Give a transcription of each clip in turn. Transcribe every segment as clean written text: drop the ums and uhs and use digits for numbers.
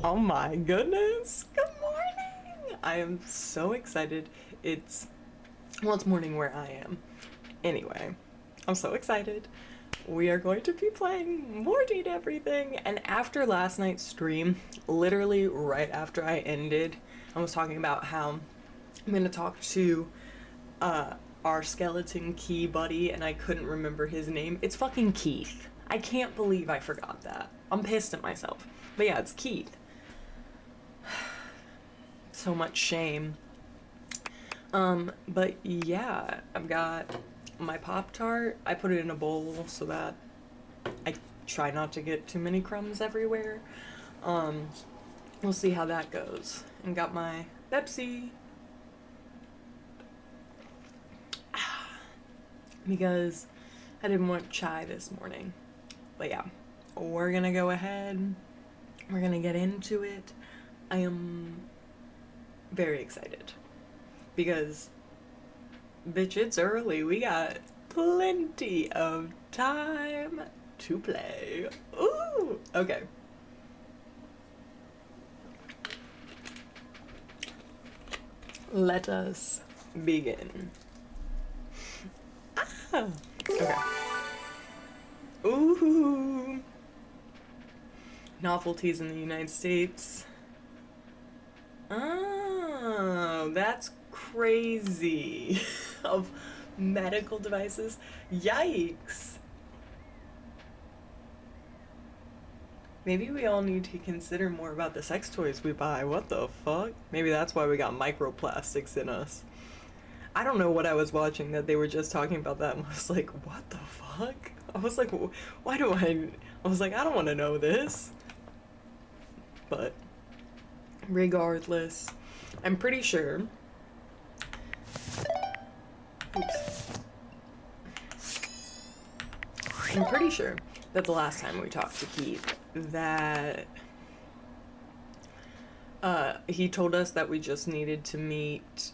Oh my goodness. Good morning. I am so excited. It's morning where I am. Anyway, I'm so excited. We are going to be playing Morty Everything. And after last night's stream, literally right after I ended, I was talking about how I'm going to talk to our skeleton key buddy, and I couldn't remember his name. It's fucking Keith. I can't believe I forgot that. I'm pissed at myself. But yeah, it's Keith. So much shame. But yeah, I've got my Pop-Tart. I put it in a bowl so that I try not to get too many crumbs everywhere. We'll see how that goes. And got my Pepsi. Because I didn't want chai this morning. But yeah, we're gonna go ahead. We're gonna get into it. I am very excited. Because, bitch, it's early. We got plenty of time to play. Ooh! Okay. Let us begin. Ah! Okay. Ooh! Novelties in the United States. Oh, that's crazy. Of medical devices. Yikes. Maybe we all need to consider more about the sex toys we buy. What the fuck? Maybe that's why we got microplastics in us. I don't know what I was watching that they were just talking about that, and I was like, what the fuck? I was like, why do I was like, I don't want to know this. But regardless, I'm pretty sure. Oops. I'm pretty sure that the last time we talked to Keith, that he told us that we just needed to meet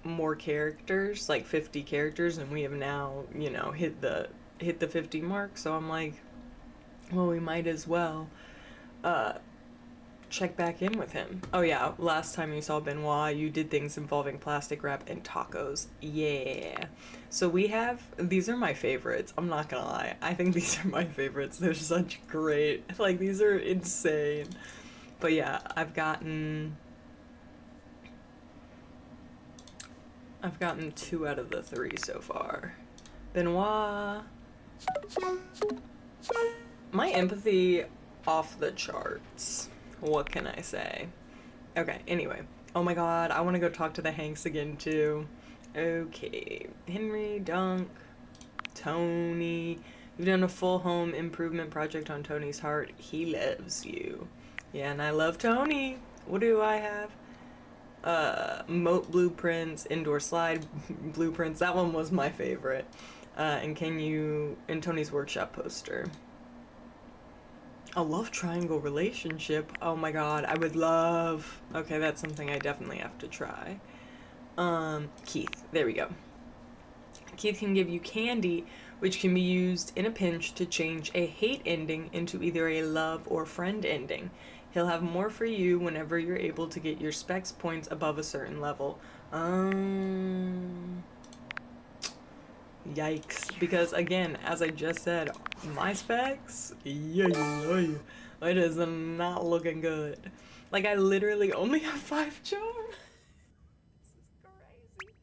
more characters, like 50 characters, and we have now, you know, hit the 50 mark. So I'm like, well, we might as well check back in with him. Oh yeah, last time you saw Benoit, you did things involving plastic wrap and tacos. Yeah. So we have, these are my favorites. I'm not gonna lie. I think these are my favorites. They're such great, like, these are insane. But yeah, I've gotten 2 out of the 3 so far. Benoit. My empathy off the charts. What can I say? Okay, anyway. Oh my god, I want to go talk to the Hanks again too. Okay. Henry, Dunk, Tony. You've done a full home improvement project on Tony's heart. He loves you. Yeah, and I love Tony. What do I have? Moat blueprints, indoor slide blueprints. That one was my favorite. And Tony's workshop poster. A love triangle relationship. Oh my god, I would love. Okay, that's something I definitely have to try. Keith. There we go. Keith can give you candy, which can be used in a pinch to change a hate ending into either a love or friend ending. He'll have more for you whenever you're able to get your specs points above a certain level. Yikes. Because again, as I just said, my specs, it is not looking good. Like, I literally only have 5 charm. This is crazy.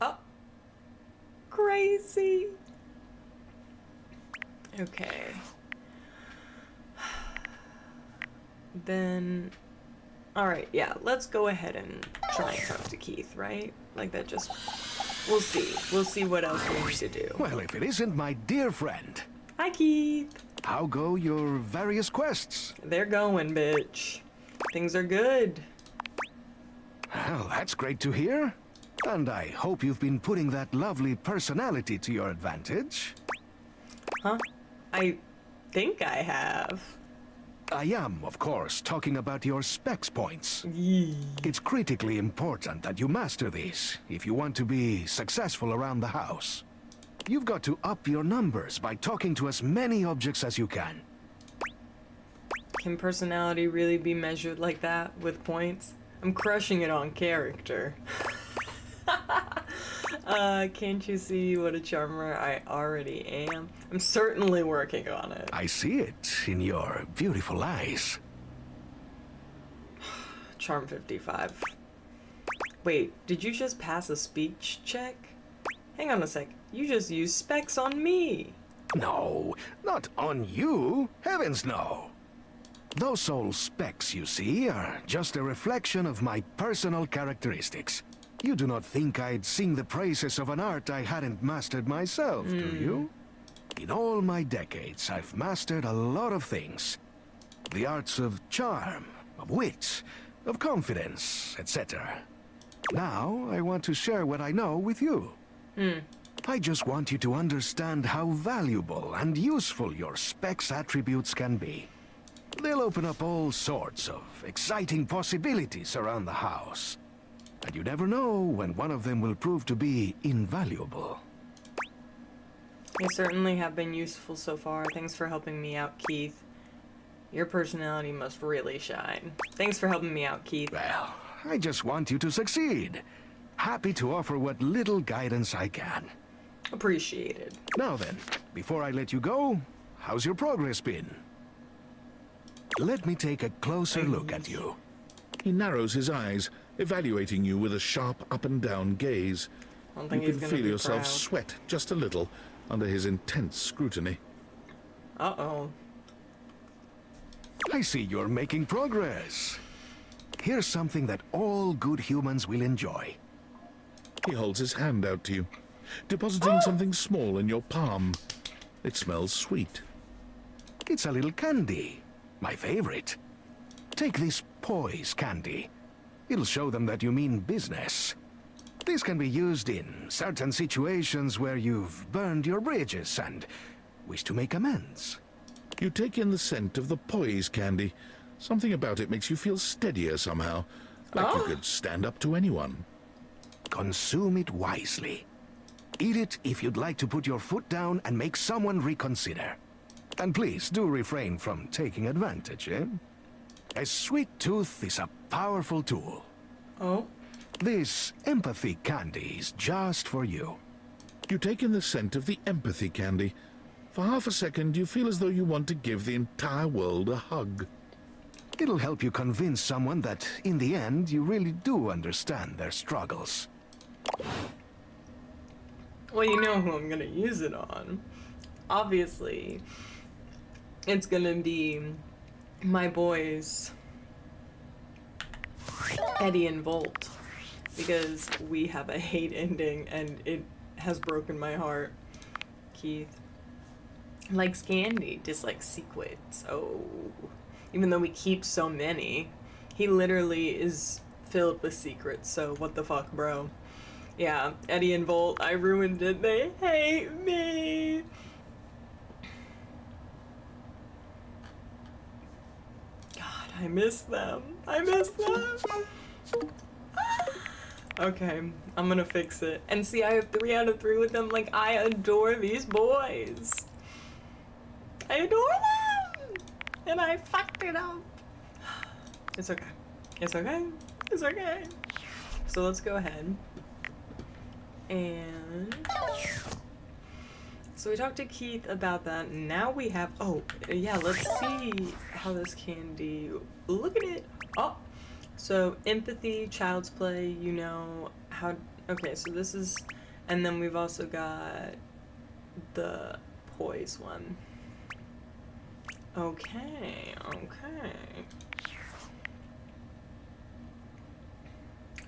Oh. Crazy. Okay. Then, alright, yeah, let's go ahead and try and talk to Keith, right? Like, that just, we'll see. We'll see what else we need to do. Well, if it isn't my dear friend. Hi, Keith. How go your various quests? They're going, bitch. Things are good. Well, that's great to hear. And I hope you've been putting that lovely personality to your advantage. Huh? I think I have. I am, of course, talking about your specs points. Yee. It's critically important that you master these if you want to be successful around the house. You've got to up your numbers by talking to as many objects as you can. Can personality really be measured like that with points? I'm crushing it on character. Can't you see what a charmer I already am? I'm certainly working on it. I see it in your beautiful eyes. Charm 55. Wait, did you just pass a speech check? Hang on a sec. You just used specs on me. No, not on you. Heavens no. Those old specs you see are just a reflection of my personal characteristics. You do not think I'd sing the praises of an art I hadn't mastered myself, do you? In all my decades, I've mastered a lot of things. The arts of charm, of wit, of confidence, etc. Now, I want to share what I know with you. I just want you to understand how valuable and useful your specs attributes can be. They'll open up all sorts of exciting possibilities around the house. And you never know when one of them will prove to be invaluable. You certainly have been useful so far. Thanks for helping me out, Keith. Your personality must really shine. Thanks for helping me out, Keith. Well, I just want you to succeed. Happy to offer what little guidance I can. Appreciated. Now then, before I let you go, how's your progress been? Let me take a closer look at you. He narrows his eyes, evaluating you with a sharp up-and-down gaze. I don't think You he's can gonna feel be yourself proud. sweat just a little under his intense scrutiny. Uh-oh. I see you're making progress. Here's something that all good humans will enjoy. He holds his hand out to you, depositing something small in your palm. It smells sweet. It's a little candy. My favorite. Take this poise candy. It'll show them that you mean business. This can be used in certain situations where you've burned your bridges and wish to make amends. You take in the scent of the poise candy. Something about it makes you feel steadier somehow, like you could stand up to anyone. Consume it wisely. Eat it if you'd like to put your foot down and make someone reconsider. And please do refrain from taking advantage, eh? A sweet tooth is a powerful tool. Oh? This empathy candy is just for you. You take in the scent of the empathy candy. For half a second, you feel as though you want to give the entire world a hug. It'll help you convince someone that, in the end, you really do understand their struggles. Well, you know who I'm gonna use it on. Obviously, it's gonna be my boys, Eddie and Volt, because we have a hate ending and it has broken my heart. Keith likes candy, dislikes secrets. Oh, even though we keep so many, he literally is filled with secrets, so what the fuck, bro? Yeah, Eddie and Volt, I ruined it. They hate me. God, I miss them. I miss them. Okay, I'm gonna fix it. And see, I have 3 out of 3 with them. Like, I adore these boys. I adore them! And I fucked it up. It's okay. It's okay. It's okay. So let's go ahead. And so we talked to Keith about that. Now we have, oh, yeah, let's see how this candy, look at it. Oh, so empathy, child's play, you know, how, okay, so this is, and then we've also got the poise one. Okay, okay.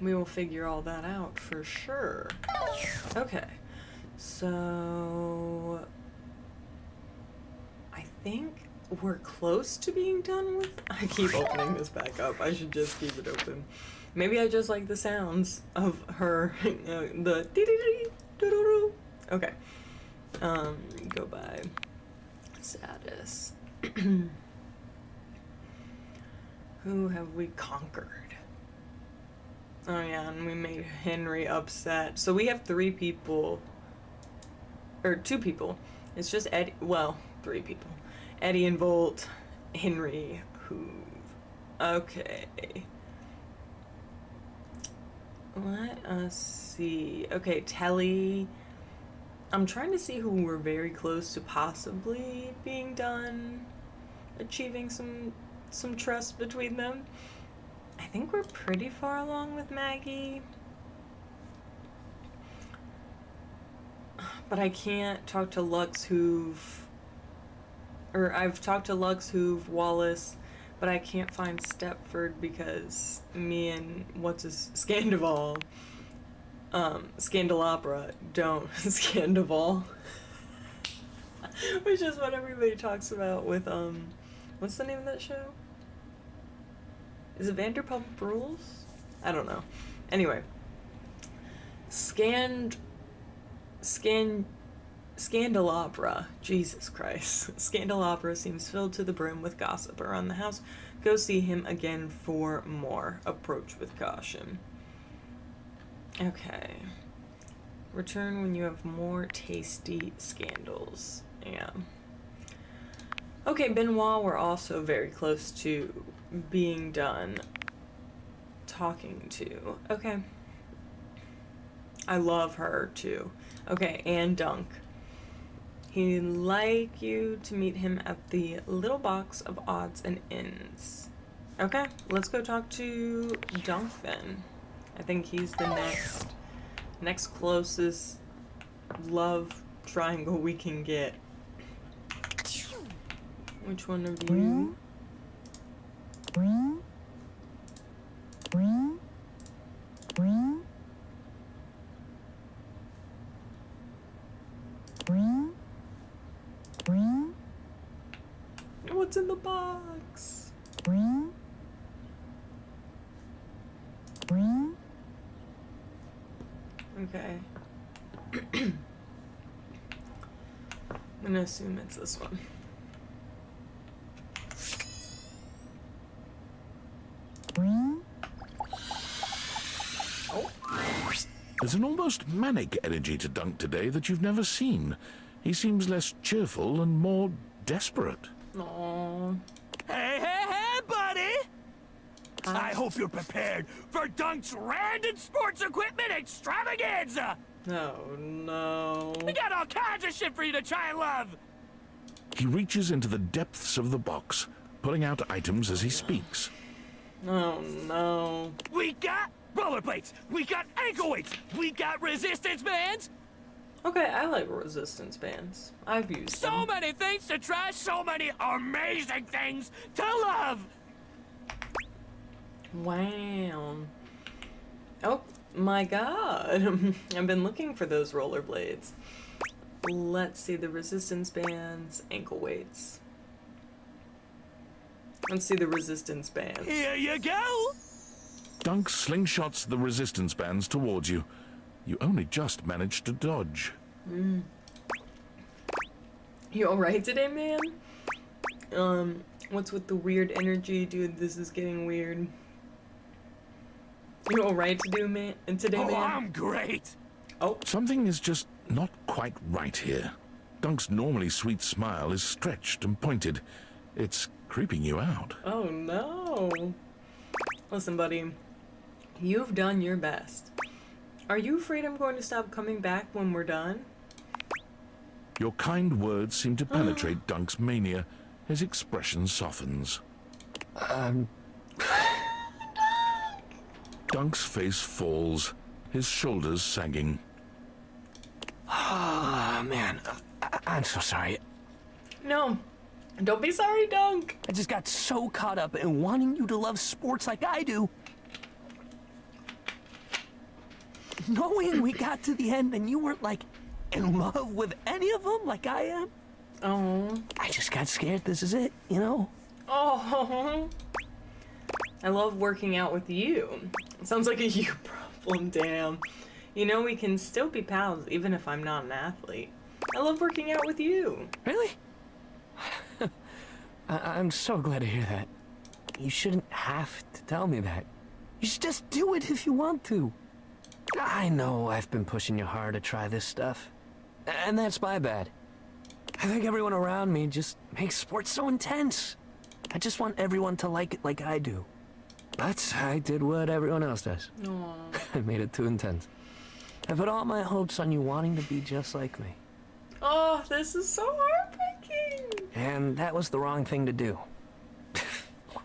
We will figure all that out for sure. Okay, so I think we're close to being done with. I keep opening this back up. I should just keep it open. Maybe I just like the sounds of her. The dee-dee-dee-doo-doo-doo. Okay. Go by status. Who have we conquered? Oh yeah, and we made Henry upset. So we have 3 people. or two people. It's just Eddie. Well, three people. Eddie and Volt, Henry, Hoove. Okay. Let us see. Okay, Telly. I'm trying to see who we're very close to possibly being done, achieving some trust between them. I think we're pretty far along with Maggie. But I can't talk to Lux, Hoove. Or I've talked to Lux, Hoove, Wallace, but I can't find Stepford because me and Scandival, Scandalopera don't Scandival. Which is what everybody talks about with what's the name of that show? Is it Vanderpump Rules? I don't know. Anyway. Scandalopera. Jesus Christ. Scandalopera seems filled to the brim with gossip around the house. Go see him again for more. Approach with caution. Okay. Return when you have more tasty scandals. Yeah. Okay, Benoit, we're also very close to being done talking to. Okay. I love her too. Okay, and Dunk. He'd like you to meet him at the little box of odds and ends. Okay, let's go talk to Dunk then. I think he's the next closest love triangle we can get. Which one of you? What's in the box? Okay. I'm gonna assume it's this one. Oh. There's an almost manic energy to Dunk today that you've never seen. He seems less cheerful and more desperate. Aww. Hey, buddy! I hope you're prepared for Dunk's random sports equipment extravaganza! Oh no. We got all kinds of shit for you to try and love! He reaches into the depths of the box, pulling out items as he speaks. Oh no. We got rollerblades! We got ankle weights! We got resistance bands! Okay, I like resistance bands. I've used So them. many things to try, so many amazing things to love! Wow. Oh my god. I've been looking for those rollerblades. Let's see the resistance bands, ankle weights. Let's see the resistance bands. Here you go! Dunk slingshots the resistance bands towards you. You only just managed to dodge. You alright today, man? What's with the weird energy? Dude, this is getting weird. You alright today, man? I'm great! Oh. Something is just not quite right here. Dunk's normally sweet smile is stretched and pointed. It's creeping you out. Oh no. Listen, buddy. You've done your best. Are you afraid I'm going to stop coming back when we're done? Your kind words seem to penetrate Dunk's mania. His expression softens. Dunk's face falls, his shoulders sagging. Oh, man. I'm so sorry. No. Don't be sorry, Dunk. I just got so caught up in wanting you to love sports like I do. Knowing we got to the end and you weren't, like, in love with any of them like I am. Oh. I just got scared this is it, you know? Oh. I love working out with you. It sounds like a you problem, damn. You know, we can still be pals even if I'm not an athlete. I love working out with you. Really? I'm so glad to hear that. You shouldn't have to tell me that. You should just do it if you want to. I know I've been pushing you hard to try this stuff. And that's my bad. I think everyone around me just makes sports so intense. I just want everyone to like it like I do. But I did what everyone else does. Aw. I made it too intense. I put all my hopes on you wanting to be just like me. Oh, this is so heartbreaking. And that was the wrong thing to do.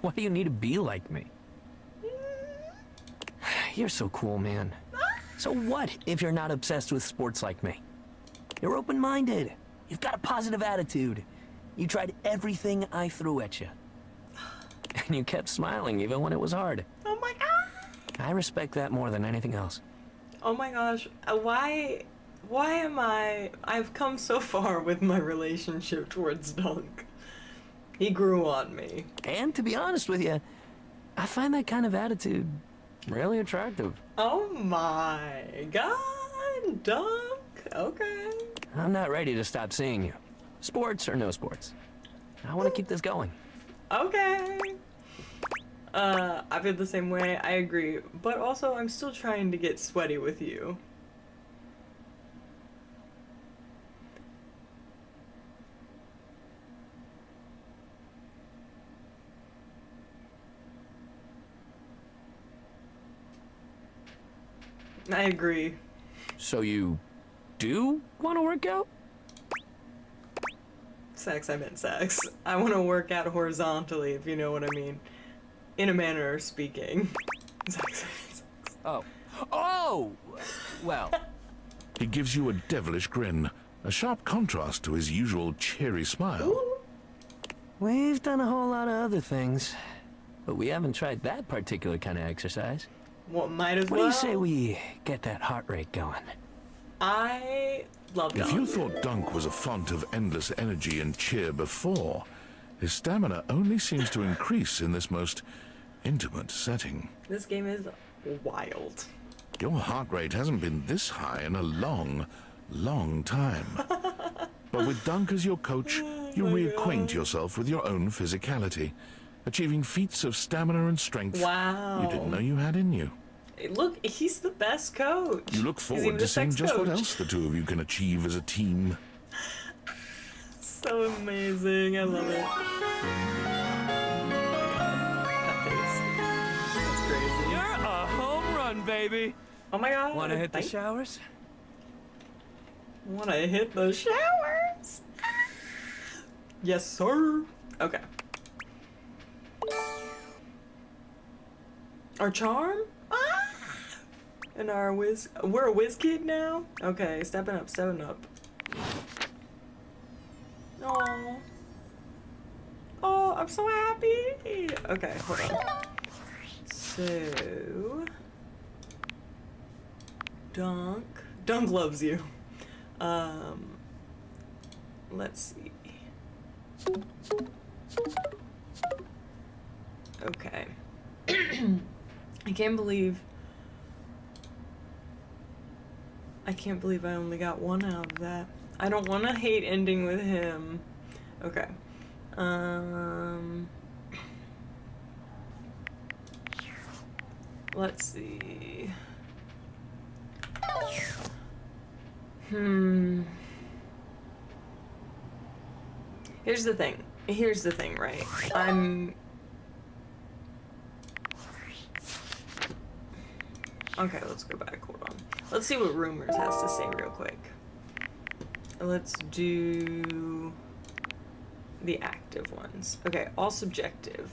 Why do you need to be like me? You're so cool, man. So what if you're not obsessed with sports like me? You're open-minded. You've got a positive attitude. You tried everything I threw at you. And you kept smiling even when it was hard. Oh my god. I respect that more than anything else. Oh my gosh. Why am I've come so far with my relationship towards Dunk. He grew on me. And to be honest with you, I find that kind of attitude really attractive. Oh my god, Dunk. Okay. I'm not ready to stop seeing you. Sports or no sports. I want to keep this going. Okay. I feel the same way, I agree. But also, I'm still trying to get sweaty with you. I agree. So you do want to work out? Sex, I meant sex. I want to work out horizontally, if you know what I mean. In a manner of speaking. Sex. Oh. Oh! Well, He gives you a devilish grin, a sharp contrast to his usual cheery smile. Ooh. we've done a whole lot of other things, but we haven't tried that particular kind of exercise. Well, might as What well. do you say we get that heart rate going? I love If Dunk. you thought Dunk was a font of endless energy and cheer before, his stamina only seems to increase in this most intimate setting. This game is wild. Your heart rate hasn't been this high in a long, long time. But with Dunk as your coach, you my reacquaint God. yourself with your own physicality, achieving feats of stamina and strength Wow. you didn't know you had in you. Look, he's the best coach. You look He's even forward the to seeing sex just what coach. else the two of you can achieve as a team. So amazing. I love it. That face. That's crazy. You're a home run, baby. Oh my god. Want to hit the Thank- showers? Wanna hit the showers? Yes, sir. Okay. Our charm? Ah! And our whiz. We're a whiz kid now? Okay, stepping up, stepping up. Oh. Oh, I'm so happy. Okay, hold on. So. Dunk. Dunk loves you. Let's see. Okay. I can't believe I only got one out of that. I don't want to hate ending with him. Okay. Let's see. Here's the thing, right? Okay, let's go back. Hold on. Let's see what Rumors has to say real quick. Let's do the active ones. Okay, all subjective.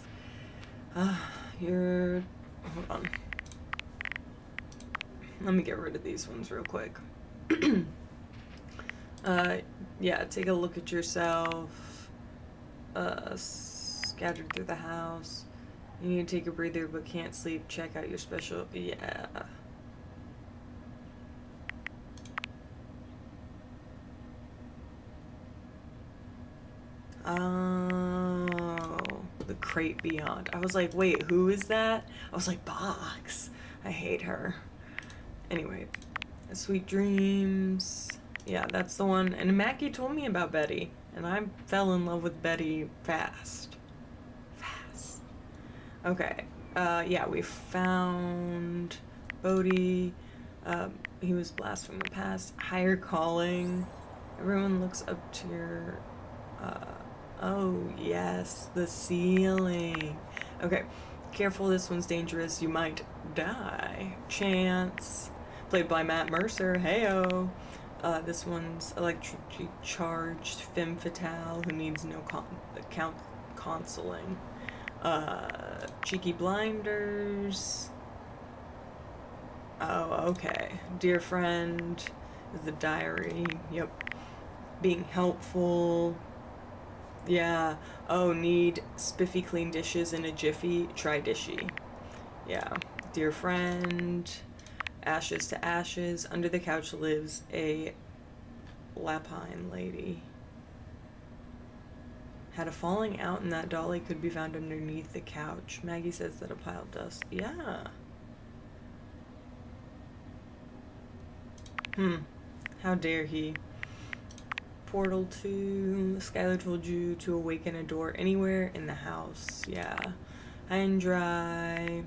Hold on. Let me get rid of these ones real quick. Yeah, take a look at yourself. Scattered through the house. You need to take a breather but can't sleep. Check out your special. Yeah. Oh, the crate beyond. I was like, wait, who is that? I was like, Box. I hate her. Anyway, sweet dreams. Yeah, that's the one. And Mackie told me about Betty, and I fell in love with Betty fast. Okay. Yeah, we found Bodhi. He was blessed from the past. Higher calling. Everyone looks up to your, oh yes, the ceiling. Okay, careful, this one's dangerous, you might die. Chance, played by Matt Mercer, heyo. This one's electrically charged femme fatale who needs no counseling. Cheeky blinders. Oh, okay. Dear friend is the diary. Yep. Being helpful. Yeah. Oh, need spiffy clean dishes in a jiffy. Try dishy. Yeah. Dear friend. Ashes to ashes. Under the couch lives a lapine lady. Had a falling out and that dolly could be found underneath the couch. Maggie says that a pile of dust. Yeah. How dare he. Portal to Skylar told you to awaken a door anywhere in the house. Yeah. High and dry.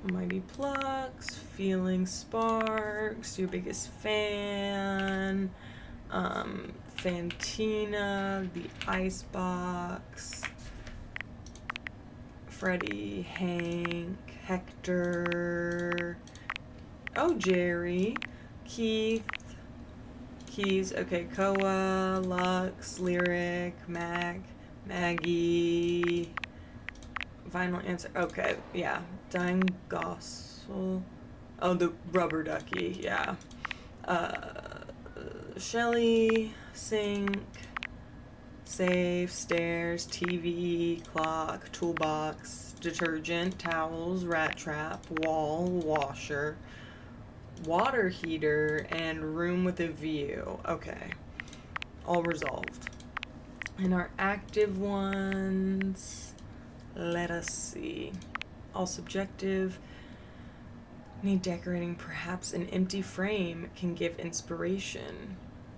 Mighty Plucks. Feeling Sparks. Your biggest fan. Fantina. The Icebox. Freddie. Hank. Hector. Oh, Jerry. Keith. Keys. Okay, Koa. Lux. Lyric. Maggie. Final answer. Okay, yeah. Dying Gossel. Oh, the rubber ducky. Yeah. Shelly. Sink. Safe. Stairs. TV. Clock. Toolbox. Detergent. Towels. Rat trap. Wall. Washer. Water heater. And room with a view. Okay. All resolved. And our active ones. Let us see. All subjective. Need decorating. Perhaps an empty frame can give inspiration.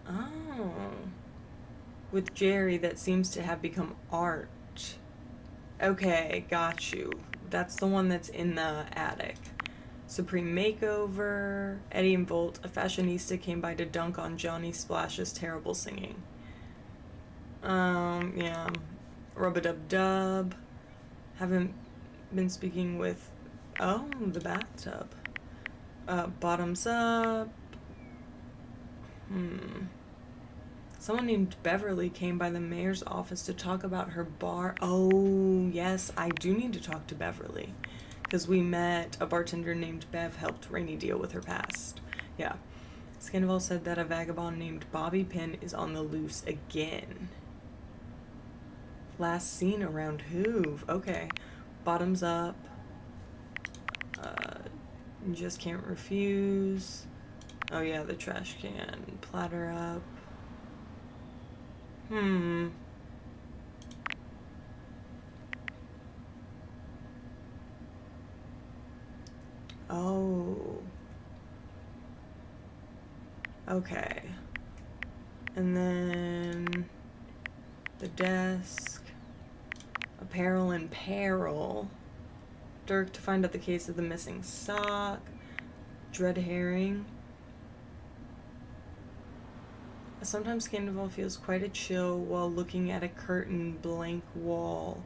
Oh. With Jerry, that seems to have become art. Okay, got you. That's the one that's in the attic. Supreme Makeover. Eddie and Volt, a fashionista, came by to dunk on Johnny Splash's terrible singing. Yeah. Rub-a-dub-dub. Haven't been speaking with... Oh, the bathtub. Bottoms up. Someone named Beverly came by the mayor's office to talk about her bar. Oh, yes, I do need to talk to Beverly. Because we met a bartender named Bev helped Rainey deal with her past. Yeah. Scandival said that a vagabond named Bobby Pin is on the loose again. Last seen around Hoove. Okay. Bottoms up. Just can't refuse. Oh yeah, the trash can. Platter up. Oh. Okay. And then the desk. Apparel and peril. Dirk to find out the case of the missing sock. Dread herring. Sometimes Scandival feels quite a chill while looking at a curtain blank wall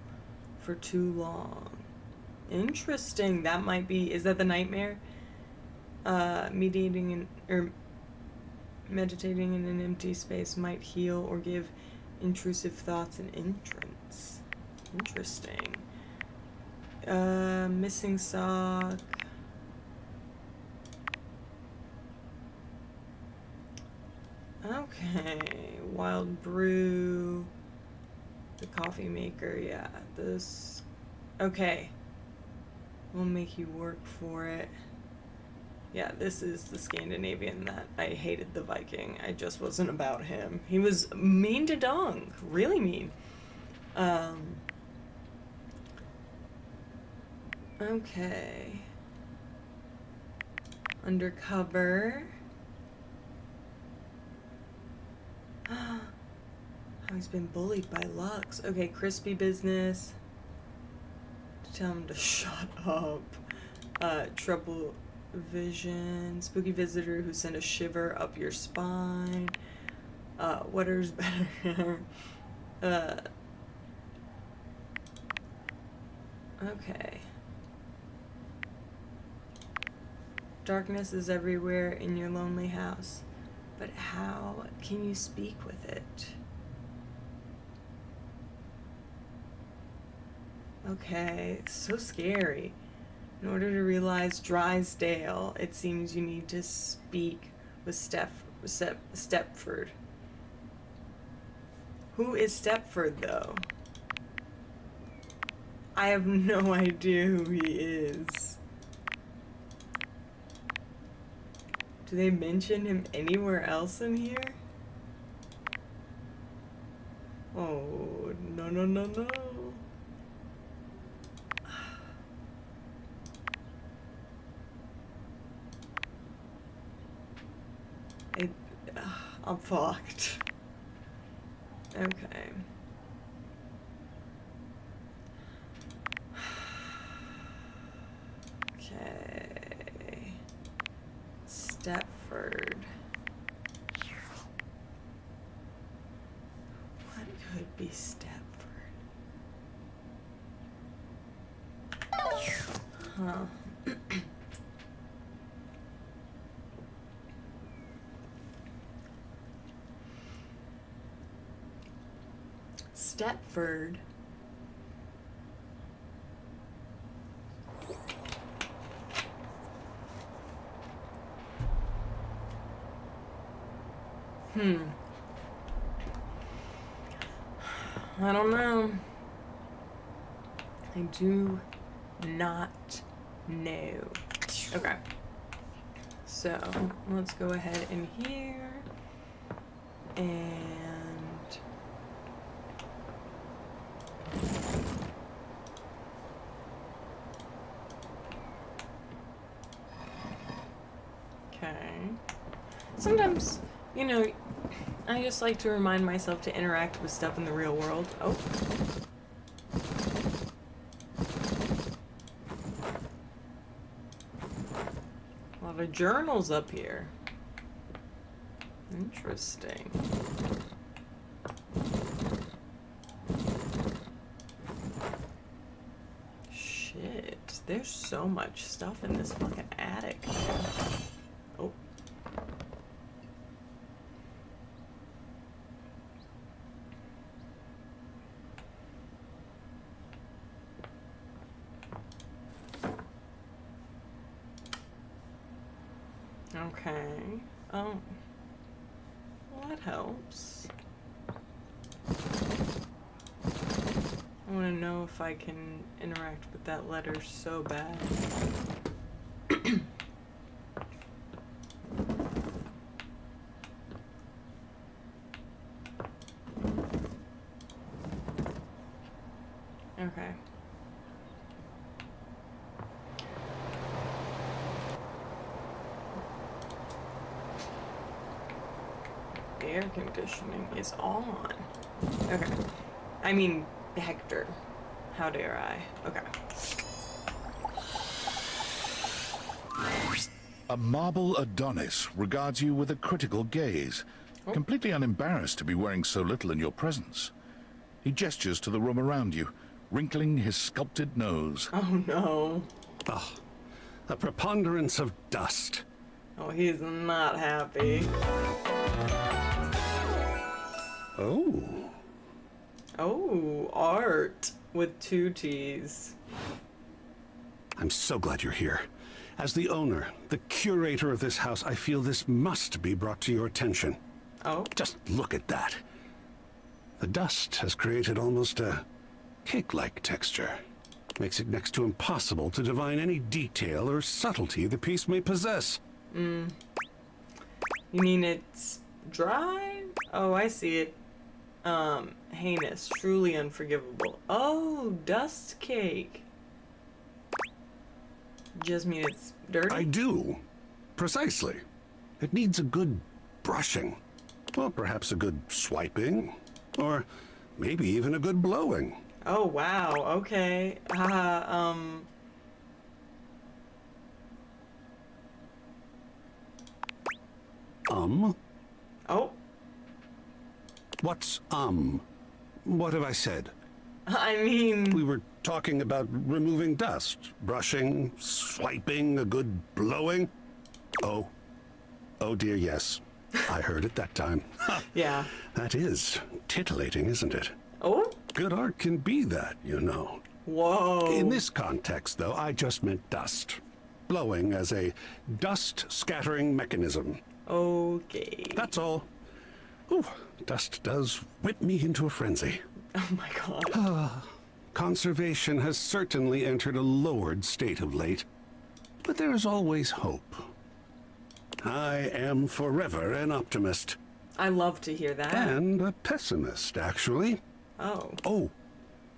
for too long. Interesting. That might be... Is that the nightmare? Meditating in an empty space might heal or give intrusive thoughts an entrance. Interesting. Missing sock. Okay. Wild brew. The coffee maker. Yeah. This. Okay. We'll make you work for it. Yeah, this is the Scandinavian that I hated the Viking. I just wasn't about him. He was mean to Dong. Really mean. Okay. Undercover. How he's been bullied by Lux. Okay, crispy business. Tell him to shut up. vision, spooky visitor who sent a shiver up your spine. Whatever's better. Okay. Darkness is everywhere in your lonely house, but how can you speak with it? Okay, so scary. In order to realize Drysdale, it seems you need to speak with Stepford. Who is Stepford, though? I have no idea who he is. Do they mention him anywhere else in here? Oh, no, no, no, no. I'm fucked. Okay. Okay. Stepford. What could be Stepford? Huh. Stepford. I don't know. I do not know. Okay. So, let's go ahead in here. And okay. Sometimes, you know, I just like to remind myself to interact with stuff in the real world. Oh. A lot of journals up here. Interesting. Shit, there's so much stuff in this fucking attic. Oh. Okay. Oh. Well, that helps. I want to know if I can interact with that letter so bad. Okay. Air conditioning is on. Okay. I mean, Hector. How dare I? Okay. A marble Adonis regards you with a critical gaze, completely unembarrassed to be wearing so little in your presence. He gestures to the room around you, wrinkling his sculpted nose. Oh no. Oh, a preponderance of dust. Oh, he's not happy. Oh. Oh, art with 2 T's. I'm so glad you're here. As the owner, the curator of this house, I feel this must be brought to your attention. Oh. Just look at that. The dust has created almost a cake-like texture. Makes it next to impossible to divine any detail or subtlety the piece may possess. You mean it's dry? Oh, I see it. Heinous, truly unforgivable. Oh, dust cake. Just mean it's dirty? I do. Precisely. It needs a good brushing. Or perhaps a good swiping. Or maybe even a good blowing. Oh, wow, okay. Oh, What's What have I said? I mean, We were talking about removing dust, brushing, swiping, a good blowing. Oh. Oh dear, yes. I heard it that time. yeah. That is titillating, isn't it? Oh, Good art can be that, you know. whoa. In this context, though, I just meant dust. Blowing as a dust-scattering mechanism. Okay. That's all. Ooh, dust does whip me into a frenzy. Oh my god. Conservation has certainly entered a lowered state of late. But there is always hope. I am forever an optimist. I love to hear that. And a pessimist, actually. Oh. Oh,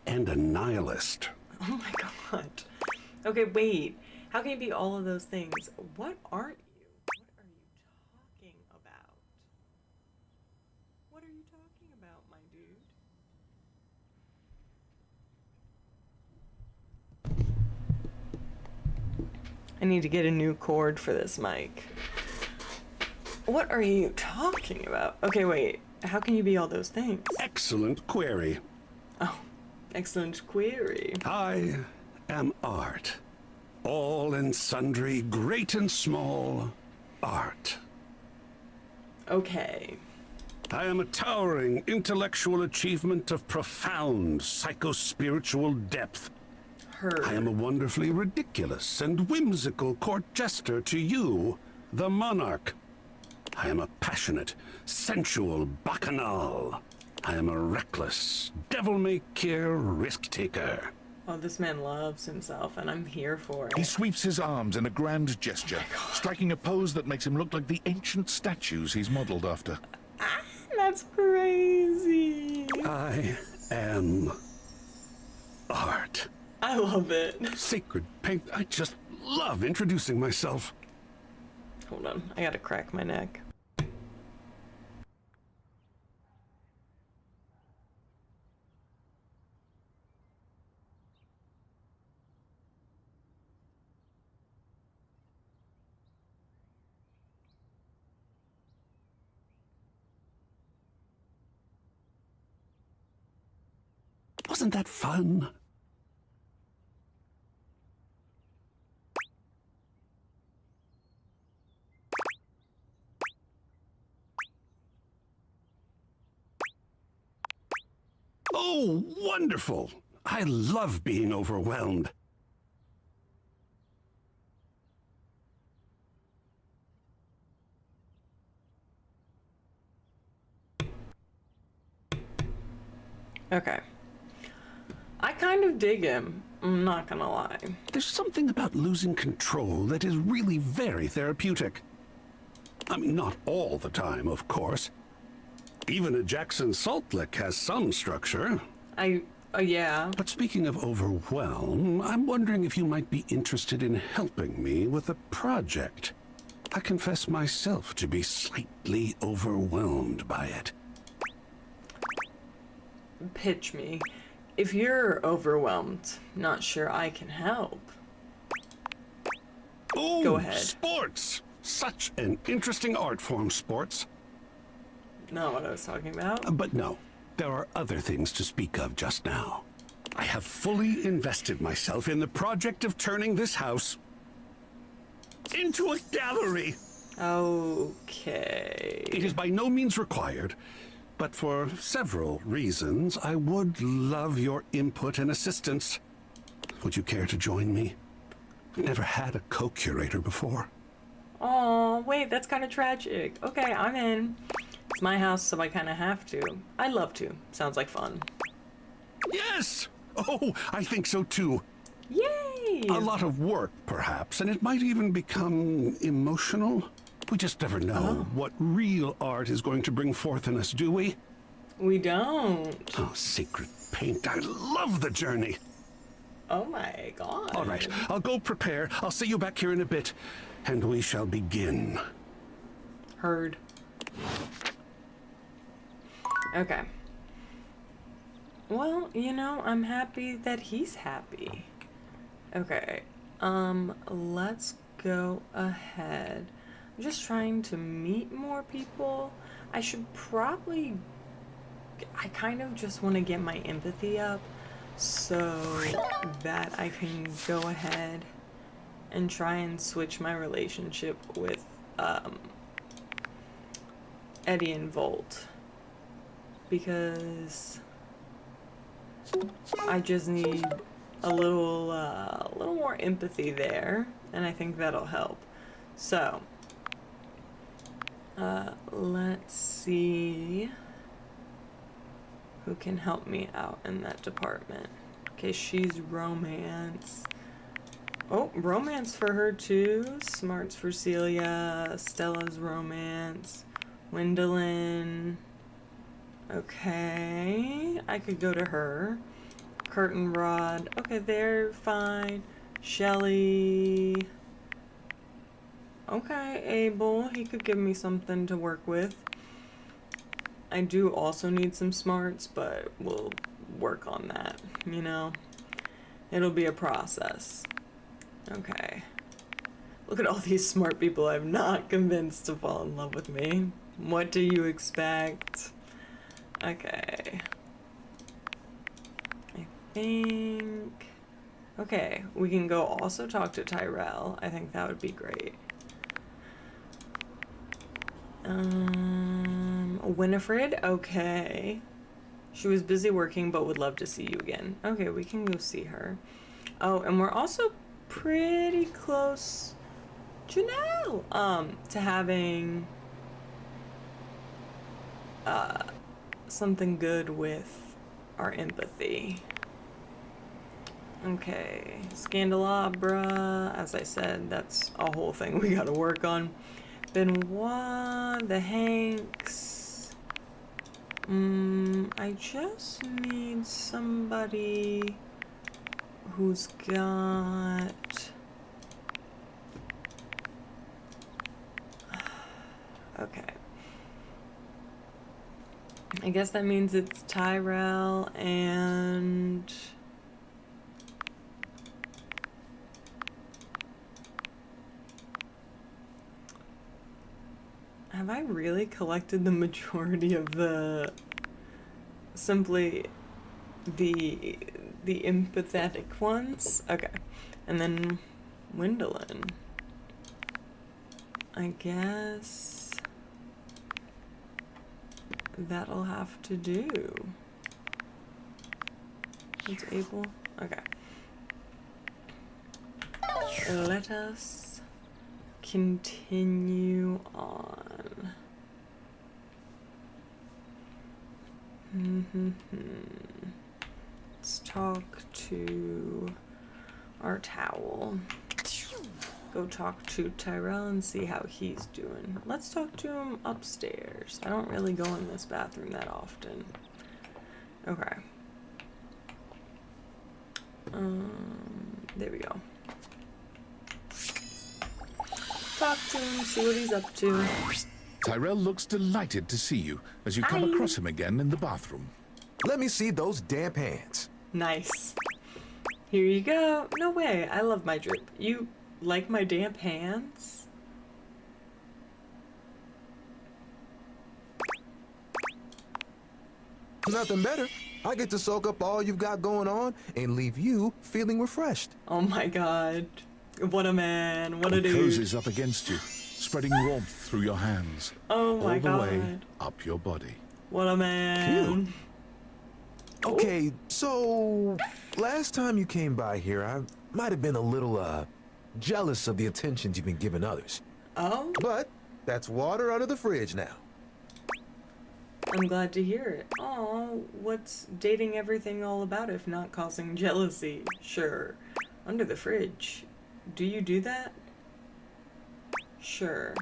and a nihilist. Oh my god. Okay, wait. How can you be all of those things? What aren't you? What are you talking about? What are you talking about, my dude? I need to get a new cord for this mic. What are you talking about? Okay, wait. How can you be all those things? Excellent query. Oh, excellent query. I am art. All and sundry, great and small, art. Okay. I am a towering intellectual achievement of profound psycho-spiritual depth. Heard. I am a wonderfully ridiculous and whimsical court jester to you, the monarch. I am a passionate, sensual bacchanal. I am a reckless, devil-may-care risk-taker. Oh, this man loves himself, and I'm here for it. He sweeps his arms in a grand gesture, striking a pose that makes him look like the ancient statues he's modeled after. That's crazy. I am art. I love it. Sacred paint. I just love introducing myself. Hold on, I gotta crack my neck. Wasn't that fun? Oh, wonderful! I love being overwhelmed. Okay. I kind of dig him. I'm not gonna lie. There's something about losing control that is really very therapeutic. I mean, not all the time, of course. Even a Jackson Salt Lick has some structure. Yeah. But speaking of overwhelm, I'm wondering if you might be interested in helping me with a project. I confess myself to be slightly overwhelmed by it. Pitch me. If you're overwhelmed, not sure I can help. Oh, Go ahead. sports! Such an interesting art form, sports. Not what I was talking about. But no, there are other things to speak of just now. I have fully invested myself in the project of turning this house into a gallery. Okay. It is by no means required, but for several reasons, I would love your input and assistance. Would you care to join me? I've never had a co-curator before. Oh, wait, that's kind of tragic. Okay, I'm in. It's my house, so I kind of have to. I'd love to. Sounds like fun. Yes! Oh, I think so too. Yay! A lot of work, perhaps, and it might even become emotional. We just never know what real art is going to bring forth in us, do we? We don't. Oh, sacred paint, I love the journey. Oh my god. All right, I'll go prepare. I'll see you back here in a bit, and we shall begin. Heard. Okay. Well, you know, I'm happy that he's happy. Okay. Let's go ahead. I'm just trying to meet more people. I should probably... I kind of just want to get my empathy up so that I can go ahead and try and switch my relationship with Eddie and Volt, because I just need a little more empathy there, and I think that'll help. So let's see who can help me out in that department. Okay, she's romance. Oh, romance for her too. Smarts for Celia. Stella's romance. Gwendolyn. Okay, I could go to her. Curtain Rod. Okay, they're fine. Shelly. Okay, Abel. He could give me something to work with. I do also need some smarts, but we'll work on that, you know? It'll be a process. Okay. Look at all these smart people I've not convinced to fall in love with me. What do you expect? Okay. I think... Okay, we can go also talk to Tyrell. I think that would be great. Winifred, okay. She was busy working but would love to see you again. Okay, we can go see her. Oh, and we're also pretty close, Janelle, to having something good with our empathy. Okay, Scandalabra, as I said, that's a whole thing we gotta work on. Benoit, the Hanks. I just need somebody who's got... Okay. I guess that means it's Tyrell and... Have I really collected the majority of the... simply the empathetic ones? Okay. And then Gwendolyn. I guess that'll have to do. It's April? Okay. Let us continue on. Let's talk to our towel. Go talk to Tyrell and see how he's doing. Let's talk to him upstairs. I don't really go in this bathroom that often. Okay. There we go. Talk to him, see what he's up to. Tyrell looks delighted to see you as you come across him again in the bathroom. Let me see those damp hands. Nice. Here you go. No way. I love my drip. You like my damp hands? Nothing better. I get to soak up all you've got going on and leave you feeling refreshed. Oh my god. What a man. What a He dude. cozies up against you, spreading warmth through your hands. Oh my god. All the way up your body. What a man. Cute. Okay, so last time you came by here, I might have been a little, jealous of the attentions you've been giving others. Oh? But that's water under the fridge now. I'm glad to hear it. Oh, what's dating everything all about if not causing jealousy? Sure. Under the fridge. Do you do that? Sure.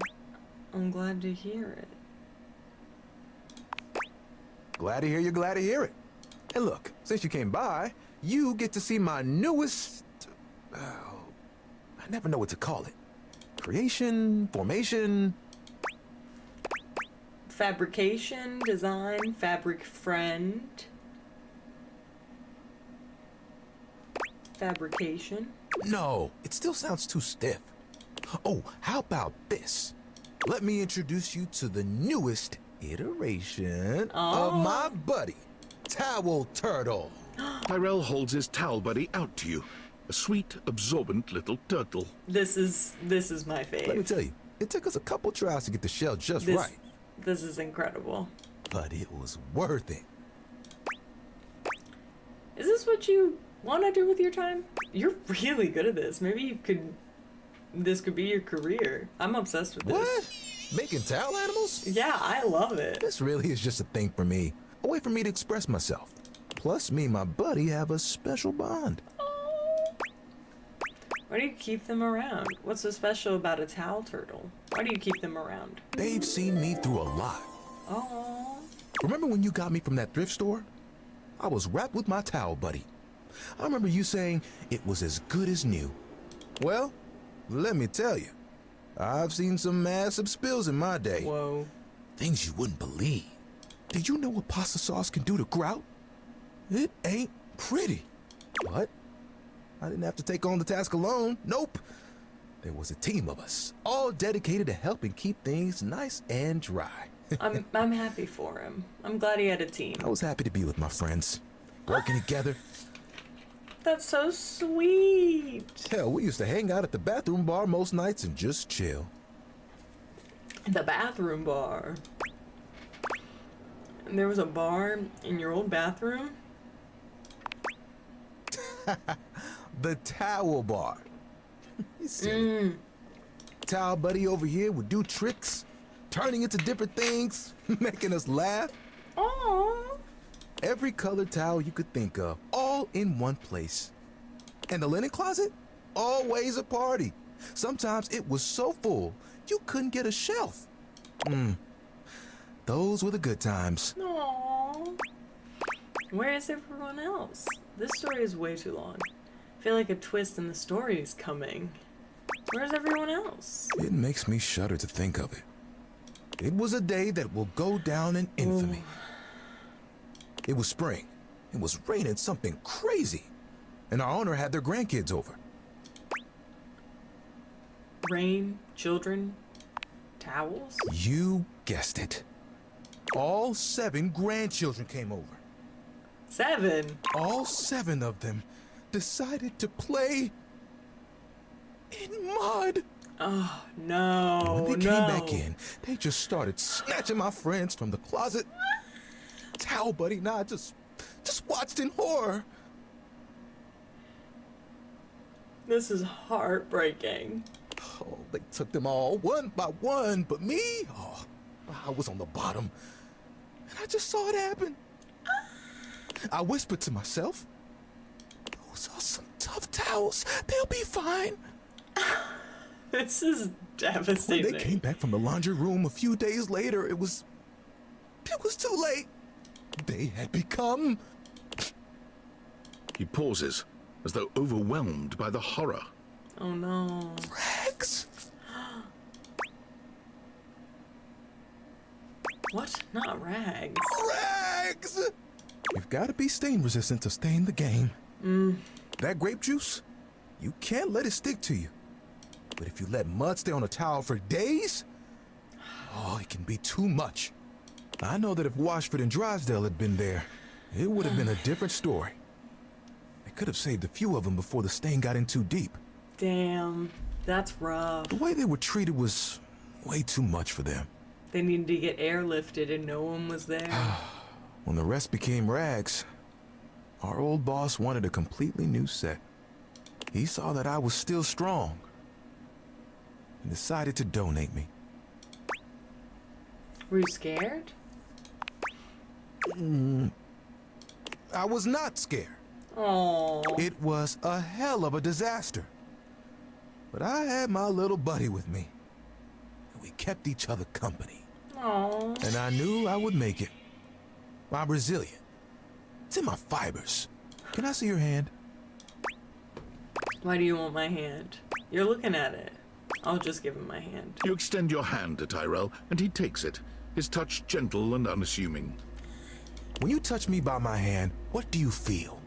I'm glad to hear it. Glad to hear you're glad to hear it. And look, since you came by, you get to see my newest... I never know what to call it. Creation, formation... Fabrication, design, fabric friend. Fabrication. No, it still sounds too stiff. Oh, how about this? let me introduce you to the newest iteration Oh. of my buddy, Towel Turtle. Tyrell holds his towel buddy out to you. A sweet, absorbent little turtle. This is my Let me fave. tell you, it took us a couple tries to get the shell just This right, this is incredible. but it was worth it. Is this what you want to do with your time? You're really good at this. Maybe this could be your career. I'm obsessed with this. What? Making towel animals? Yeah, I love it. This really is just a thing for me, a way for me to express myself. Plus, me and my buddy have a special bond. Why do you keep them around? What's so special about a towel turtle? Why do you keep them around? They've seen me through a lot. Oh, Remember when you got me from that thrift store? I was wrapped with my towel buddy. I remember you saying it was as good as new. Well, let me tell you, I've seen some massive spills in my day. whoa. Things you wouldn't believe. Did you know what pasta sauce can do to grout? It ain't pretty. But I didn't have to take on the task alone. Nope. There was a team of us, all dedicated to helping keep things nice and dry. I'm happy for him. I'm glad he had a team. I was happy to be with my friends, working together. That's so sweet. Hell, we used to hang out at the bathroom bar most nights and just chill. The bathroom bar. And there was a bar in your old bathroom? The towel bar. You silly. Towel buddy over here would do tricks, turning into different things, making us laugh. Aww. Every colored towel you could think of, all in one place. And the linen closet? Always a party. Sometimes it was so full, you couldn't get a shelf. Those were the good times. Aww. Where is everyone else? This story is way too long. I feel like a twist in the story is coming. Where's everyone else? It makes me shudder to think of it. It was a day that will go down in infamy. It was spring. It was raining something crazy. And our owner had their grandkids over. Rain, children, towels? You guessed it. All 7 grandchildren came over. 7. All 7 of them decided to play in mud. Oh, no. When they no. came back in, they just started snatching my friends from the closet. Towel buddy and I just watched in horror. This is heartbreaking. Oh, they took them all one by one, but me, oh, I was on the bottom. And I just saw it happen. I whispered to myself, those are some tough towels. They'll be fine. This is When devastating. they came back from the laundry room a few days later, it was too late. They had become... He pauses, as though overwhelmed by the horror. Oh no. rags. What? Not rags. Rags! You've got to be stain resistant to stay in the game. That grape juice, you can't let it stick to you. But if you let mud stay on a towel for days, oh, it can be too much. I know that if Washford and Drysdale had been there, it would have been a different story. They could have saved a few of them before the stain got in too deep. Damn. That's rough. The way they were treated was way too much for them. They needed to get airlifted and no one was there. When the rest became rags, our old boss wanted a completely new set. He saw that I was still strong and decided to donate me. Were you scared? I was not scared. Oh. It was a hell of a disaster. But I had my little buddy with me. And we kept each other company. Oh. And I knew I would make it. I'm resilient. It's in my fibers. Can I see your hand? Why do you want my hand? You're looking at it. I'll just give him my hand. You extend your hand to Tyrell, and he takes it, his touch gentle and unassuming. When you touch me by my hand, what do you feel?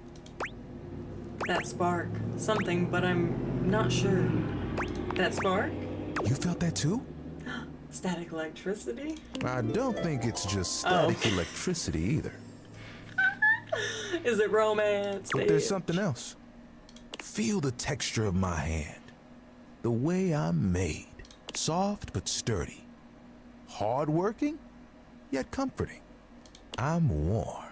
That spark. Something, but I'm not sure. That spark? You felt that too? Static electricity? I don't think it's just static electricity either. Is it romance? But there's something else. Feel the texture of my hand. The way I'm made. Soft but sturdy. Hard-working, yet comforting. I'm warm.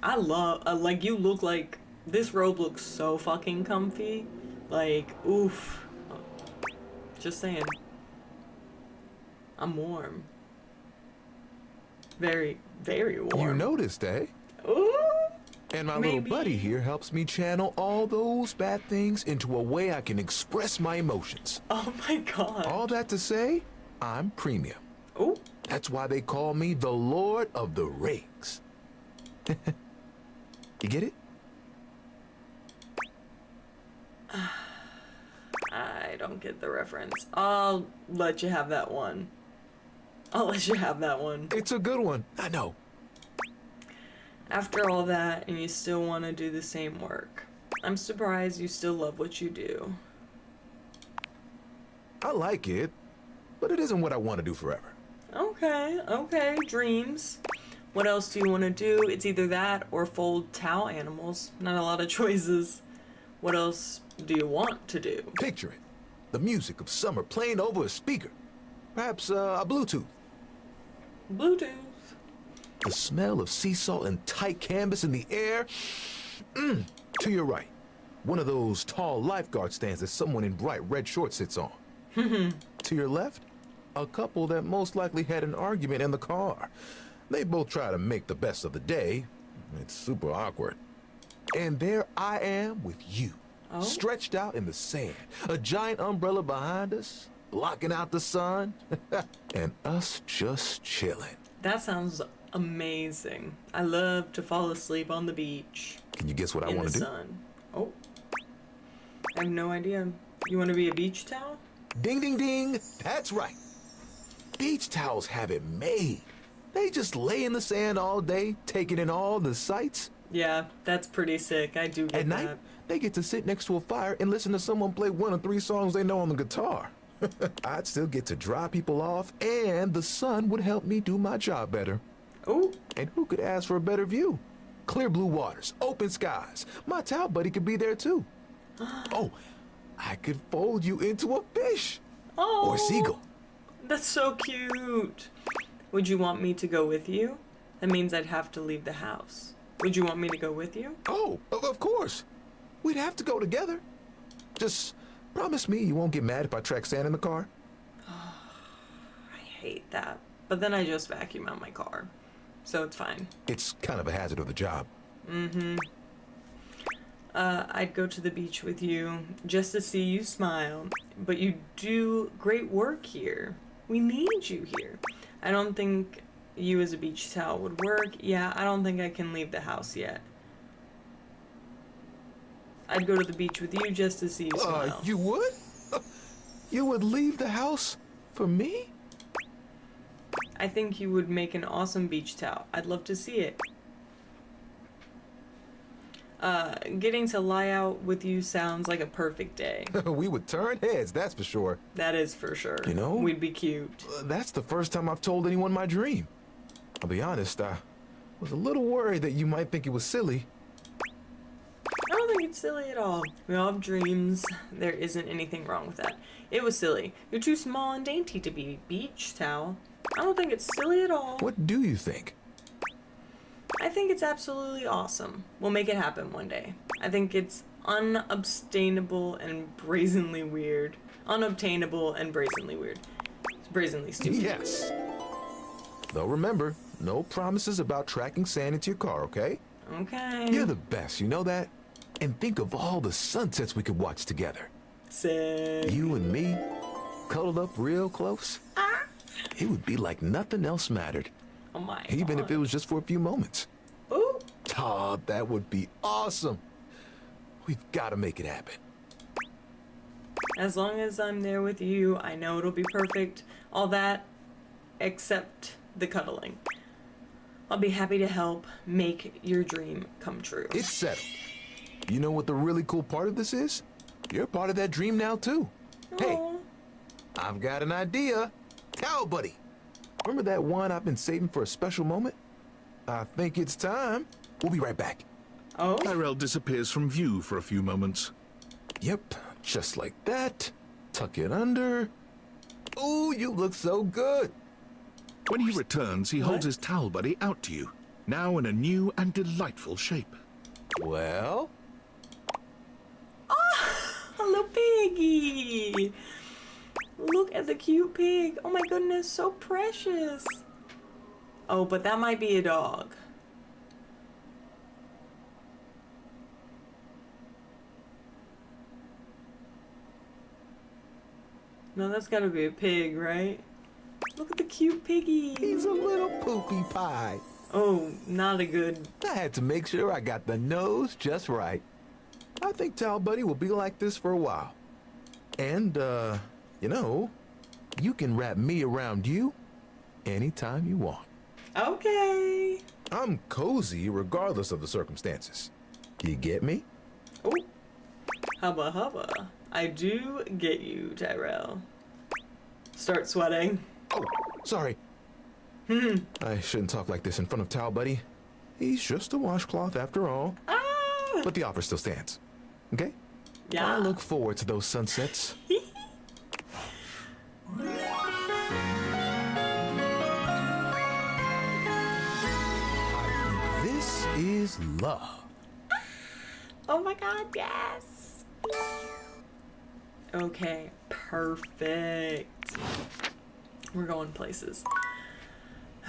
I love, like, you look like, this robe looks so fucking comfy. Like, oof. Just saying. I'm warm. Very, very warm. You noticed, eh? Ooh. And my Maybe. little buddy here helps me channel all those bad things into a way I can express my emotions. Oh my god. All that to say, I'm premium. Ooh. That's why they call me the Lord of the Rings. You get it? I don't get the reference. I'll let you have that one. I'll let you have that one. It's a good one. I know. After all that, and you still want to do the same work. I'm surprised you still love what you do. I like it, but it isn't what I want to do forever. Okay, okay, dreams. What else do you want to do? It's either that or fold towel animals. Not a lot of choices. What else do you want to do? Picture it. The music of summer playing over a speaker. Perhaps a Bluetooth. Bluetooth. The smell of sea salt and tight canvas in the air. To your right. One of those tall lifeguard stands that someone in bright red shorts sits on. To your left, a couple that most likely had an argument in the car. They both try to make the best of the day. It's super awkward. And there I am with you, stretched out in the sand, a giant umbrella behind us, blocking out the sun, and us just chilling. That sounds amazing. I love to fall asleep on the beach. Can you guess what I In want the to do? sun. Oh. I have no idea. You want to be a beach towel? Ding, ding, ding. That's right. Beach towels have it made. They just lay in the sand all day, taking in all the sights. Yeah, that's pretty sick. I do get At night, that. they get to sit next to a fire and listen to someone play one of 3 songs they know on the guitar. I'd still get to dry people off, and the sun would help me do my job better. Oh, And who could ask for a better view? Clear blue waters, open skies. My towel buddy could be there too. Oh, I could fold you into a fish. oh. Or seagull. That's so cute. Would you want me to go with you? That means I'd have to leave the house. Would you want me to go with you? Oh, of course. We'd have to go together. Just promise me you won't get mad if I track sand in the car. I hate that. But then I just vacuum out my car. So it's fine. It's kind of a hazard of the job. I'd go to the beach with you just to see you smile. But you do great work here. We need you here. I don't think you as a beach towel would work. Yeah, I don't think I can leave the house yet. I'd go to the beach with you just to see you smile. You would? You would leave the house for me? I think you would make an awesome beach towel. I'd love to see it. Getting to lie out with you sounds like a perfect day. We would turn heads, that's for sure. That is for sure. You know? We'd be cute. That's the first time I've told anyone my dream. I'll be honest, I was a little worried that you might think it was silly. I don't think it's silly at all. We all have dreams. There isn't anything wrong with that. It was silly. You're too small and dainty to be a beach towel. I don't think it's silly at all. What do you think? I think it's absolutely awesome. We'll make it happen one day. I think it's unobtainable and brazenly weird. Unobtainable and brazenly weird. It's brazenly stupid. Yes. Though remember, no promises about tracking sand into your car, okay? Okay. You're the best, you know that? And think of all the sunsets we could watch together. Sick. You and me, cuddled up real close. It would be like nothing else mattered, Oh my even God. if it was just for a few moments. Ooh. Oh, that would be awesome. We've got to make it happen. As long as I'm there with you, I know it'll be perfect. All that, except the cuddling. I'll be happy to help make your dream come true. It's settled. You know what the really cool part of this is? You're part of that dream now, too. Hey, Aw. I've got an idea. Cow buddy. Remember that wine I've been saving for a special moment? I think it's time. We'll be right back. Oh, Tyrell disappears from view for a few moments. Yep, just like that. Tuck it under. Ooh, you look so good. When he returns, he What? holds his towel buddy out to you, now in a new and delightful shape. Well, hello, piggy. Look at the cute pig. Oh my goodness, so precious. Oh, but that might be a dog. No, that's gotta be a pig, right? Look at the cute piggy. he's a little poopy pie. Oh, not a good. I had to make sure I got the nose just right. I think Towel Buddy will be like this for a while. And, you know, you can wrap me around you anytime you want. Okay. I'm cozy regardless of the circumstances. You get me? Oh, hubba hubba. I do get you, Tyrell. Start sweating. Oh, sorry. I shouldn't talk like this in front of Towel Buddy. He's just a washcloth after all. Ah! But the offer still stands. Okay? Yeah. I look forward to those sunsets. This is love. Oh my god, yes! Okay, perfect. We're going places.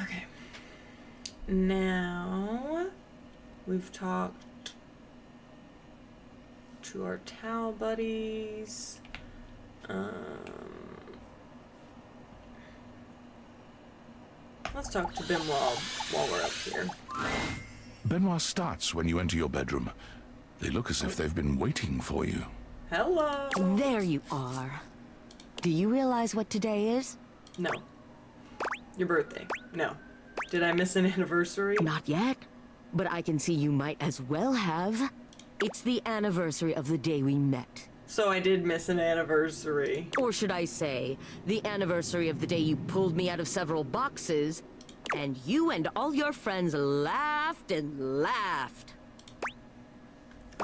Okay. Now, we've talked to our towel buddies. Let's talk to them while we're up here. Benoit starts when you enter your bedroom. They look as if they've been waiting for you. Hello! There you are. Do you realize what today is? No. Your birthday. No. Did I miss an anniversary? Not yet, but I can see you might as well have. It's the anniversary of the day we met. So I did miss an anniversary. Or should I say, the anniversary of the day you pulled me out of several boxes, and you and all your friends laughed and laughed.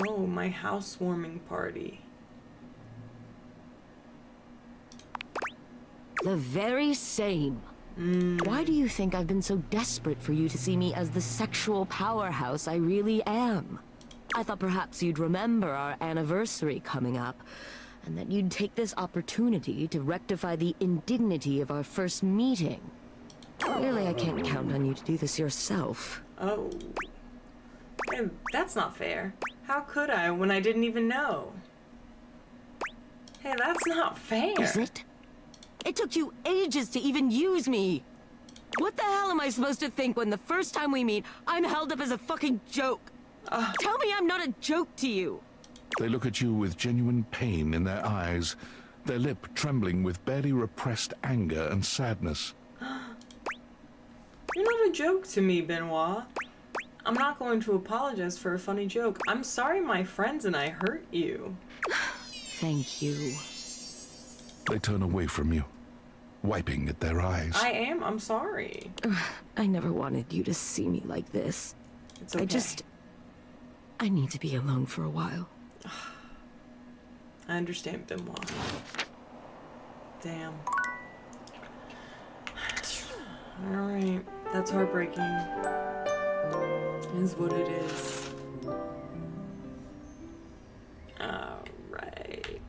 Oh, my housewarming party. The very same. Why do you think I've been so desperate for you to see me as the sexual powerhouse I really am? I thought perhaps you'd remember our anniversary coming up, and that you'd take this opportunity to rectify the indignity of our first meeting. Clearly, I can't count on you to do this yourself. Oh. Hey, that's not fair. How could I when I didn't even know? Hey, that's not fair. Is it? It took you ages to even use me. What the hell am I supposed to think when the first time we meet, I'm held up as a fucking joke? Tell me I'm not a joke to you. They look at you with genuine pain in their eyes, their lip trembling with barely repressed anger and sadness. You're not a joke to me, Benoit. I'm not going to apologize for a funny joke. I'm sorry my friends and I hurt you. Thank you. They turn away from you, wiping at their eyes. I'm sorry. I never wanted you to see me like this. It's okay. I need to be alone for a while. I understand, Benoit. Damn. Alright. That's heartbreaking. Is what it is. Alright.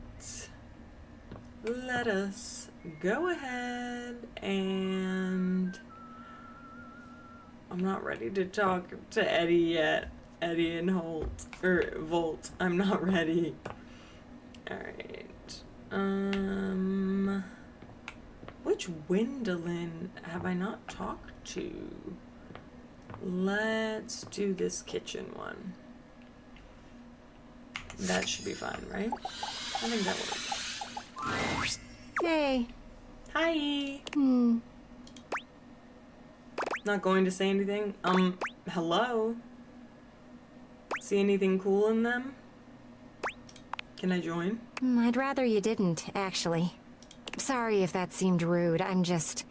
Let us go ahead and... I'm not ready to talk to Eddie yet. Eddie and Volt. I'm not ready. Alright. Which Gwendolyn have I not talked to? Let's do this kitchen one. That should be fine, right? I think that works. Hey. Hi. Not going to say anything? Hello? See anything cool in them? Can I join? I'd rather you didn't, actually. Sorry if that seemed rude. I'm just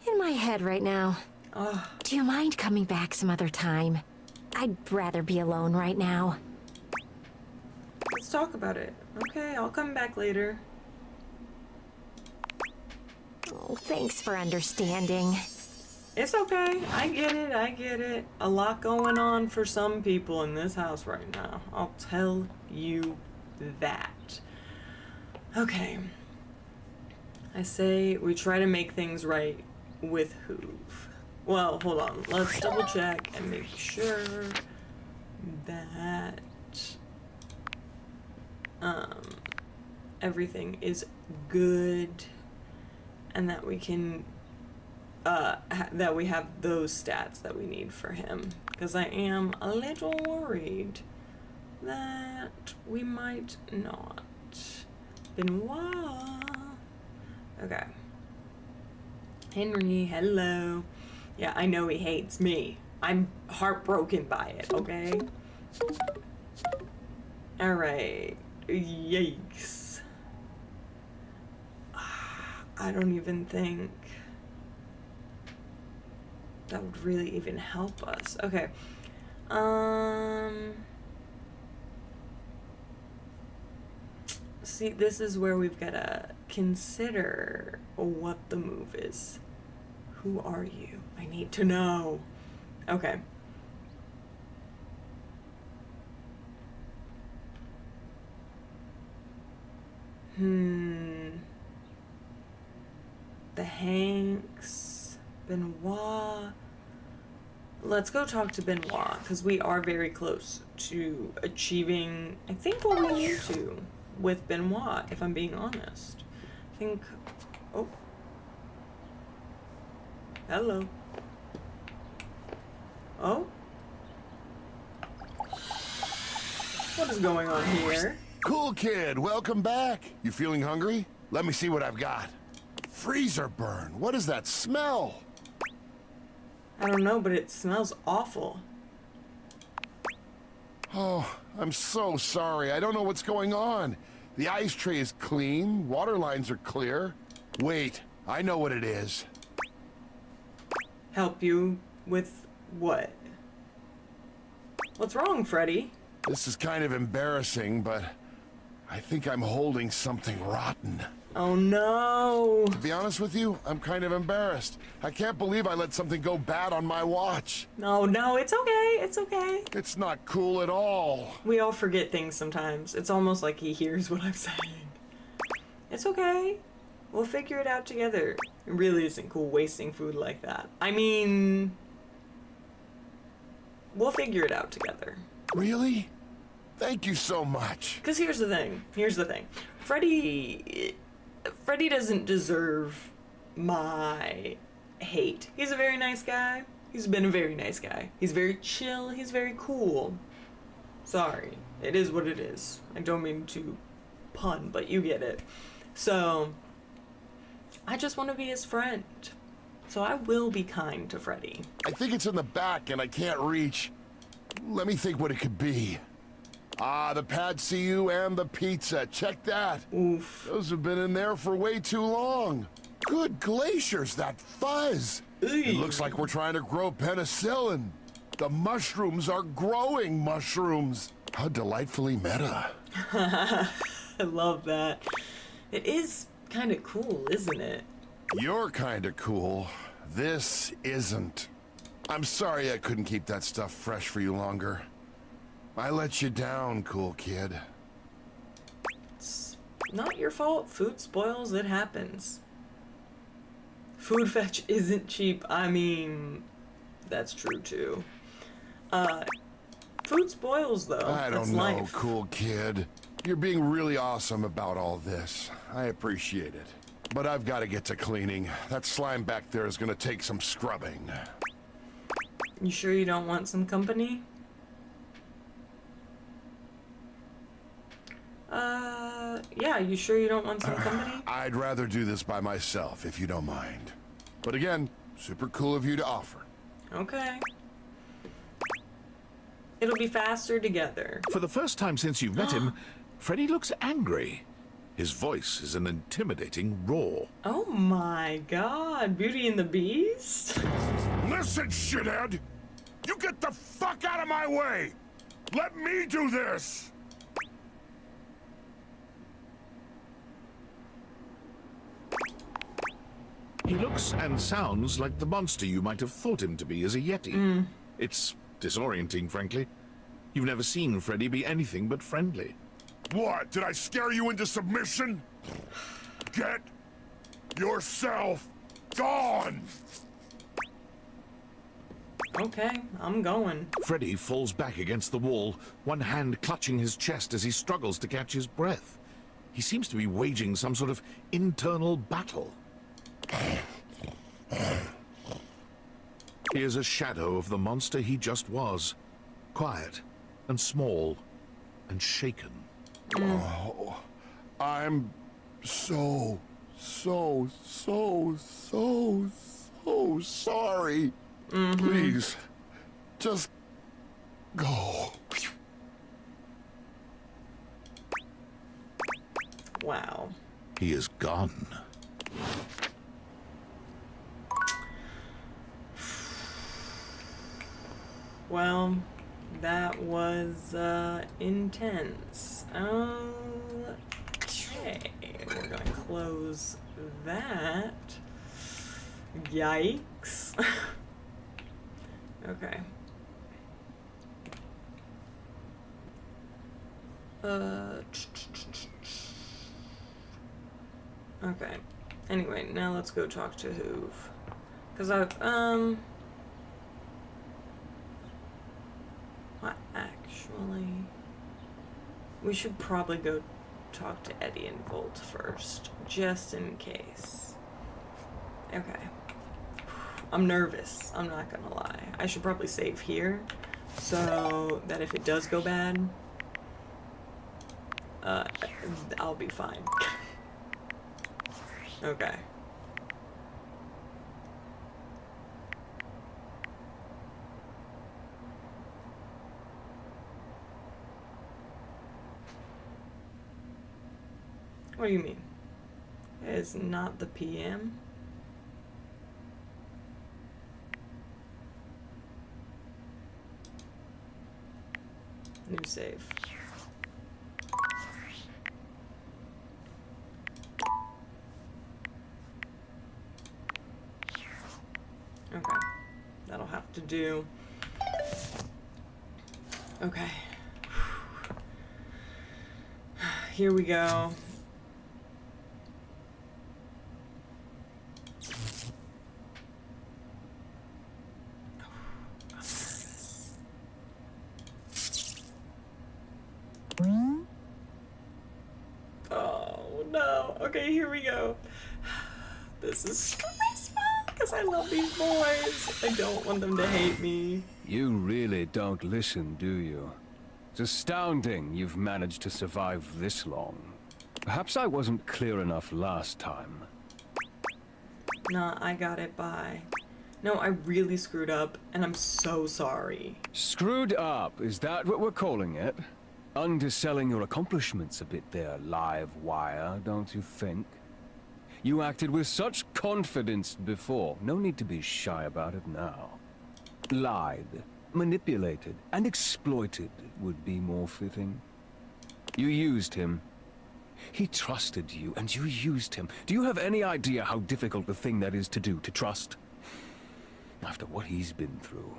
in my head right now. Do you mind coming back some other time? I'd rather be alone right now. Let's talk about it. Okay, I'll come back later. Oh, thanks for understanding. It's okay. I get it. I get it. A lot going on for some people in this house right now. I'll tell you that. Okay. I say we try to make things right with Hoove. Well, hold on. Let's double check and make sure that everything is good and that we can that we have those stats that we need for him, because I am a little worried that we might not. Benoit. Okay. Henry, hello. Yeah, I know he hates me. I'm heartbroken by it, okay? Alright. Yikes. I don't even think that would really even help us. Okay. See, this is where we've got to consider what the move is. Who are you? I need to know. Okay. The Hanks, Benoit. Let's go talk to Benoit, because we are very close to achieving, I think, what we need to with Benoit, if I'm being honest. I think... Oh. Hello. Oh? What is going on here? Cool kid, welcome back. You feeling hungry? Let me see what I've got. Freezer burn. What is that smell? I don't know, but it smells awful. Oh, I'm so sorry. I don't know what's going on. The ice tray is clean, water lines are clear. Wait, I know what it is. Help you with what? What's wrong, Freddy? This is kind of embarrassing, but I think I'm holding something rotten. Oh no. To be honest with you, I'm kind of embarrassed. I can't believe I let something go bad on my watch. No, it's okay. It's okay. It's not cool at all. We all forget things sometimes. It's almost like he hears what I'm saying. It's okay. We'll figure it out together. It really isn't cool wasting food like that. I mean, we'll figure it out together. Really? Thank you so much. Because here's the thing. Freddy doesn't deserve my hate. He's a very nice guy. He's been a very nice guy. He's very chill. He's very cool. Sorry. It is what it is. I don't mean to pun, but you get it. So, I just want to be his friend. So I will be kind to Freddy. I think it's in the back and I can't reach. Let me think what it could be. Ah, the pad CU and the pizza. Check that. Oof. Those have been in there for way too long. Good glaciers, that fuzz. It looks like we're trying to grow penicillin. The mushrooms are growing mushrooms. How delightfully meta. I love that. It is kind of cool, isn't it? You're kind of cool. This isn't. I'm sorry I couldn't keep that stuff fresh for you longer. I let you down, cool kid. It's not your fault. Food spoils, it happens. Food fetch isn't cheap. I mean, that's true too. Food spoils though. I That's don't know, life. cool kid. You're being really awesome about all this. I appreciate it. But I've got to get to cleaning. That slime back there is going to take some scrubbing. You sure you don't want some company? Yeah, you sure you don't want some company? I'd rather do this by myself, if you don't mind. But again, super cool of you to offer. Okay. It'll be faster together. For the first time since you've met him, Freddy looks angry. His voice is an intimidating roar. Oh my god, Beauty and the Beast? Listen, shithead! You get the fuck out of my way! Let me do this! He looks and sounds like the monster you might have thought him to be as a Yeti. It's disorienting, frankly. You've never seen Freddy be anything but friendly. What, did I scare you into submission? Get yourself gone! Okay, I'm going. Freddy falls back against the wall, one hand clutching his chest as he struggles to catch his breath. He seems to be waging some sort of internal battle. He is a shadow of the monster he just was. Quiet and small and shaken. Oh, I'm so sorry. Please, just go. Wow. He is gone. Well, that was intense. Okay, we're gonna close that. Yikes. Okay. Okay. Anyway, now let's go talk to Hoove. Cause what actually? We should probably go talk to Eddie and Volt first, just in case. Okay. I'm nervous, I'm not gonna lie. I should probably save here, so that if it does go bad, I'll be fine. Okay. What do you mean? It's not the PM? New save. Okay. That'll have to do. Okay. Here we go. Oh no. Okay, here we go. This is stressful because I love these boys. I don't want them to hate me. You really don't listen, do you? It's astounding you've managed to survive this long. Perhaps I wasn't clear enough last time. Nah, I got it by. No, I really screwed up, and I'm so sorry. Screwed up, is that what we're calling it? Underselling your accomplishments a bit there, live wire, don't you think? You acted with such confidence before. No need to be shy about it now. Lied, manipulated, and exploited would be more fitting. You used him. He trusted you, and you used him. Do you have any idea how difficult the thing that is to do, to trust? After what he's been through.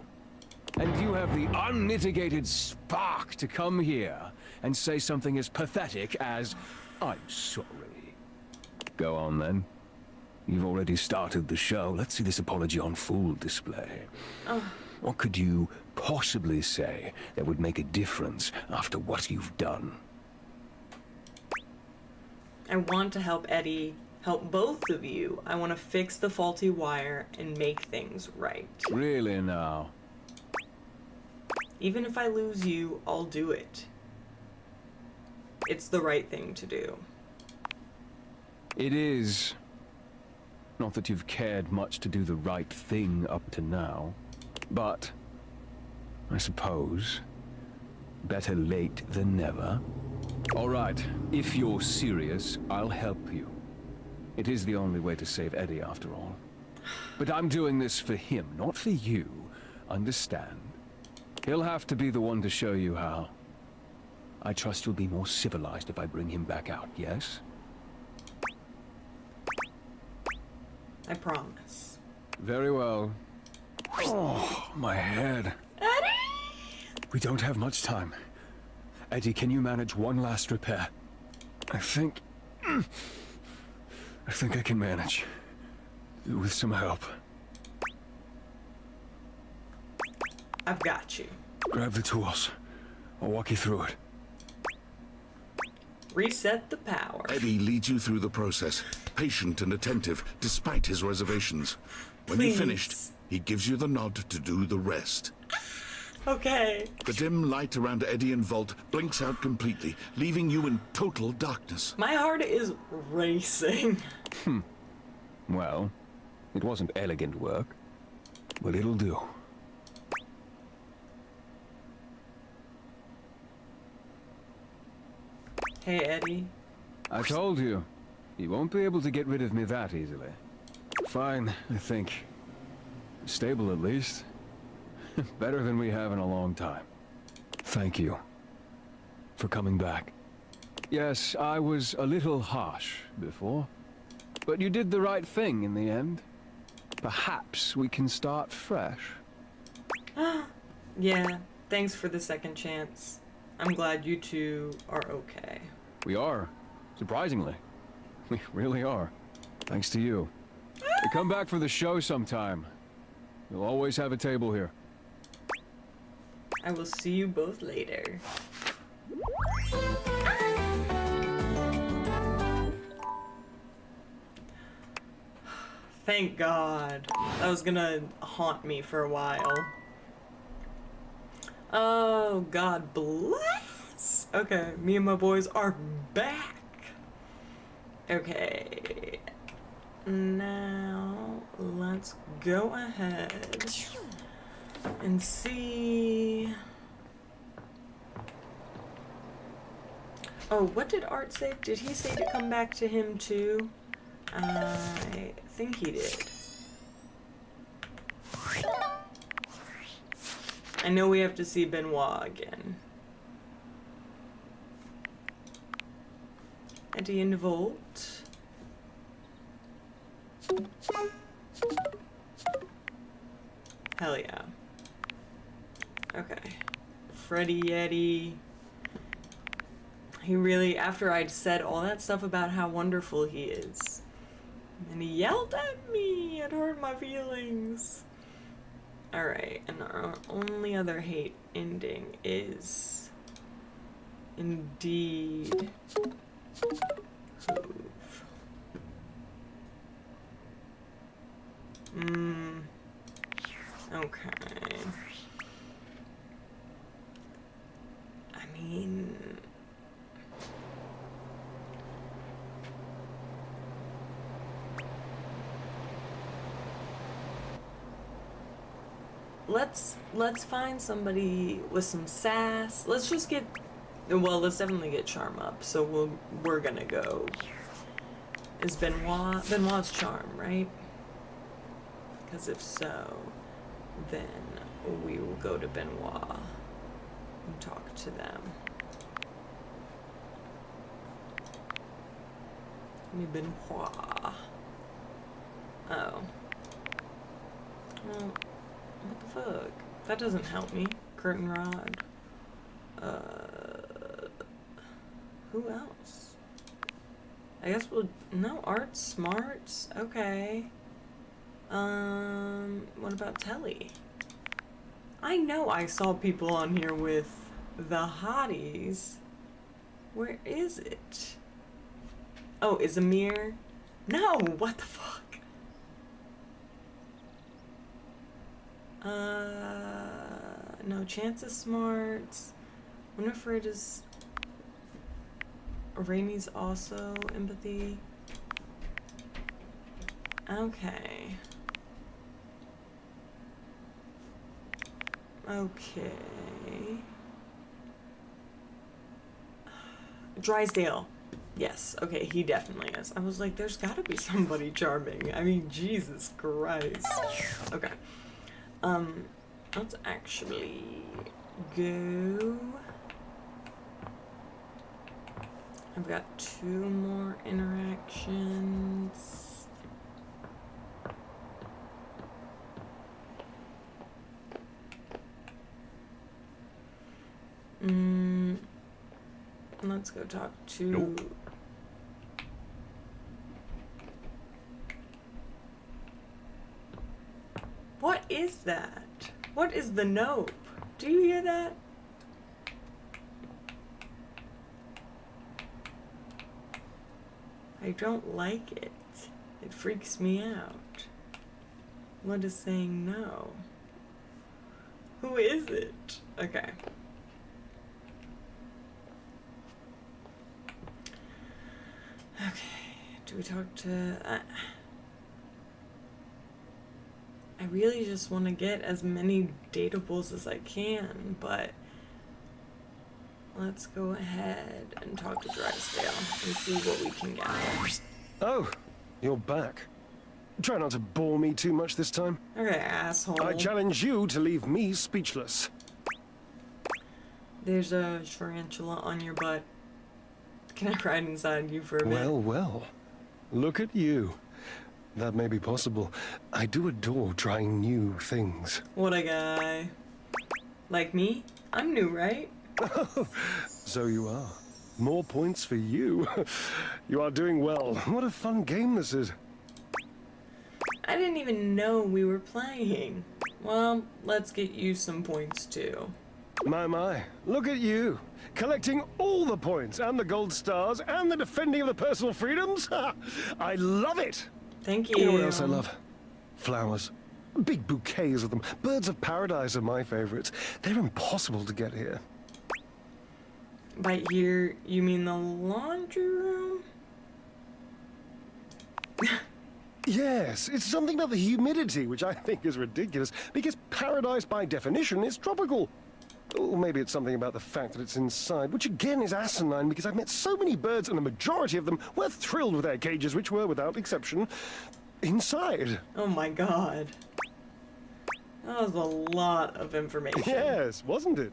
And you have the unmitigated spark to come here and say something as pathetic as, I'm sorry. Go on, then. You've already started the show. Let's see this apology on full display. What could you possibly say that would make a difference after what you've done? I want to help Eddie, help both of you. I want to fix the faulty wire and make things right. Really now? Even if I lose you, I'll do it. It's the right thing to do. It is. Not that you've cared much to do the right thing up to now. But, I suppose, better late than never. All right, if you're serious, I'll help you. It is the only way to save Eddie, after all. But I'm doing this for him, not for you. Understand? He'll have to be the one to show you how. I trust you'll be more civilized if I bring him back out, yes? I promise. Very well. Oh, my head. Eddie! We don't have much time. Eddie, can you manage one last repair? I think I can manage. With some help. I've got you. Grab the tools. I'll walk you through it. Reset the power. Eddie leads you through the process, patient and attentive, despite his reservations. When Please. you're finished, he gives you the nod to do the rest. Okay. The dim light around Eddie and Vault blinks out completely, leaving you in total darkness. My heart is racing. Well, it wasn't elegant work, but it'll do. Hey, Eddie. I told you, you won't be able to get rid of me that easily. Fine, I think. Stable at least. Better than we have in a long time. Thank you for coming back. Yes, I was a little harsh before, but you did the right thing in the end. Perhaps we can start fresh. Yeah, thanks for the second chance. I'm glad you two are okay. We are, surprisingly. We really are. Thanks to you. You come back for the show sometime. You'll always have a table here. I will see you both later. Thank God. That was gonna haunt me for a while. Oh, God bless. Okay, me and my boys are back. Okay. Now, let's go ahead and see. Oh, what did Art say? Did he say to come back to him too? I think he did. I know we have to see Benoit again. Eddie and Volt. Hell yeah. Okay. Freddy Yeti. He really, after I'd said all that stuff about how wonderful he is, and he yelled at me, it hurt my feelings. Alright, and our only other hate ending is indeed Hoof. Okay. I mean, let's find somebody with some sass. Let's just get, well, let's definitely get Charm up. So we're gonna go. Is Benoit's Charm, right? Because if so, then we will go to Benoit and talk to them. Benoit. Oh. Well, what the fuck? That doesn't help me. Curtain rod. Who else? I guess we'll, no, Art Smarts. Okay. What about Telly? I know I saw people on here with the hotties. Where is it? Oh, is Amir? No, what the fuck? No, Chance is Smarts. Wonder if it is. Rainey's also empathy. Okay. Okay. Drysdale. Yes, okay, he definitely is. I was like, there's gotta be somebody charming. I mean, Jesus Christ. Okay. Let's actually go. I've got 2 more interactions. Let's go talk to... Nope. What is that? What is the nope? Do you hear that? I don't like it. It freaks me out. What is saying no? Who is it? Okay. Okay. Do we talk to... I really just want to get as many datables as I can, but let's go ahead and talk to Drysdale and see what we can get. Oh, you're back. Try not to bore me too much this time. Okay, asshole. I challenge you to leave me speechless. There's a tarantula on your butt. Can I ride inside you for a bit? Well, well. Look at you. That may be possible. I do adore trying new things. What a guy. Like me? I'm new, right? So you are. More points for you. You are doing well. What a fun game this is. I didn't even know we were playing. Well, let's get you some points too. My. Look at you. Collecting all the points and the gold stars and the defending of the personal freedoms. I love it. Thank you. You know what else I love? Flowers. Big bouquets of them. Birds of paradise are my favorites. They're impossible to get here. By here, you mean the laundry room? Yes, it's something about the humidity, which I think is ridiculous, because paradise by definition is tropical. Or maybe it's something about the fact that it's inside, which again is asinine, because I've met so many birds and the majority of them were thrilled with their cages, which were, without exception, inside. Oh my god. That was a lot of information. Yes, wasn't it?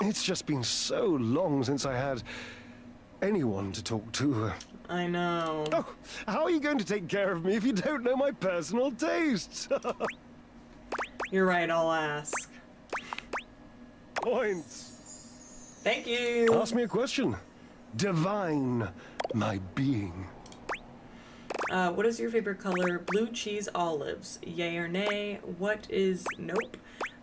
It's just been so long since I had anyone to talk to. I know. Oh, how are you going to take care of me if you don't know my personal tastes? You're right, I'll ask. Points. Thank you. Ask me a question. Divine my being. What is your favorite color? Blue, cheese, olives. Yay or nay? What is... Nope.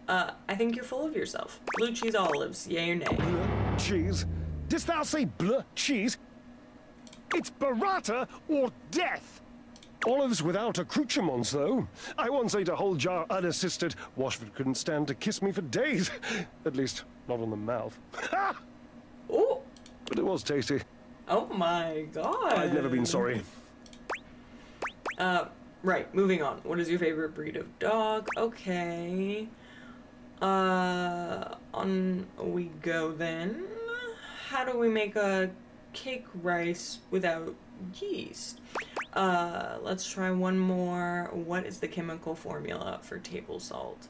I think you're full of yourself. Blue, cheese, olives. Yay or nay? Bleu cheese? Didst thou say bleu cheese? It's burrata or death. Olives without accoutrements, though. I once ate a whole jar unassisted. Washford couldn't stand to kiss me for days. At least, not on the mouth. Ha! Oh! But it was tasty. Oh my god. I've never been sorry. Right, moving on. What is your favorite breed of dog? Okay. On we go then. How do we make a cake rice without yeast? Let's try one more. What is the chemical formula for table salt?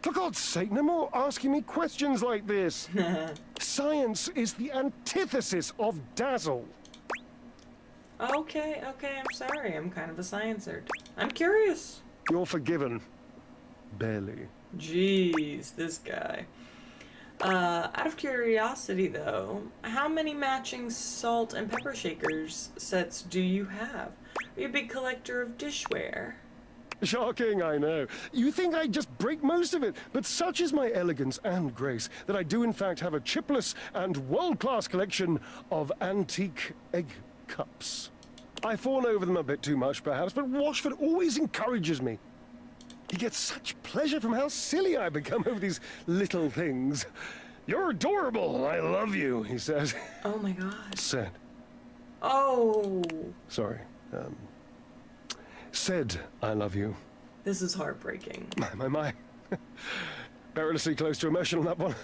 For God's sake, no more asking me questions like this. Science is the antithesis of dazzle. Okay, I'm sorry. I'm kind of a science nerd. I'm curious. You're forgiven. Barely. Jeez, this guy. Out of curiosity though, how many matching salt and pepper shakers sets do you have? Are you a big collector of dishware? Shocking, I know. You think I'd just break most of it, but such is my elegance and grace that I do in fact have a chipless and world-class collection of antique egg cups. I fawn over them a bit too much, perhaps, but Washford always encourages me. He gets such pleasure from how silly I become over these little things. You're adorable. I love you, he says. Oh my god. Said. Oh. Sorry. Said I love you. This is heartbreaking. My. perilously close to emotion on that one.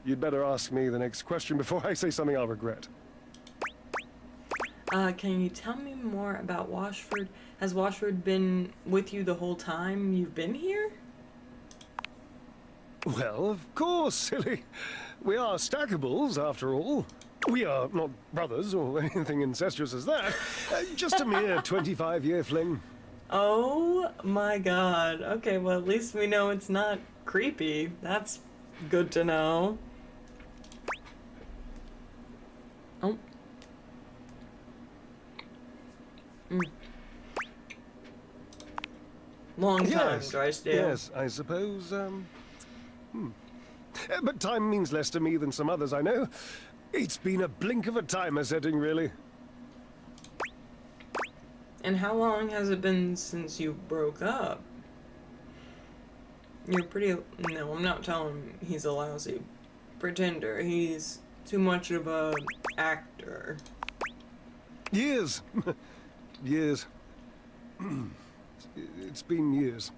You'd better ask me the next question before I say something I'll regret. Can you tell me more about Washford? Has Washford been with you the whole time you've been here? Well, of course, silly. We are stackables, after all. We are not brothers or anything incestuous as that. Just a mere 25-year fling. Oh my god. Okay, well, at least we know it's not creepy. That's good to know. Oh. Long time, Drysdale. Yes, I suppose, But time means less to me than some others I know. It's been a blink of a timer setting, really. And how long has it been since you broke up? You're pretty... No, I'm not telling him he's a lousy pretender. He's too much of a actor. Years. Years. It's been years.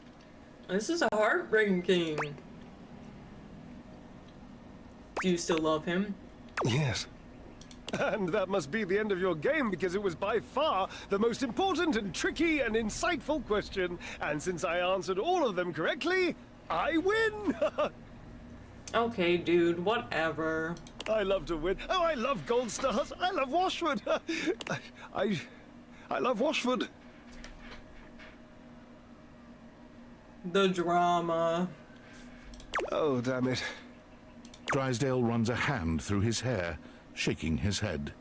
This is a heartbreaking. Do you still love him? Yes. And that must be the end of your game, because it was by far the most important and tricky and insightful question. And since I answered all of them correctly, I win! Okay, dude, whatever. I love to win. Oh, I love gold stars. I love Washford. I love Washford. The drama. Oh, damn it. Drysdale runs a hand through his hair, shaking his head.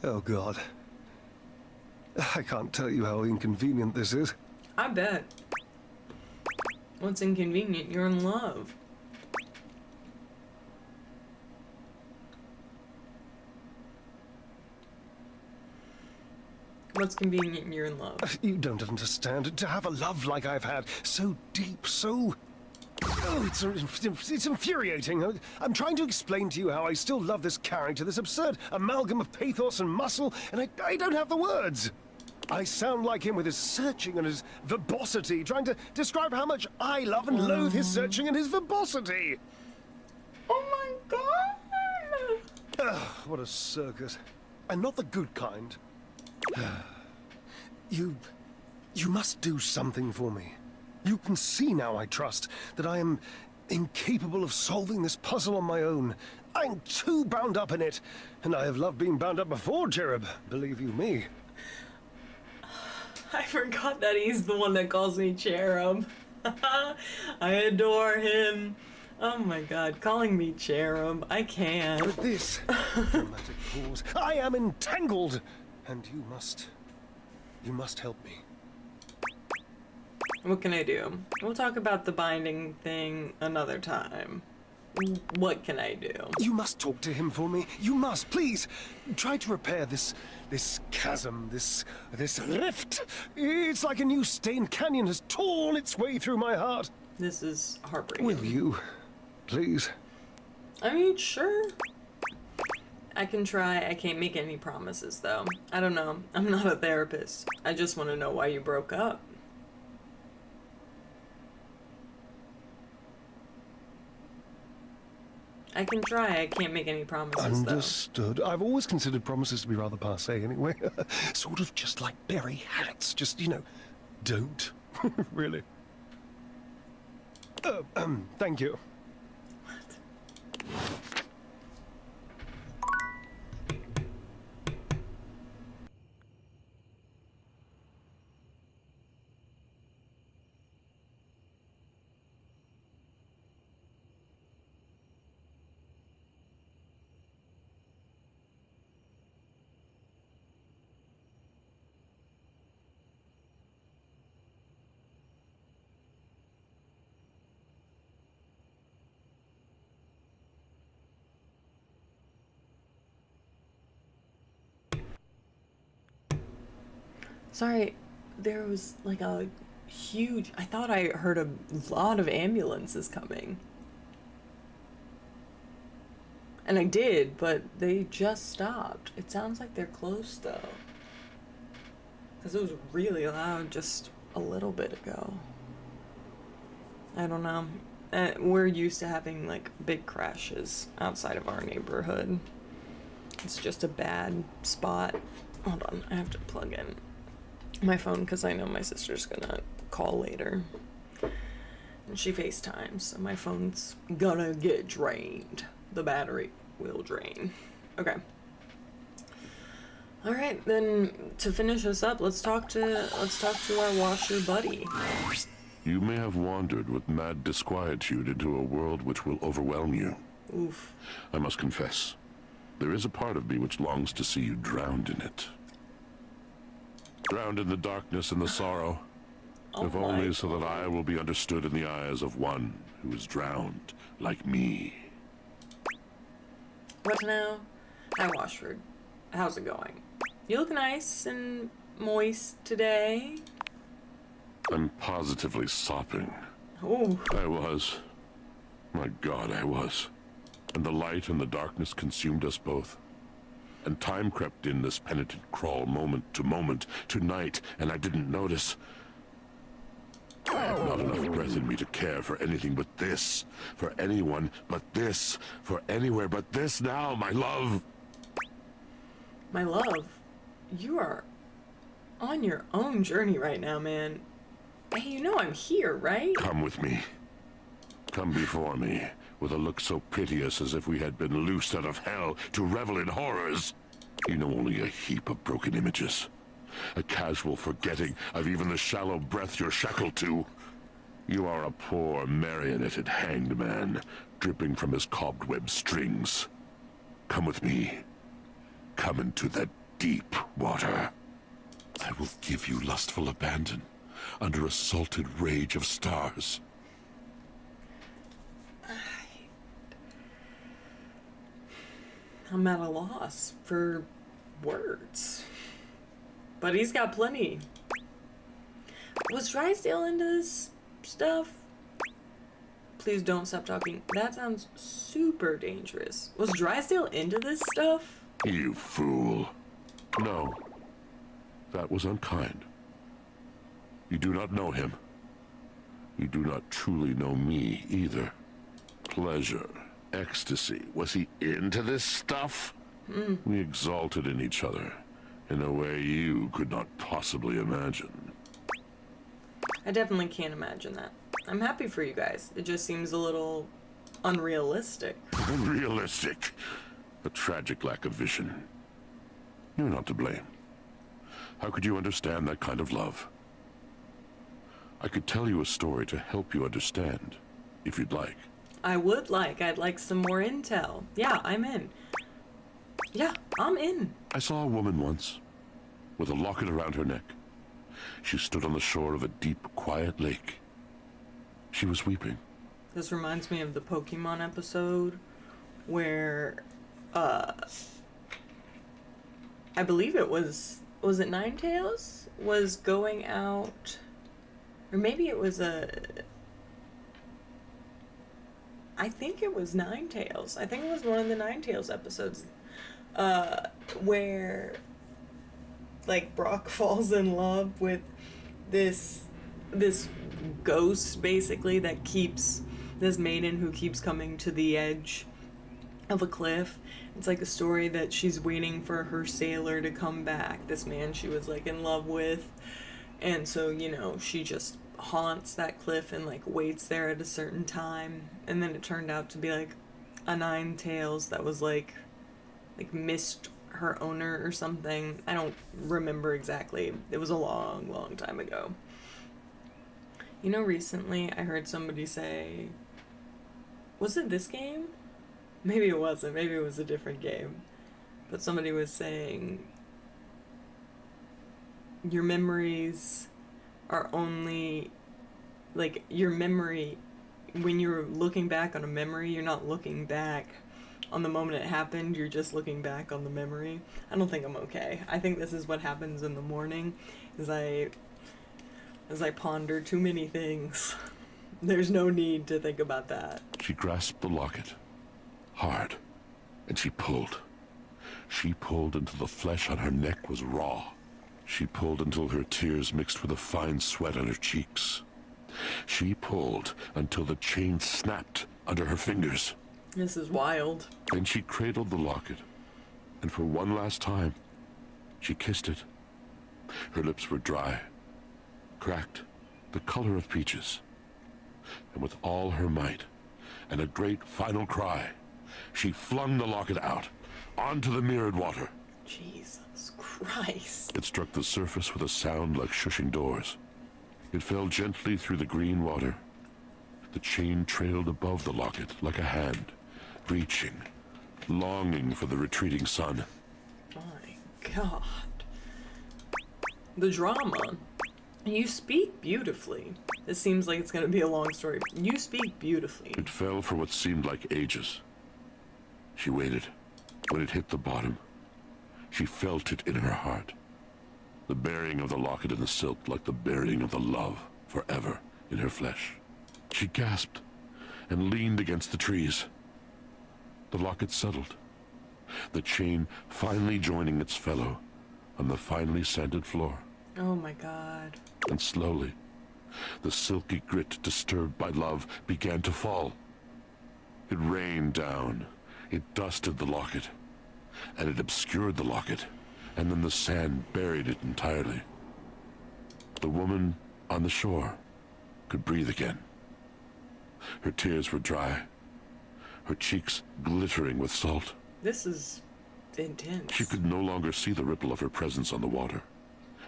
Oh, God. I can't tell you how inconvenient this is. I bet. What's inconvenient? You're in love. What's convenient? You're in love. You don't understand. To have a love like I've had, so deep, so... Oh, it's infuriating. I'm trying to explain to you how I still love this character, this absurd amalgam of pathos and muscle, and I don't have the words. I sound like him with his searching and his verbosity, trying to describe how much I love and loathe his searching and his verbosity. Oh my god! Ugh, what a circus. And not the good kind. You must do something for me. You can see now, I trust, that I am incapable of solving this puzzle on my own. I'm too bound up in it, and I have loved being bound up before, Cherub, believe you me. I forgot that he's the one that calls me Cherub. I adore him. Oh my god, calling me Cherub. I can't. With this dramatic pause, I am entangled, and you must help me. What can I do? We'll talk about the binding thing another time. What can I do? You must talk to him for me. You must, please. Try to repair this chasm, this rift. It's like a new stained canyon has torn its way through my heart. This is heartbreaking. Will you, please? I mean, sure. I can try. I can't make any promises, though. I don't know. I'm not a therapist. I just want to know why you broke up. I can try. I can't make any promises, Understood. I've always considered promises to be rather passé anyway. Sort of just like berry hats. Just, don't. Really. Thank you. Sorry, there was like a huge... I thought I heard a lot of ambulances coming. And I did, but they just stopped. It sounds like they're close, though. Because it was really loud just a little bit ago. I don't know. We're used to having like big crashes outside of our neighborhood. It's just a bad spot. Hold on, I have to plug in my phone because I know my sister's gonna call later. And she FaceTimes, so my phone's gonna get drained. The battery will drain. Okay. Alright, then to finish us up, let's talk to our washer buddy. You may have wandered with mad disquietude into a world which will overwhelm you. Oof. I must confess, there is a part of me which longs to see you drowned in it. Drowned in the darkness and the sorrow. If only so that I will be understood in the eyes of one who is drowned like me. What now? Hi, Washford. How's it going? You look nice and moist today. I'm positively sopping. Ooh. I was. My God, I was. And the light and the darkness consumed us both. And time crept in this penitent crawl moment, to night, and I didn't notice. I have not enough breath in me to care for anything but this, for anyone but this, for anywhere but this now, my love. My love, you are on your own journey right now, man. Hey, you know I'm here, right? Come with me. Come before me, with a look so piteous as if we had been loosed out of hell to revel in horrors. You know only a heap of broken images. A casual forgetting of even the shallow breath you're shackled to. You are a poor, marionetted hanged man, dripping from his cobweb strings. Come with me. Come into that deep water. I will give you lustful abandon, under a salted rage of stars. I'm at a loss for words. But he's got plenty. Was Drysdale into this stuff? Please don't stop talking. That sounds super dangerous. Was Drysdale into this stuff? You fool. No. That was unkind. You do not know him. You do not truly know me either. Pleasure, ecstasy. Was he into this stuff? We exalted in each other in a way you could not possibly imagine. I definitely can't imagine that. I'm happy for you guys. It just seems a little unrealistic. Unrealistic. A tragic lack of vision. You're not to blame. How could you understand that kind of love? I could tell you a story to help you understand, if you'd like. I would like. I'd like some more intel. Yeah, I'm in. Yeah, I'm in. I saw a woman once, with a locket around her neck. She stood on the shore of a deep, quiet lake. She was weeping. This reminds me of the Pokemon episode where, I believe it was it Ninetales? Was going out, or maybe it was I think it was Ninetales. I think it was one of the Ninetales episodes, where, like, Brock falls in love with this ghost, basically, that keeps, this maiden who keeps coming to the edge of a cliff. It's like a story that she's waiting for her sailor to come back, this man she was, like, in love with. And so, you know, she just haunts that cliff and, like, waits there at a certain time. And then it turned out to be, like, a Ninetales that was, like missed her owner or something. I don't remember exactly. It was a long, long time ago. You know, recently I heard somebody say, was it this game? Maybe it wasn't. Maybe it was a different game. But somebody was saying, your memories are only, like, your memory, when you're looking back on a memory, you're not looking back on the moment it happened, you're just looking back on the memory. I don't think I'm okay. I think this is what happens in the morning, as I ponder too many things. There's no need to think about that. She grasped the locket, hard, and she pulled. She pulled until the flesh on her neck was raw. She pulled until her tears mixed with a fine sweat on her cheeks. She pulled until the chain snapped under her fingers. This is wild. Then she cradled the locket, and for one last time, she kissed it. Her lips were dry, cracked, the color of peaches. And with all her might, and a great final cry, she flung the locket out, onto the mirrored water. Jesus Christ. It struck the surface with a sound like shushing doors. It fell gently through the green water. The chain trailed above the locket like a hand, reaching, longing for the retreating sun. My God. The drama. You speak beautifully. It seems like it's going to be a long story. You speak beautifully. It fell for what seemed like ages. She waited. When it hit the bottom, she felt it in her heart. The burying of the locket in the silk like the burying of the love forever in her flesh. She gasped and leaned against the trees. The locket settled, the chain finally joining its fellow on the finely sanded floor. Oh my God. And slowly, the silky grit disturbed by love began to fall. It rained down, it dusted the locket, and it obscured the locket, and then the sand buried it entirely. The woman on the shore could breathe again. Her tears were dry, her cheeks glittering with salt. This is intense. She could no longer see the ripple of her presence on the water,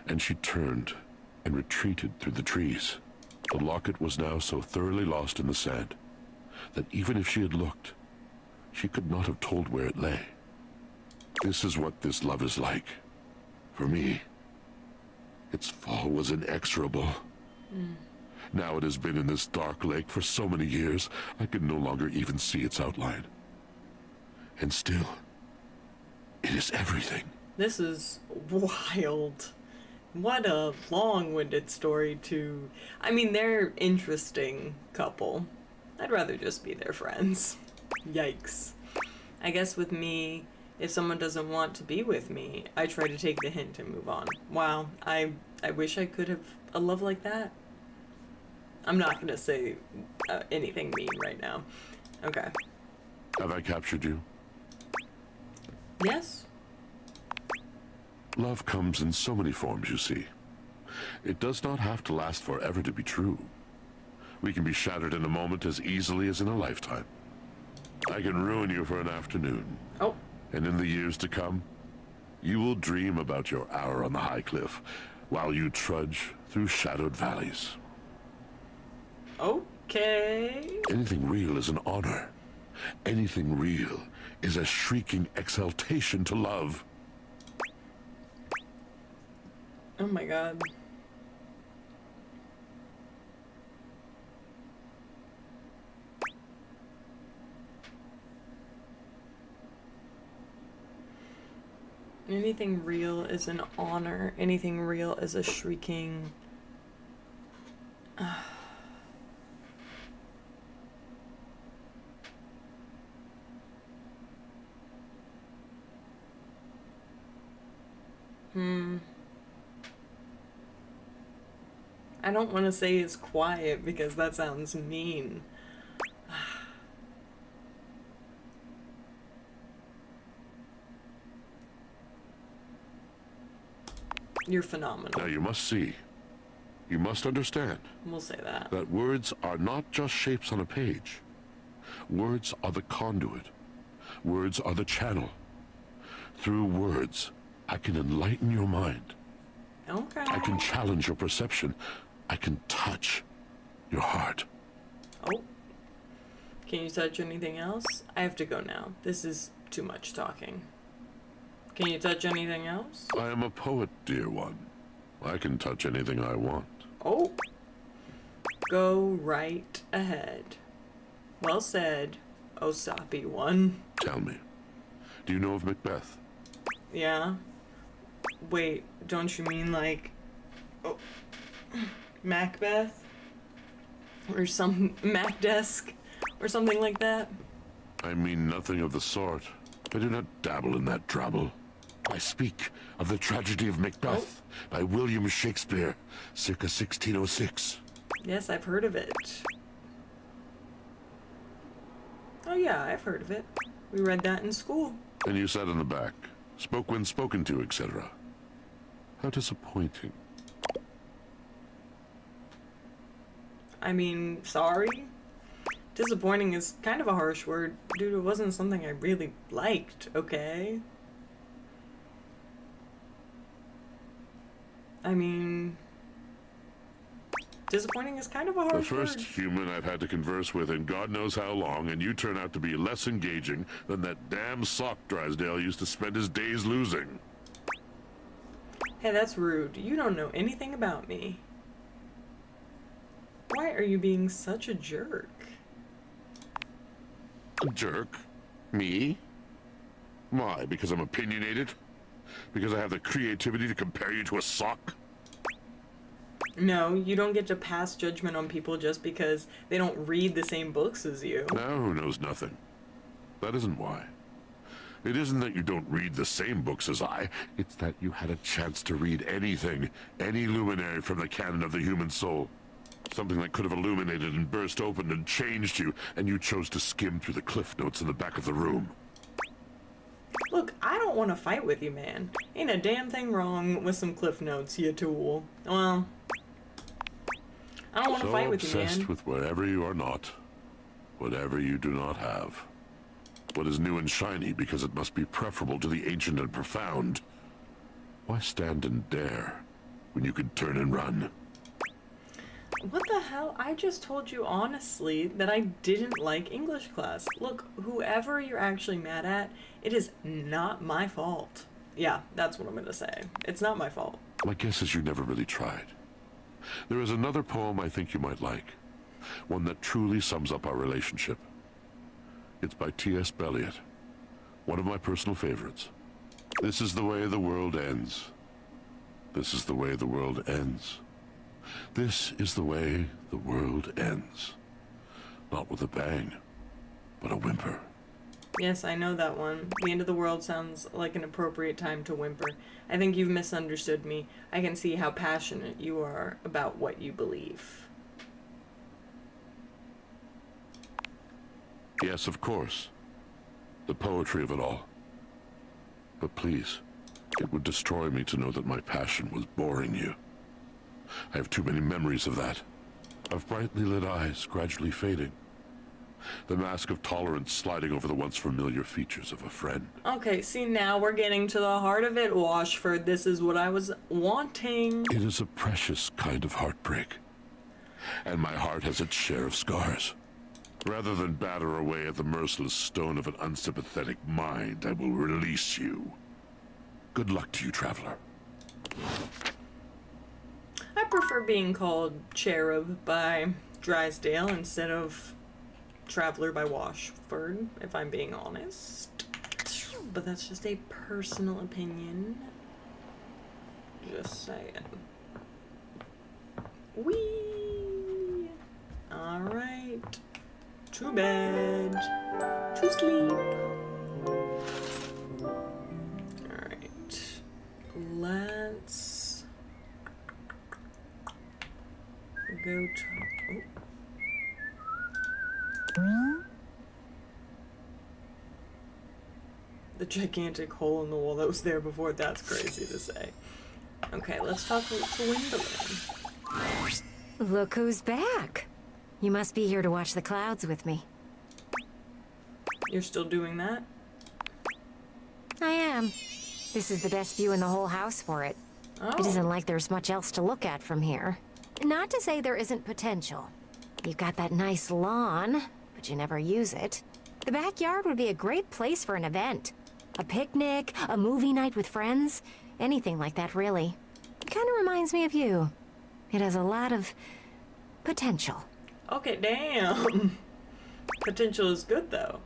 and she turned and retreated through the trees. The locket was now so thoroughly lost in the sand that even if she had looked, she could not have told where it lay. This is what this love is like. For me, its fall was inexorable. Now it has been in this dark lake for so many years, I could no longer even see its outline. And still, it is everything. This is wild. What a long-winded story to... I mean, they're interesting couple. I'd rather just be their friends. Yikes. I guess with me, if someone doesn't want to be with me, I try to take the hint and move on. Wow, I wish I could have a love like that. I'm not gonna say anything mean right now. Okay. Have I captured you? Yes? Love comes in so many forms, you see. It does not have to last forever to be true. We can be shattered in a moment as easily as in a lifetime. I can ruin you for an afternoon. Oh. And in the years to come, you will dream about your hour on the high cliff while you trudge through shadowed valleys. Okay. Anything real is an honor. Anything real is a shrieking exaltation to love. Oh my God. Anything real is an honor. Anything real is a shrieking... I don't want to say it's quiet because that sounds mean. You're phenomenal. Now you must see, you must understand, We'll say that. that words are not just shapes on a page. Words are the conduit. Words are the channel. Through words, I can enlighten your mind. Okay. I can challenge your perception. I can touch your heart. Oh. Can you touch anything else? I have to go now. This is too much talking. Can you touch anything else? I am a poet, dear one. I can touch anything I want. Oh. Go right ahead. Well said, Osapi one. Tell me, do you know of Macbeth? Yeah? Wait, don't you mean like... Oh, Macbeth? Or some... Macdesk? Or something like that? I mean nothing of the sort. I do not dabble in that drabble. I speak of the tragedy of Macbeth by William Shakespeare, circa 1606. Yes, I've heard of it. Oh yeah, I've heard of it. We read that in school. And you sat in the back, spoke when spoken to, etc. How disappointing. I mean, sorry? Disappointing is kind of a harsh word. Dude, it wasn't something I really liked, okay? I mean... disappointing is kind of a harsh The first word. human I've had to converse with in God knows how long, and you turn out to be less engaging than that damn sock Drysdale used to spend his days losing. Hey, that's rude. You don't know anything about me. Why are you being such a jerk? A jerk? Me? Why? Because I'm opinionated? Because I have the creativity to compare you to a sock? No, you don't get to pass judgment on people just because they don't read the same books as you. Now who knows nothing? That isn't why. It isn't that you don't read the same books as I. It's that you had a chance to read anything, any luminary from the canon of the human soul. Something that could have illuminated and burst open and changed you, and you chose to skim through the cliff notes in the back of the room. Look, I don't want to fight with you, man. Ain't a damn thing wrong with some cliff notes, you tool. Well, I don't want to fight with you, man. So obsessed with wherever you are not, whatever you do not have. What is new and shiny because it must be preferable to the ancient and profound. Why stand and dare when you could turn and run? What the hell? I just told you honestly that I didn't like English class. Look, whoever you're actually mad at, it is not my fault. Yeah, that's what I'm gonna say. It's not my fault. My guess is you never really tried. There is another poem I think you might like. One that truly sums up our relationship. It's by T.S. Eliot. One of my personal favorites. This is the way the world ends. This is the way the world ends. This is the way the world ends. Not with a bang, but a whimper. Yes, I know that one. The end of the world sounds like an appropriate time to whimper. I think you've misunderstood me. I can see how passionate you are about what you believe. Yes, of course. The poetry of it all. But please, it would destroy me to know that my passion was boring you. I have too many memories of that. Of brightly lit eyes gradually fading. The mask of tolerance sliding over the once familiar features of a friend. Okay, see, now we're getting to the heart of it, Washford. This is what I was wanting. It is a precious kind of heartbreak. And my heart has its share of scars. Rather than batter away at the merciless stone of an unsympathetic mind, I will release you. Good luck to you, traveler. I prefer being called Cherub by Drysdale instead of Traveler by Washford, if I'm being honest. But that's just a personal opinion. Just saying. Whee! Alright. To bed. To sleep. Alright. Let's go to... Oh. The gigantic hole in the wall that was there before, that's crazy to say. Okay, let's talk to Gwendolyn. Look who's back. You must be here to watch the clouds with me. You're still doing that? I am. This is the best view in the whole house for it. Oh. It isn't like there's much else to look at from here. Not to say there isn't potential. You've got that nice lawn, but you never use it. The backyard would be a great place for an event. A picnic, a movie night with friends, anything like that, really. It kind of reminds me of you. It has a lot of potential. Okay, damn. Potential is good, though.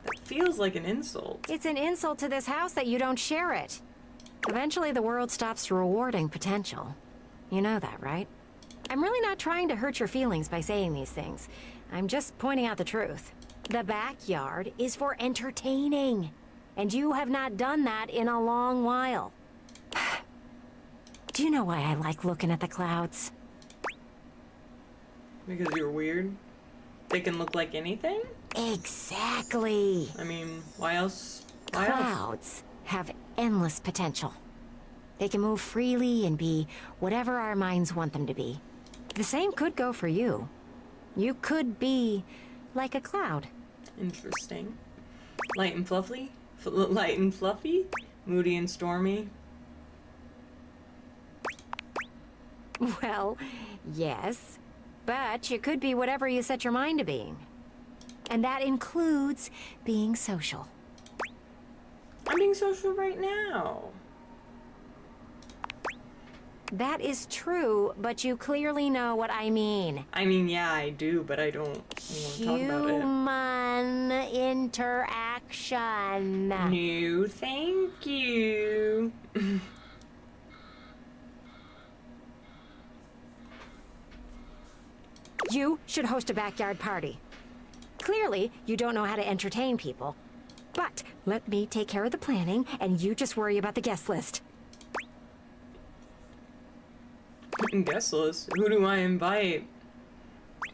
That feels like an insult. It's an insult to this house that you don't share it. Eventually, the world stops rewarding potential. You know that, right? I'm really not trying to hurt your feelings by saying these things. I'm just pointing out the truth. The backyard is for entertaining. And you have not done that in a long while. Do you know why I like looking at the clouds? Because you're weird? They can look like anything? Exactly. I mean, why else? Why else? Clouds have endless potential. They can move freely and be whatever our minds want them to be. The same could go for you. You could be like a cloud. Interesting. Light and fluffy? Light and fluffy? Moody and stormy? Well, yes. But you could be whatever you set your mind to being. And that includes being social. I'm being social right now. That is true, but you clearly know what I mean. I mean, yeah, I do, but I don't want to talk about it. Human interaction. No, thank you. You should host a backyard party. Clearly, you don't know how to entertain people. But let me take care of the planning, and you just worry about the guest list. Guest list? Who do I invite?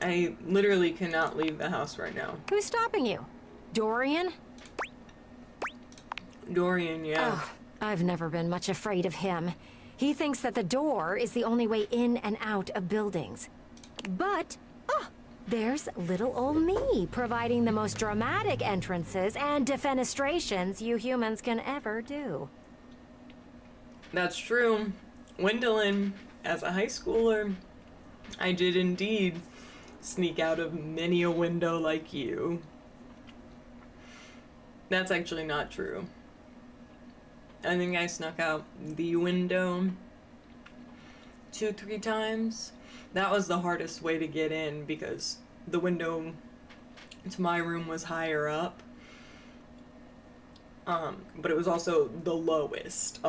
I literally cannot leave the house right now. Who's stopping you? Dorian? Dorian, yeah. Oh, I've never been much afraid of him. He thinks that the door is the only way in and out of buildings. But, there's little old me, providing the most dramatic entrances and defenestrations you humans can ever do. That's true. Gwendolyn, as a high schooler, I did indeed sneak out of many a window like you. That's actually not true. I think I snuck out the window 2-3 times. That was the hardest way to get in because the window to my room was higher up. But it was also the lowest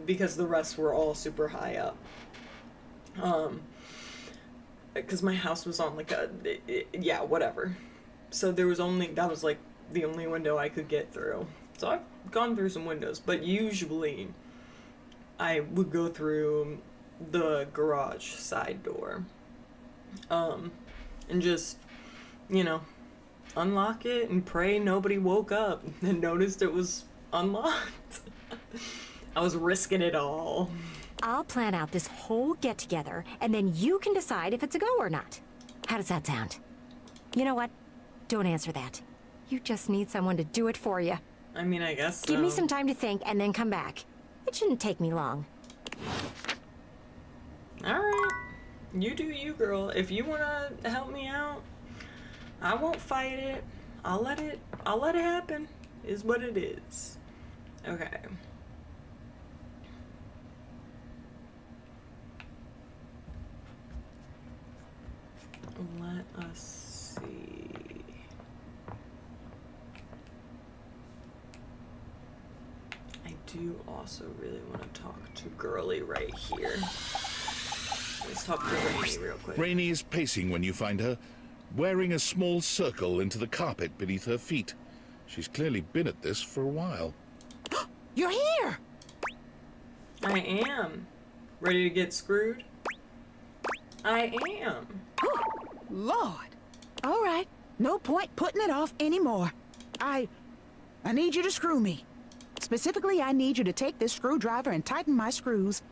because the rest were all super high up. Because my house was on like yeah, whatever. So that was like the only window I could get through. So I've gone through some windows, but usually I would go through the garage side door. And just, unlock it and pray nobody woke up and noticed it was unlocked. I was risking it all. I'll plan out this whole get-together, and then you can decide if it's a go or not. How does that sound? You know what? Don't answer that. You just need someone to do it for you. I mean, I guess so. Give me some time to think and then come back. It shouldn't take me long. Alright. You do you, girl. If you wanna help me out, I won't fight it. I'll let it happen. Is what it is. Okay. Let us see. I do also really want to talk to Girly right here. Let's talk to Rainy real quick. Rainy is pacing when you find her, wearing a small circle into the carpet beneath her feet. She's clearly been at this for a while. You're here! I am. Ready to get screwed? I am. Lord. All right. No point putting it off anymore. I need you to screw me. Specifically, I need you to take this screwdriver and tighten my screws.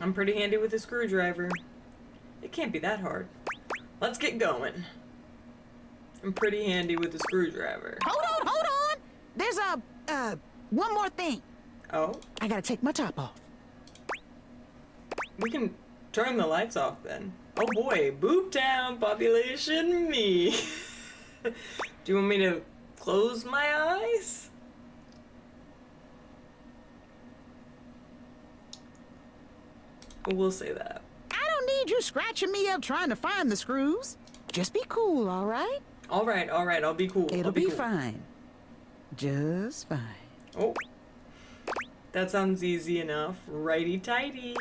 I'm pretty handy with a screwdriver. It can't be that hard. Let's get going. I'm pretty handy with a screwdriver. Hold on! There's one more thing. Oh? I gotta take my top off. We can turn the lights off then. Oh boy, Boob Town population me. Do you want me to close my eyes? We'll say that. I don't need you scratching me up trying to find the screws. Just be cool, all right? All right, I'll be cool. It'll I'll be cool. fine. Just fine. Oh. That sounds easy enough. Righty-tighty.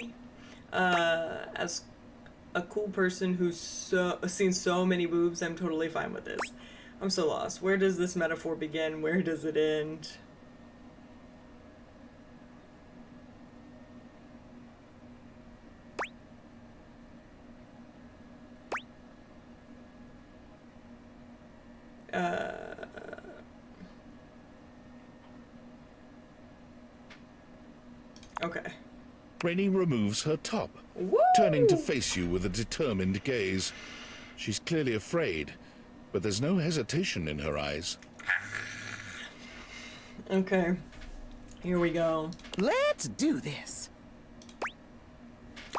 As a cool person who's seen so many boobs, I'm totally fine with this. I'm so lost. Where does this metaphor begin? Where does it end? Okay. Rainey removes her top, Woo! turning to face you with a determined gaze. She's clearly afraid, but there's no hesitation in her eyes. Okay. Here we go. Let's do this.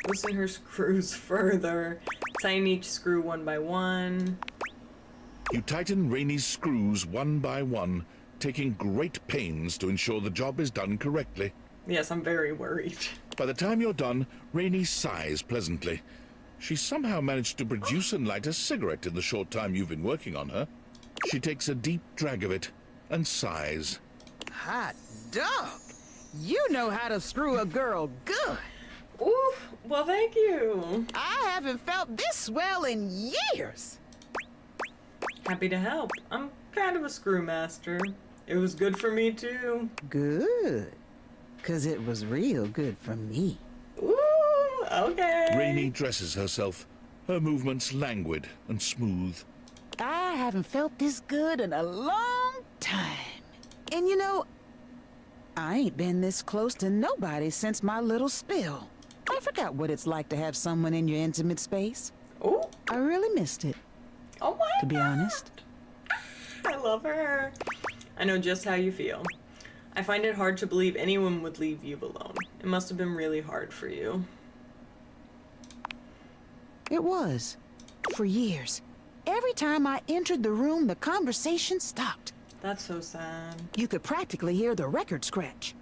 Loosen her screws further. Tighten each screw one by one. You tighten Rainey's screws one by one, taking great pains to ensure the job is done correctly. Yes, I'm very worried. By the time you're done, Rainey sighs pleasantly. She somehow managed to produce and light a cigarette in the short time you've been working on her. She takes a deep drag of it and sighs. Hot dog! You know how to screw a girl good. Ooh, well, thank you. I haven't felt this swell in years. Happy to help. I'm kind of a screw master. It was good for me, too. Good. 'Cause it was real good for me. Ooh, okay. Rainey dresses herself, her movements languid and smooth. I haven't felt this good in a long time. And you know, I ain't been this close to nobody since my little spill. I forgot what it's like to have someone in your intimate space. Ooh. I really missed it, Oh my to be honest. I love her. I know just how you feel. I find it hard to believe anyone would leave you alone. It must have been really hard for you. It was. For years. Every time I entered the room, the conversation stopped. That's so sad. You could practically hear the record scratch.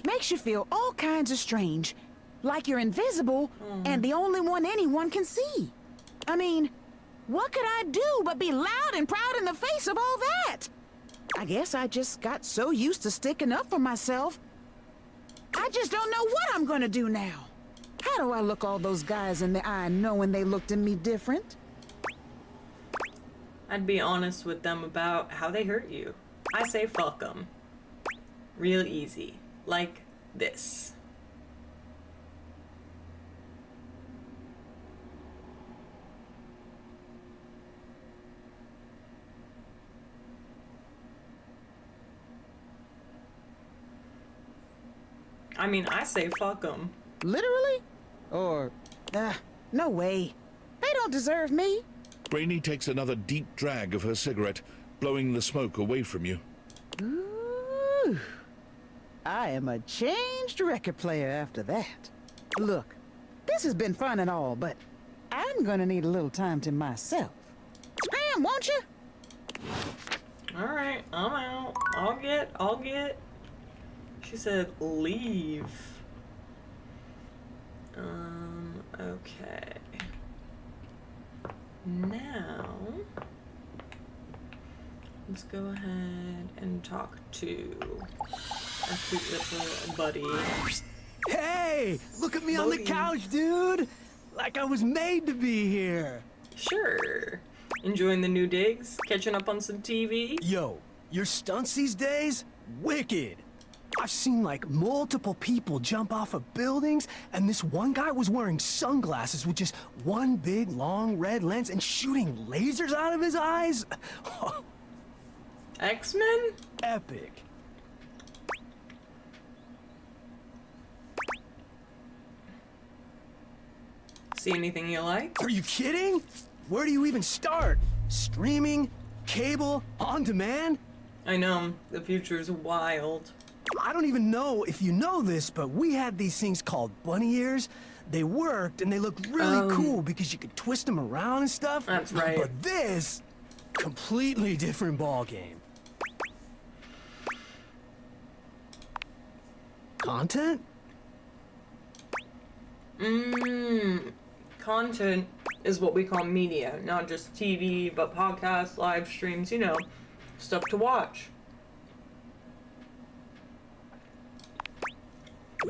Makes you feel all kinds of strange. Like you're invisible and the only one anyone can see. I mean, what could I do but be loud and proud in the face of all that? I guess I just got so used to sticking up for myself. I just don't know what I'm gonna do now. How do I look all those guys in the eye knowing they looked at me different? I'd be honest with them about how they hurt you. I say fuck them. Real easy. Like this. I mean, I say fuck them. Literally? Or, no way. They don't deserve me. Rainey takes another deep drag of her cigarette, blowing the smoke away from you. Ooh, I am a changed record player after that. Look, this has been fun and all, but I'm gonna need a little time to myself. Scram, won't you? Alright, I'm out. I'll get. She said leave. Okay. Now, let's go ahead and talk to our cute little buddy. Hey, look at me on the couch, dude. Like I was made to be here. Sure. Enjoying the new digs? Catching up on some TV? Yo, your stunts these days? Wicked. I've seen like multiple people jump off of buildings, and this one guy was wearing sunglasses with just one big long red lens and shooting lasers out of his eyes. X-Men? Epic. See anything you like? Are you kidding? Where do you even start? Streaming? Cable? On demand? I know, the future's wild. I don't even know if you know this, but we had these things called bunny ears. They worked and they looked really cool because you could twist them around and stuff. That's right. But this, completely different ball game. Content? Content is what we call media, not just TV, but podcasts, live streams, you know, stuff to watch.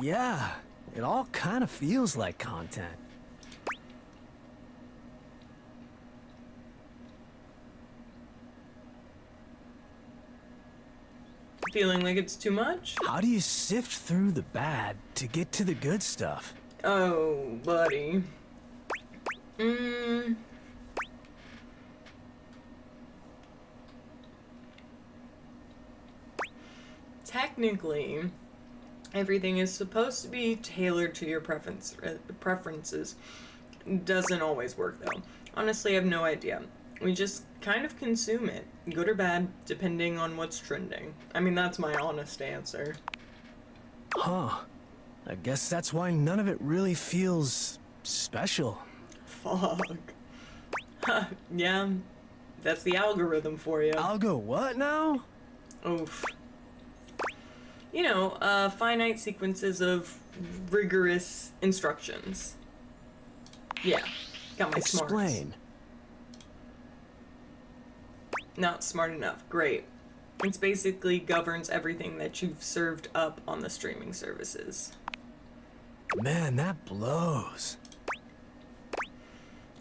Yeah, it all kind of feels like content. Feeling like it's too much? How do you sift through the bad to get to the good stuff? Oh, buddy. Technically, Everything is supposed to be tailored to your preferences. Doesn't always work though. Honestly, I have no idea. We just kind of consume it, good or bad, depending on what's trending. I mean, that's my honest answer. Huh. I guess that's why none of it really feels special. Fuck. Huh, yeah, that's the algorithm for you. Algo what now? Oof. You know, finite sequences of rigorous instructions. Yeah, got my smarts. Explain. Not smart enough. Great. It's basically governs everything that you've served up on the streaming services. Man, that blows.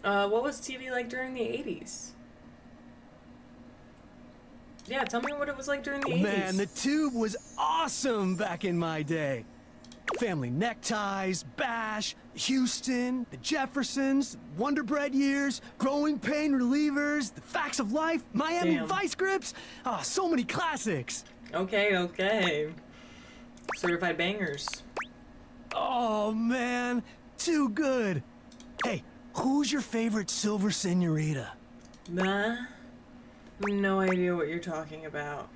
What was TV like during the 80s? Yeah, tell me what it was like during the 80s. Man, the tube was awesome back in my day. Family Neckties, Bash, Houston, the Jeffersons, Wonder Bread years, Growing Pain Relievers, The Facts of Life, Miami Damn. Vice Grips. Oh, so many classics. Okay, okay. Certified bangers. Oh, man, too good. Hey, who's your favorite Silver Senorita? Nah. No idea what you're talking about.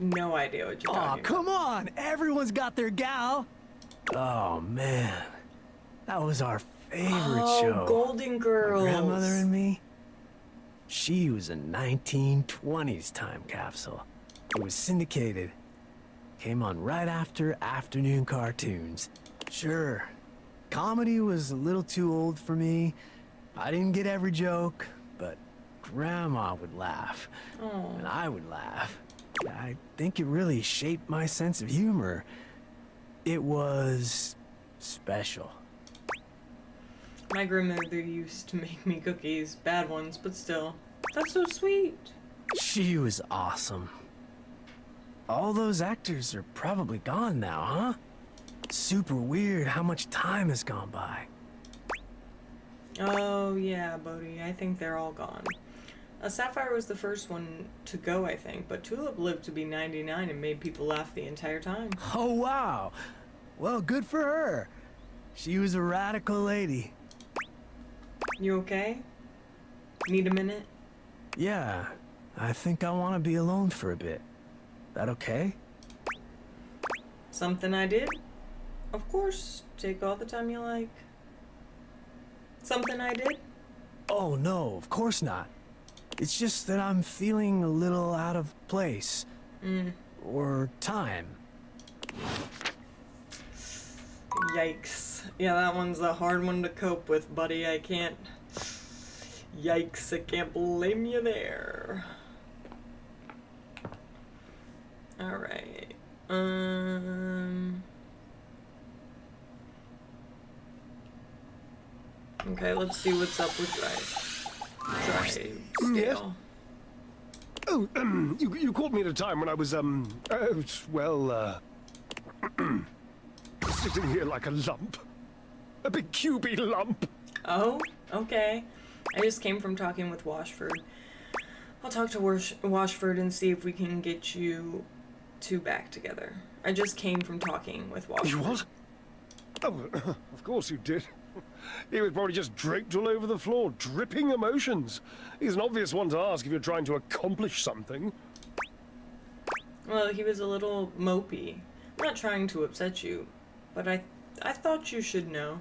No idea what you're talking Oh, come on. Everyone's got their gal. Oh, man. That was our favorite show. Golden Girls. My grandmother and me. She was a 1920s time capsule. It was syndicated. Came on right after afternoon cartoons. Sure, comedy was a little too old for me. I didn't get every joke, but Grandma would laugh, and I would laugh. I think it really shaped my sense of humor. It was special. My grandmother used to make me cookies. Bad ones, but still. That's so sweet. She was awesome. All those actors are probably gone now, huh? Super weird how much time has gone by. Oh, yeah, Bodhi. I think they're all gone. Sapphire was the first one to go, I think, but Tulip lived to be 99 and made people laugh the entire time. Oh, wow. Well, good for her. She was a radical lady. You okay? Need a minute? Yeah, I think I want to be alone for a bit. That okay? Something I did? Of course. Take all the time you like. Something I did? Oh, no, of course not. It's just that I'm feeling a little out of place. Or time. Yikes. Yeah, that one's a hard one to cope with, buddy. I can't... Yikes, I can't blame you there. Alright. Okay, let's see what's up with drive scale. Oh, you caught me at a time when I was, sitting here like a lump. A big cubey lump. Oh, okay. I just came from talking with Washford. I'll talk to Washford and see if we can get you two back together. I just came from talking with Washford. You what? Oh, of course you did. He was probably just draped all over the floor, dripping emotions. He's an obvious one to ask if you're trying to accomplish something. Well, he was a little mopey. I'm not trying to upset you, but I thought you should know.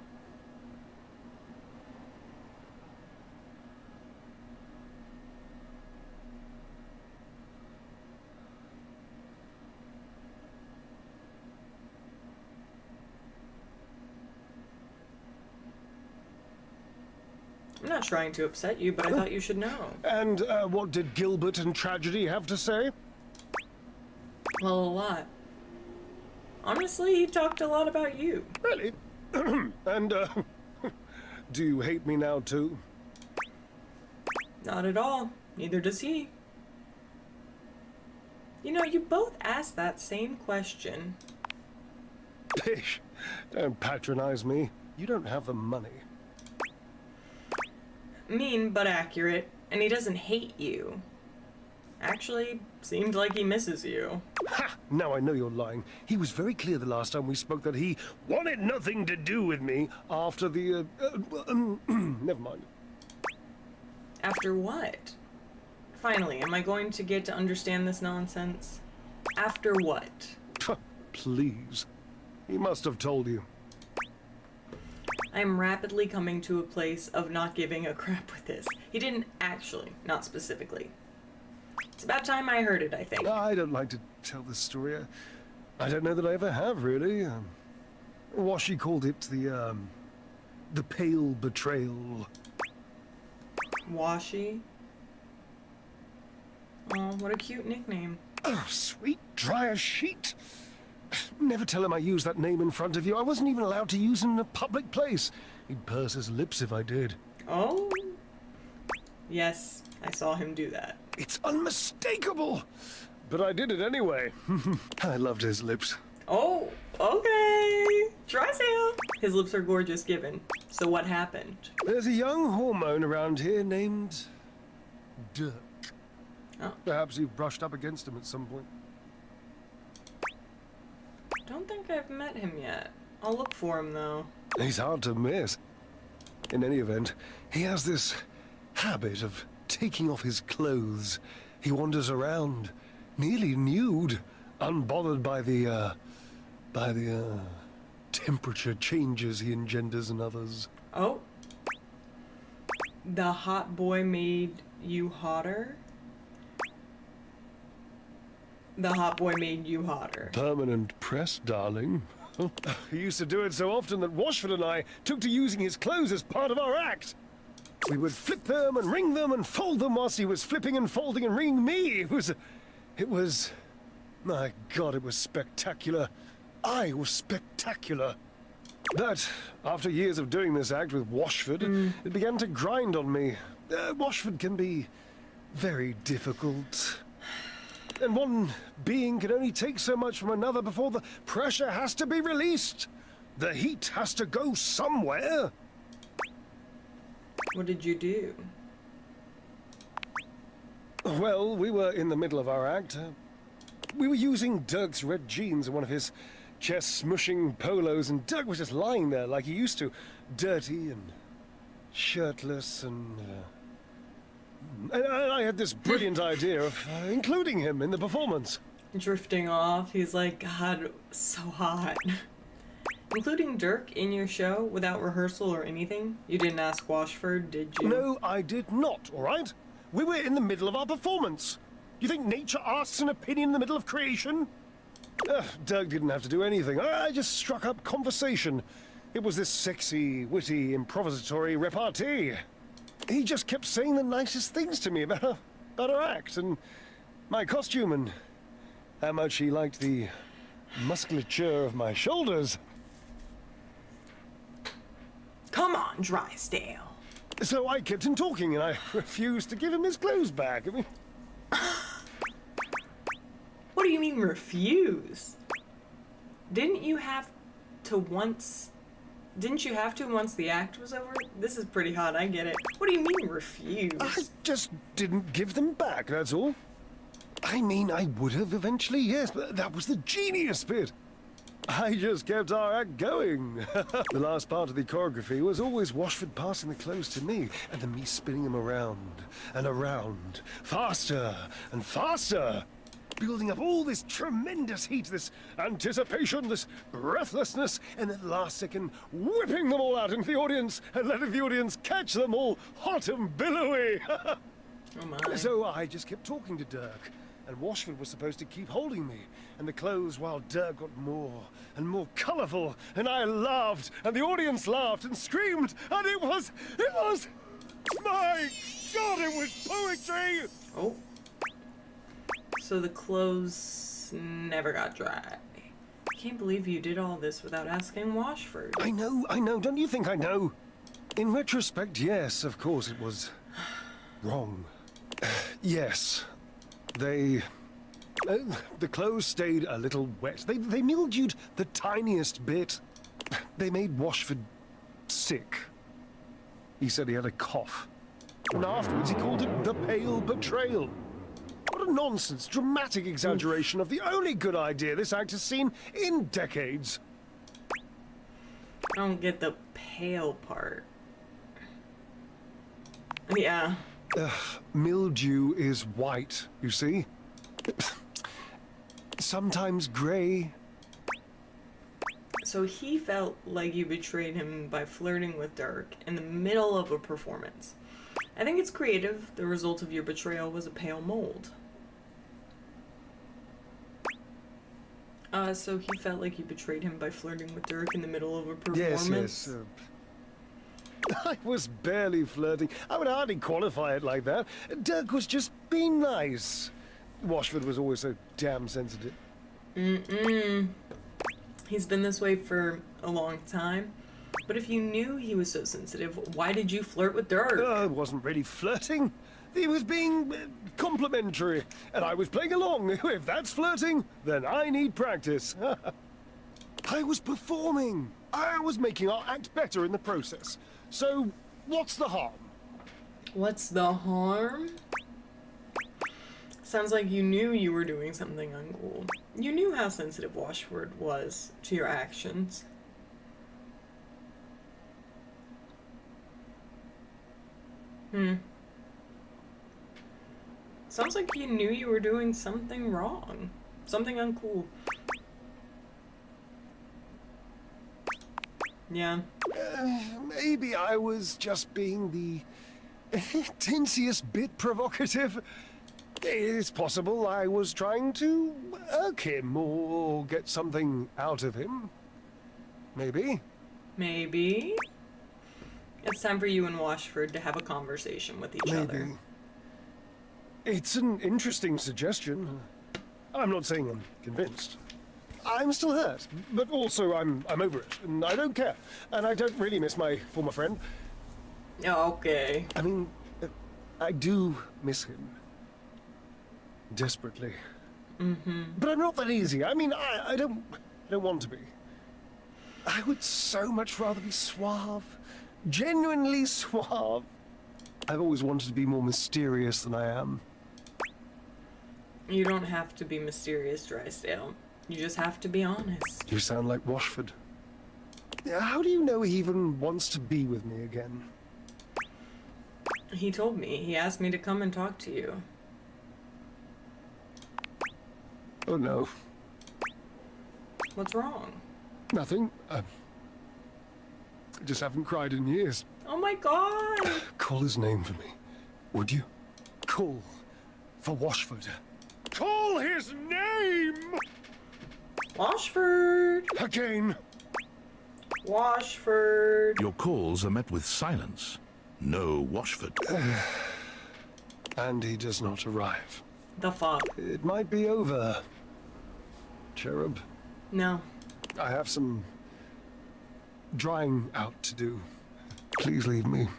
I'm not trying to upset you, but I thought you should know. And what did Gilbert and Tragedy have to say? Well, a lot. Honestly, he talked a lot about you. Really? And, do you hate me now, too? Not at all. Neither does he. You know, you both asked that same question. Pish, don't patronize me. You don't have the money. Mean, but accurate. And he doesn't hate you. Actually, Seemed like he misses you. Ha! Now I know you're lying. He was very clear the last time we spoke that he wanted nothing to do with me after the, never mind. After what? Finally, am I going to get to understand this nonsense? After what? Please. He must have told you. I am rapidly coming to a place of not giving a crap with this. He didn't actually, not specifically. It's about time I heard it, I think. I don't like to tell this story. I don't know that I ever have, really. Washi called it the pale betrayal. Washi? Oh, what a cute nickname. Oh, sweet dry as sheet. Never tell him I used that name in front of you. I wasn't even allowed to use it in a public place. He'd purse his lips if I did. Oh? Yes, I saw him do that. It's unmistakable! But I did it anyway. I loved his lips. Oh, okay. Try Sam. His lips are gorgeous given. So what happened? There's a young hormone around here named Dirk. Oh. Perhaps you've brushed up against him at some point. Don't think I've met him yet. I'll look for him though. He's hard to miss. In any event, he has this habit of taking off his clothes. He wanders around, nearly nude, unbothered by the temperature changes he engenders in others. Oh. The hot boy made you hotter? The hot boy made you hotter. Permanent press, darling. He used to do it so often that Washford and I took to using his clothes as part of our act. We would flip them and wring them and fold them whilst he was flipping and folding and wringing me. It was, my God, it was spectacular. I was spectacular. But after years of doing this act with Washford, it began to grind on me. Washford can be very difficult. And one being can only take so much from another before the pressure has to be released. The heat has to go somewhere. What did you do? Well, we were in the middle of our act. We were using Dirk's red jeans and one of his chest smushing polos, and Dirk was just lying there like he used to, dirty and shirtless, and I had this brilliant idea of including him in the performance. Drifting off, he's like, God, so hot. Including Dirk in your show without rehearsal or anything? You didn't ask Washford, did you? No, I did not, all right? We were in the middle of our performance. You think nature asks an opinion in the middle of creation? Dirk didn't have to do anything. I just struck up conversation. It was this sexy, witty, improvisatory repartee. He just kept saying the nicest things to me about our act and my costume and how much he liked the musculature of my shoulders. Come on, Drysdale. So I kept him talking and I refused to give him his clothes back. I mean... What do you mean refuse? Didn't you have to once the act was over? This is pretty hot, I get it. What do you mean refuse? I just didn't give them back, that's all. I mean, I would have eventually, yes, but that was the genius bit. I just kept our act going. The last part of the choreography was always Washford passing the clothes to me, and then me spinning them around and around, faster and faster, building up all this tremendous heat, this anticipation, this breathlessness, and then last second, whipping them all out into the audience and letting the audience catch them all hot and billowy. Oh my. So I just kept talking to Dirk, and Washford was supposed to keep holding me, and the clothes while Dirk got more and more colourful, and I laughed, and the audience laughed and screamed, and it was, my God, it was poetry! Oh. So the clothes never got dry. I can't believe you did all this without asking Washford. I know, don't you think I know? In retrospect, yes, of course it was wrong. Yes, the clothes stayed a little wet. They mildewed the tiniest bit. They made Washford sick. He said he had a cough. And afterwards he called it the pale betrayal. What a nonsense, dramatic exaggeration of the only good idea this act has seen in decades. I don't get the pale part. Yeah. Mildew is white, you see? Sometimes gray. So he felt like you betrayed him by flirting with Dirk in the middle of a performance. I think it's creative. The result of your betrayal was a pale mold. So he felt like you betrayed him by flirting with Dirk in the middle of a performance? Yes. I was barely flirting. I would hardly qualify it like that. Dirk was just being nice. Washford was always so damn sensitive. He's been this way for a long time. But if you knew he was so sensitive, why did you flirt with Dirk? I wasn't really flirting. He was being complimentary, and I was playing along. If that's flirting, then I need practice. I was performing. I was making our act better in the process. So, what's the harm? What's the harm? Sounds like you knew you were doing something uncool. You knew how sensitive Washford was to your actions. Sounds like you knew you were doing something wrong. Something uncool. Yeah. Maybe I was just being the tinsiest bit provocative. It's possible I was trying to irk him or get something out of him. Maybe. Maybe. It's time for you and Washford to have a conversation with each other. It's an interesting suggestion. I'm not saying I'm convinced. I'm still hurt, but also I'm over it, and I don't care. And I don't really miss my former friend. Okay. I mean, I do miss him. Desperately. But I'm not that easy. I mean, I don't want to be. I would so much rather be suave. Genuinely suave. I've always wanted to be more mysterious than I am. You don't have to be mysterious, Drysdale. You just have to be honest. You sound like Washford. How do you know he even wants to be with me again? He told me. He asked me to come and talk to you. Oh no. What's wrong? Nothing. I just haven't cried in years. Oh my god! Call his name for me, would you? Call for Washford. Call his name! Washford! Again! Washford! Your calls are met with silence. No Washford. And he does not arrive. The fuck? It might be over, Cherub. No. I have some drying out to do. Please leave me.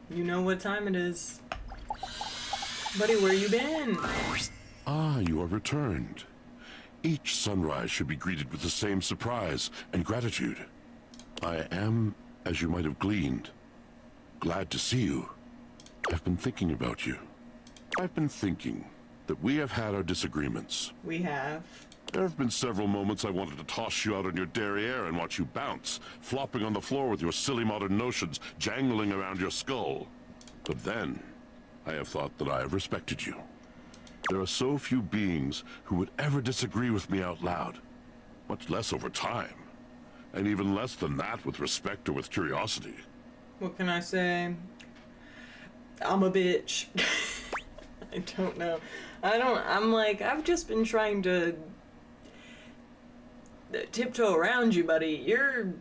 You know what time it is. Buddy, where you been? Ah, you are returned. Each sunrise should be greeted with the same surprise and gratitude. I am, as you might have gleaned, glad to see you. I've been thinking about you. I've been thinking that we have had our disagreements. We have. There have been several moments I wanted to toss you out on your derriere and watch you bounce, flopping on the floor with your silly modern notions jangling around your skull. But then, I have thought that I have respected you. There are so few beings who would ever disagree with me out loud, much less over time, and even less than that with respect or with curiosity. What can I say? I'm a bitch. I don't know. I've just been trying to tiptoe around you, buddy. You're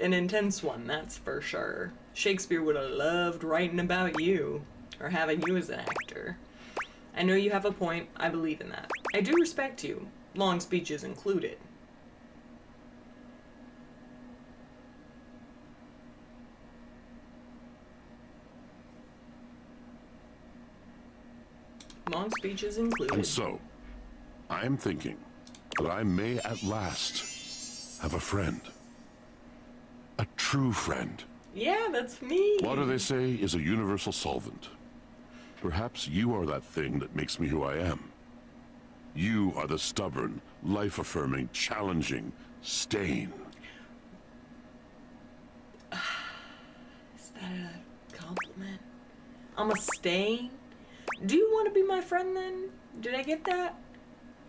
an intense one, that's for sure. Shakespeare would have loved writing about you, or having you as an actor. I know you have a point. I believe in that. I do respect you, long speeches included. Long speeches included. And so, I am thinking that I may at last have a friend. A true friend. Yeah, that's me. Water, they say, is a universal solvent. Perhaps you are that thing that makes me who I am. You are the stubborn, life-affirming, challenging stain. Is that a compliment? I'm a stain? Do you want to be my friend then? Did I get that?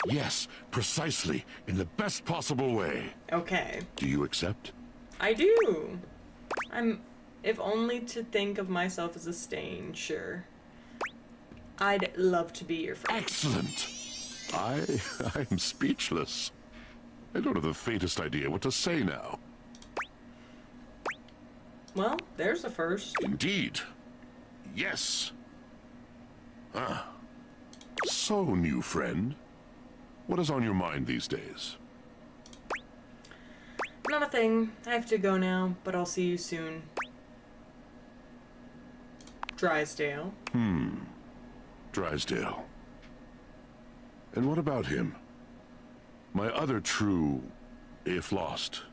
Yes, precisely, in the best possible way. Okay. Do you accept? I do. If only to think of myself as a stain, sure. I'd love to be your friend. Excellent. I'm speechless. I don't have the faintest idea what to say now. Well, there's a first. Indeed. Yes. Ah. So, new friend, what is on your mind these days? Not a thing. I have to go now, but I'll see you soon. Drysdale. Drysdale. And what about him? My other true, if lost,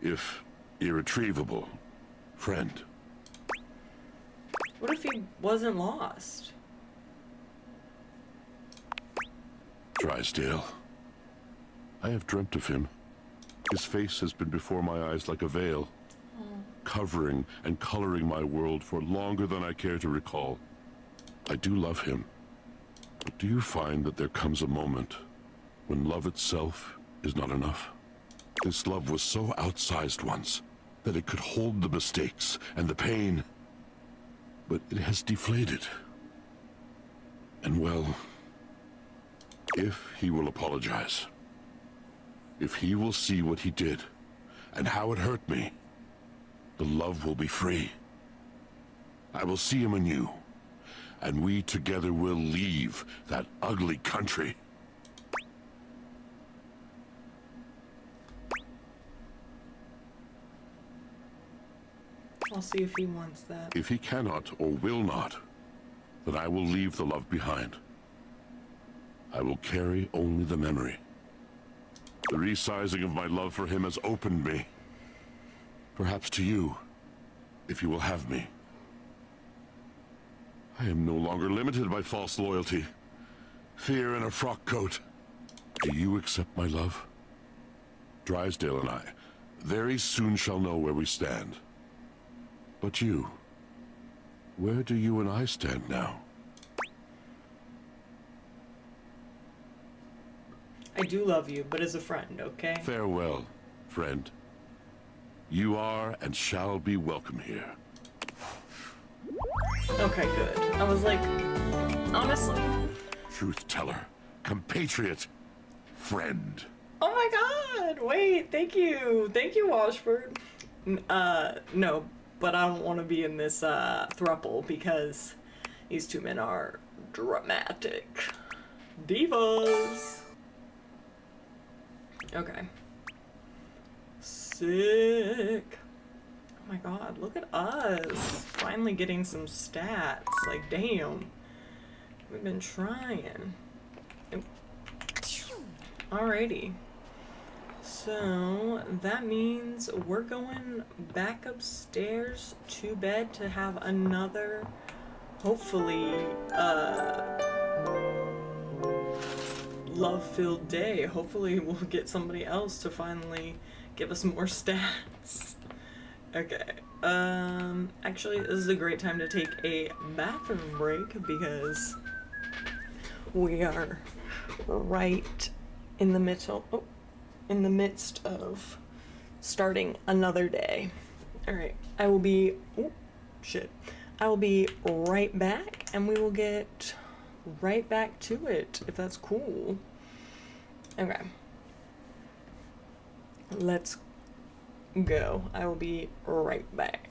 if irretrievable, friend. What if he wasn't lost? Drysdale. I have dreamt of him. His face has been before my eyes like a veil, covering and coloring my world for longer than I care to recall. I do love him. But do you find that there comes a moment when love itself is not enough? This love was so outsized once that it could hold the mistakes and the pain, but it has deflated. And well, if he will apologize, if he will see what he did and how it hurt me, the love will be free. I will see him anew, and we together will leave that ugly country. I'll see if he wants that. If he cannot or will not, then I will leave the love behind. I will carry only the memory. The resizing of my love for him has opened me. Perhaps to you, if you will have me. I am no longer limited by false loyalty, fear in a frock coat. Do you accept my love? Drysdale and I very soon shall know where we stand. But you, where do you and I stand now? I do love you, but as a friend, okay? Farewell, friend. You are and shall be welcome here. Okay, good. I was like, honestly. Truth teller, compatriot, friend. Oh my god! Wait, thank you. Thank you, Washford. No, but I don't want to be in this, throuple because these two men are dramatic divas. Okay. Sick. Oh my god, look at us. Finally getting some stats. Like, damn. We've been trying. Alrighty. So, that means we're going back upstairs to bed to have another, hopefully, love-filled day. Hopefully we'll get somebody else to finally give us more stats. Okay. Actually, this is a great time to take a bathroom break because we are right in the midst of starting another day. All right. I will be right back and we will get right back to it if that's cool. Okay. Let's go. I will be right back.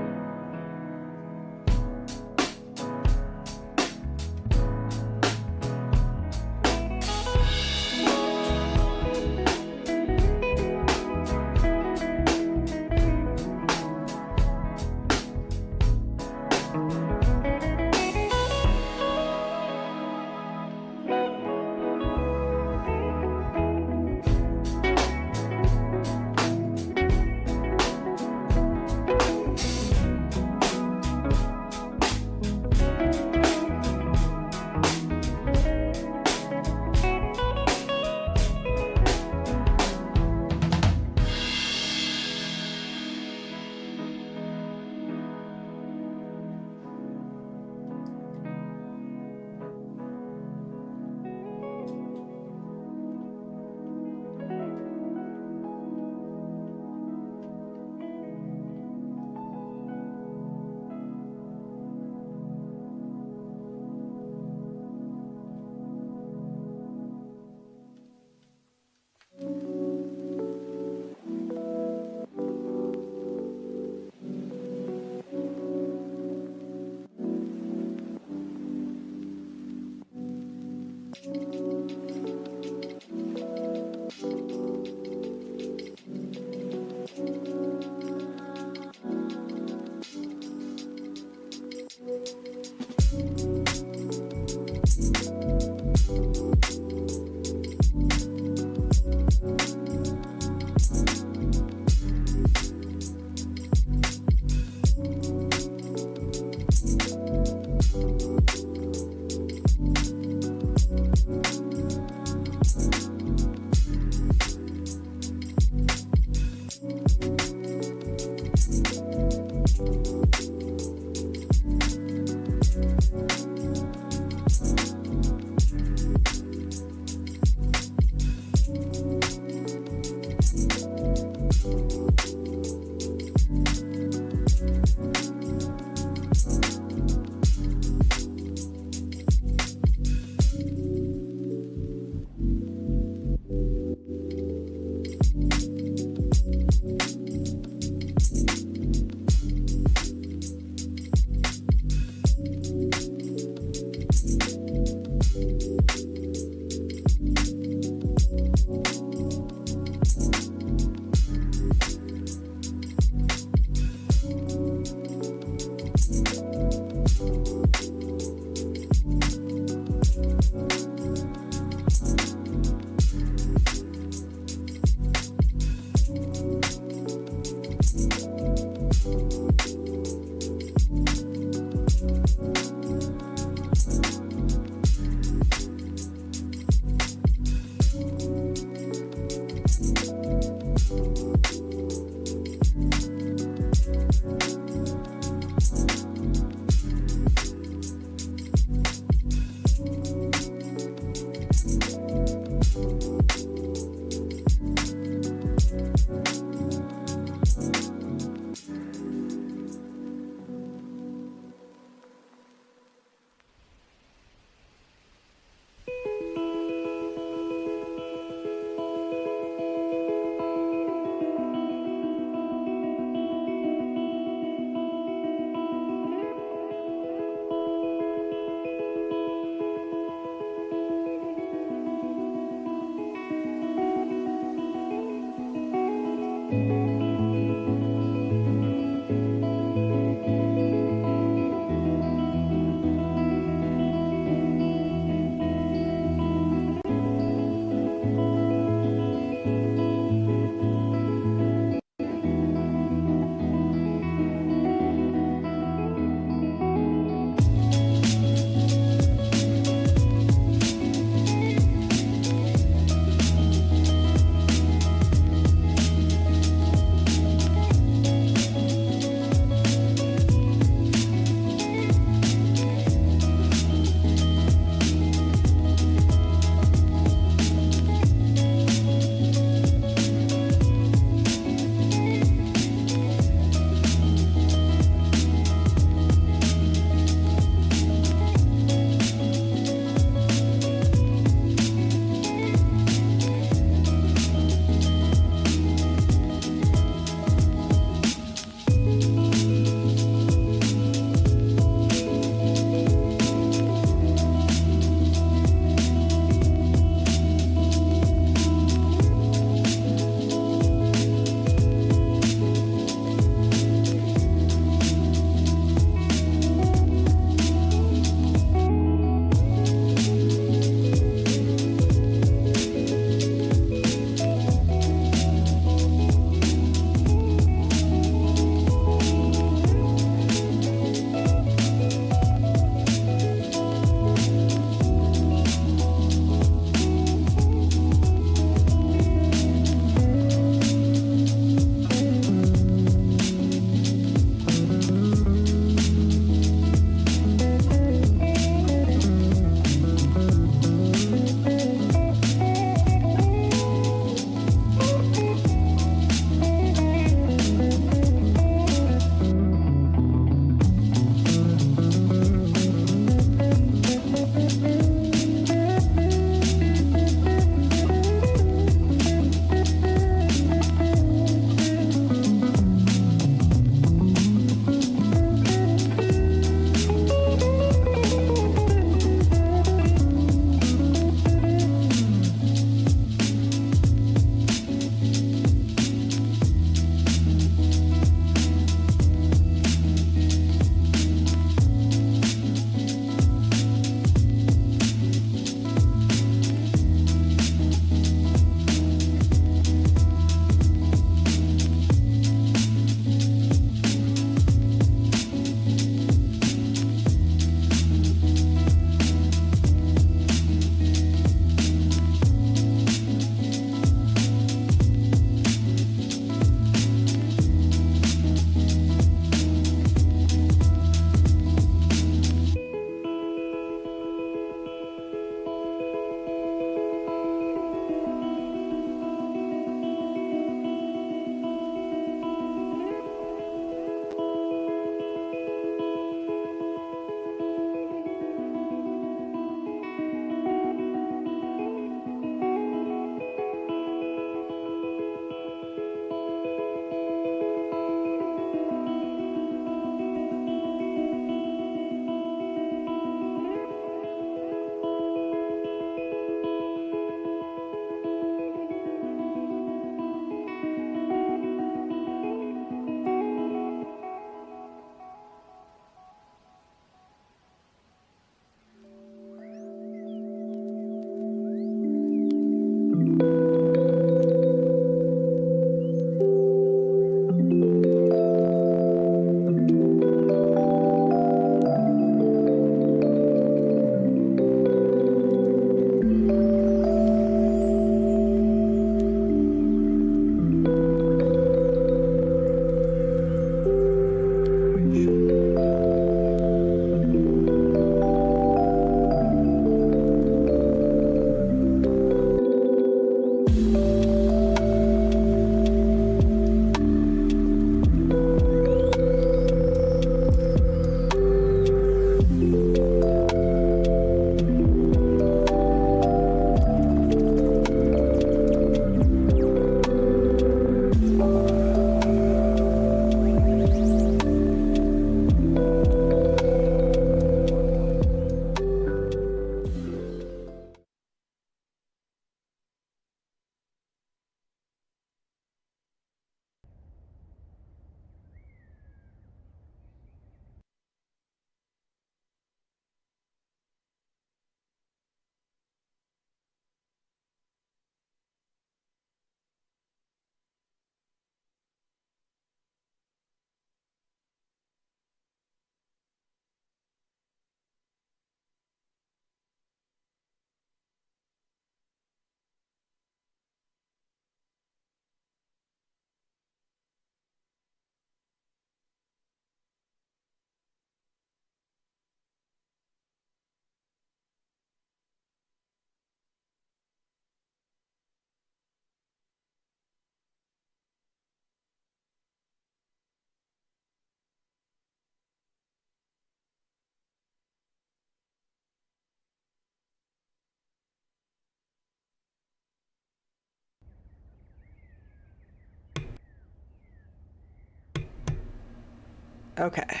Okay.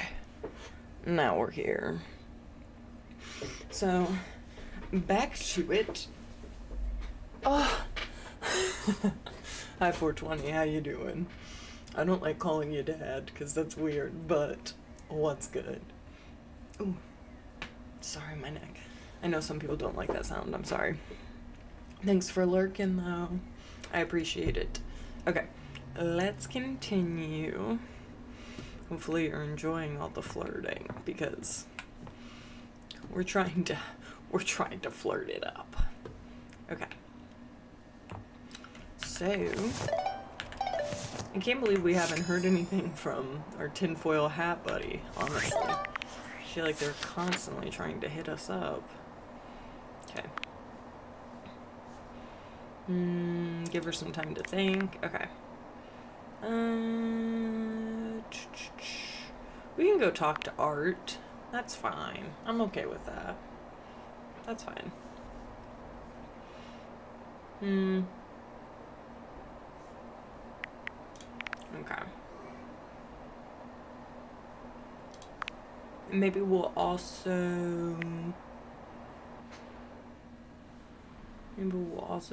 Now we're here. So, back to it. Oh. Hi 420, how you doing? I don't like calling you dad, because that's weird, but what's good? Ooh. Sorry, my neck. I know some people don't like that sound, I'm sorry. Thanks for lurking, though. I appreciate it. Okay, let's continue. Hopefully you're enjoying all the flirting, because we're trying to flirt it up. Okay. So, I can't believe we haven't heard anything from our tinfoil hat buddy, honestly. I feel like they're constantly trying to hit us up. Okay. Give her some time to think. Okay. We can go talk to Art. That's fine. I'm okay with that. That's fine. Okay. Maybe we'll also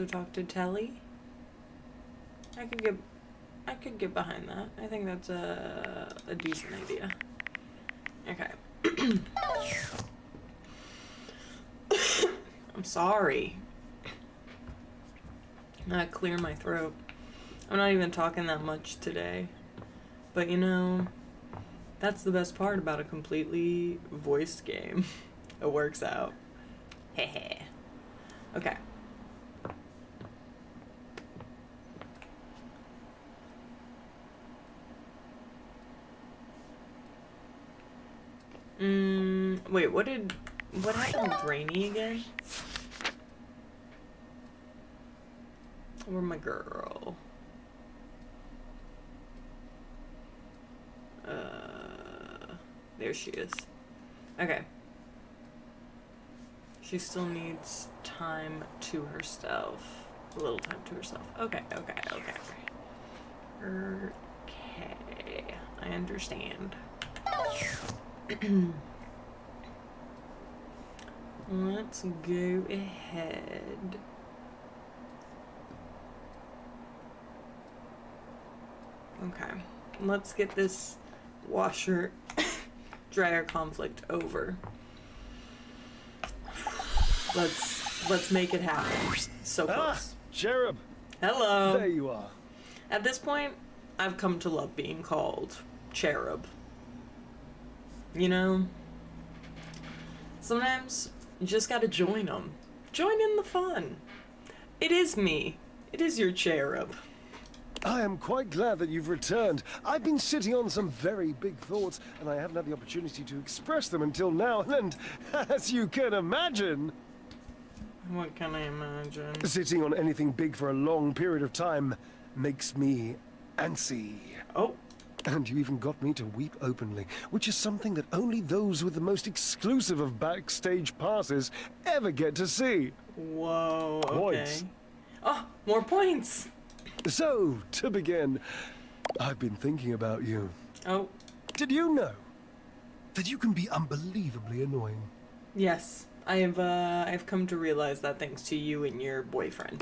talk to Telly. I could get behind that. I think that's a decent idea. Okay. I'm sorry. I clear my throat. I'm not even talking that much today. But you know, that's the best part about a completely voiced game. It works out. Hehe. Okay. Wait, what happened with Rainy again? Where's my girl? There she is. Okay. She still needs time to herself. A little time to herself. Okay. Okay. I understand. Let's go ahead. Okay. Let's get this washer dryer conflict over. Let's make it happen. So close. Cherub. Hello. There you are. At this point, I've come to love being called Cherub. You know? Sometimes you just gotta join them. Join in the fun. It is me. It is your Cherub. I am quite glad that you've returned. I've been sitting on some very big thoughts, and I haven't had the opportunity to express them until now, and as you can imagine... What can I imagine? Sitting on anything big for a long period of time makes me antsy. Oh. And you even got me to weep openly, which is something that only those with the most exclusive of backstage passes ever get to see. Whoa, okay. Points. Oh, more points! So, to begin, I've been thinking about you. Oh. Did you know that you can be unbelievably annoying? Yes, I've come to realize that thanks to you and your boyfriend.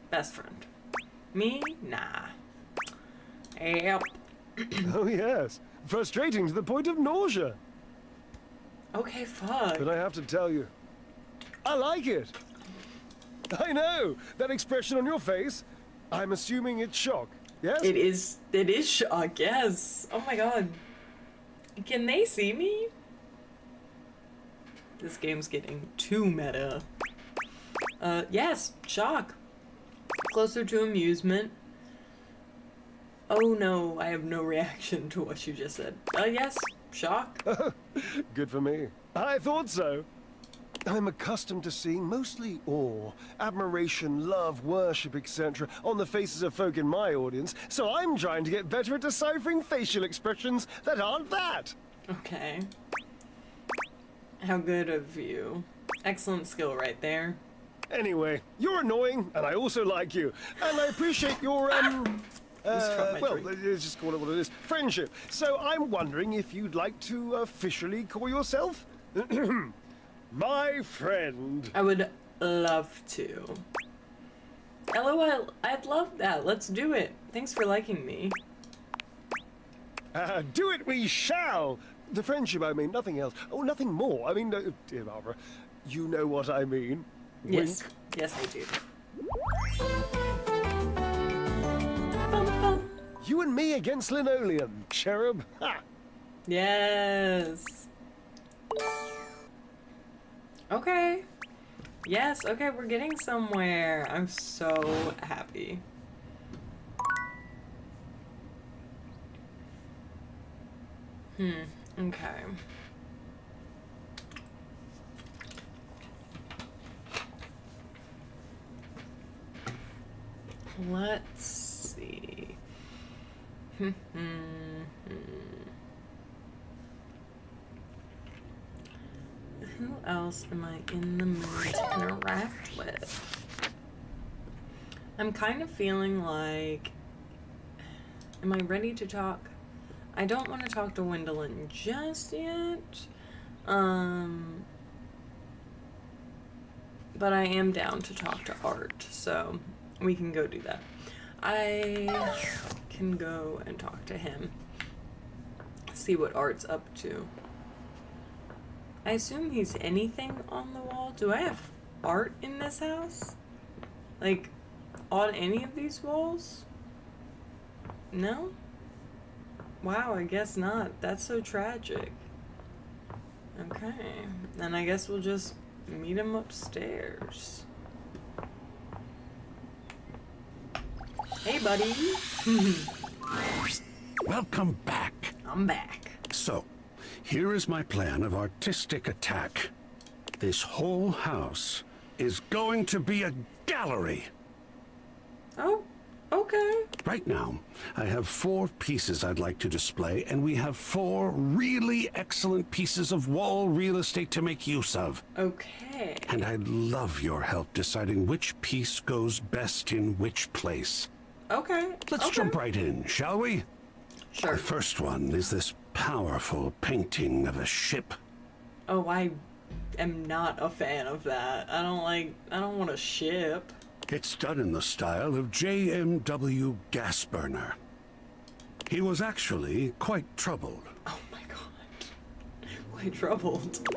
Best friend. Me? Nah. Yep. Oh yes, frustrating to the point of nausea. Okay, fuck. But I have to tell you, I like it. I know, that expression on your face, I'm assuming it's shock, yes? It is shock, yes. Oh my god. Can they see me? This game's getting too meta. Yes, shock. Closer to amusement. Oh no, I have no reaction to what you just said. Yes, shock. Good for me. I thought so. I'm accustomed to seeing mostly awe, admiration, love, worship, etc. on the faces of folk in my audience, so I'm trying to get better at deciphering facial expressions that aren't that. Okay. How good of you. Excellent skill right there. Anyway, you're annoying, and I also like you. And I appreciate your, dropped my well, drink. let's just call it what it is. Friendship. So I'm wondering if you'd like to officially call yourself my friend. I would love to. LOL, I'd love that. Let's do it. Thanks for liking me. Do it we shall. The friendship, I mean, nothing else. Oh, nothing more. I mean, dear Barbara, you know what I mean. Yes. Wink. Yes, I do. You and me against linoleum, cherub. Ha! Yes. Okay. Yes, okay, we're getting somewhere. I'm so happy. Okay. Let's see. Who else am I in the mood to interact with? I'm kind of feeling like... Am I ready to talk? I don't want to talk to Wendelin just yet. But I am down to talk to Art, so we can go do that. I can go and talk to him. See what Art's up to. I assume he's anything on the wall. Do I have art in this house? Like, on any of these walls? No? Wow, I guess not. That's so tragic. Okay. Then I guess we'll just meet him upstairs. Hey, buddy. Welcome back. I'm back. So, here is my plan of artistic attack. This whole house is going to be a gallery. Oh, okay. Right now, I have 4 pieces I'd like to display, and we have 4 really excellent pieces of wall real estate to make use of. Okay. And I'd love your help deciding which piece goes best in which place. Okay. Let's jump right in, shall we? Sure. The first one is this powerful painting of a ship. Oh, I am not a fan of that. I don't want a ship. It's done in the style of JMW Gasburner. He was actually quite troubled. Oh my god. Quite troubled.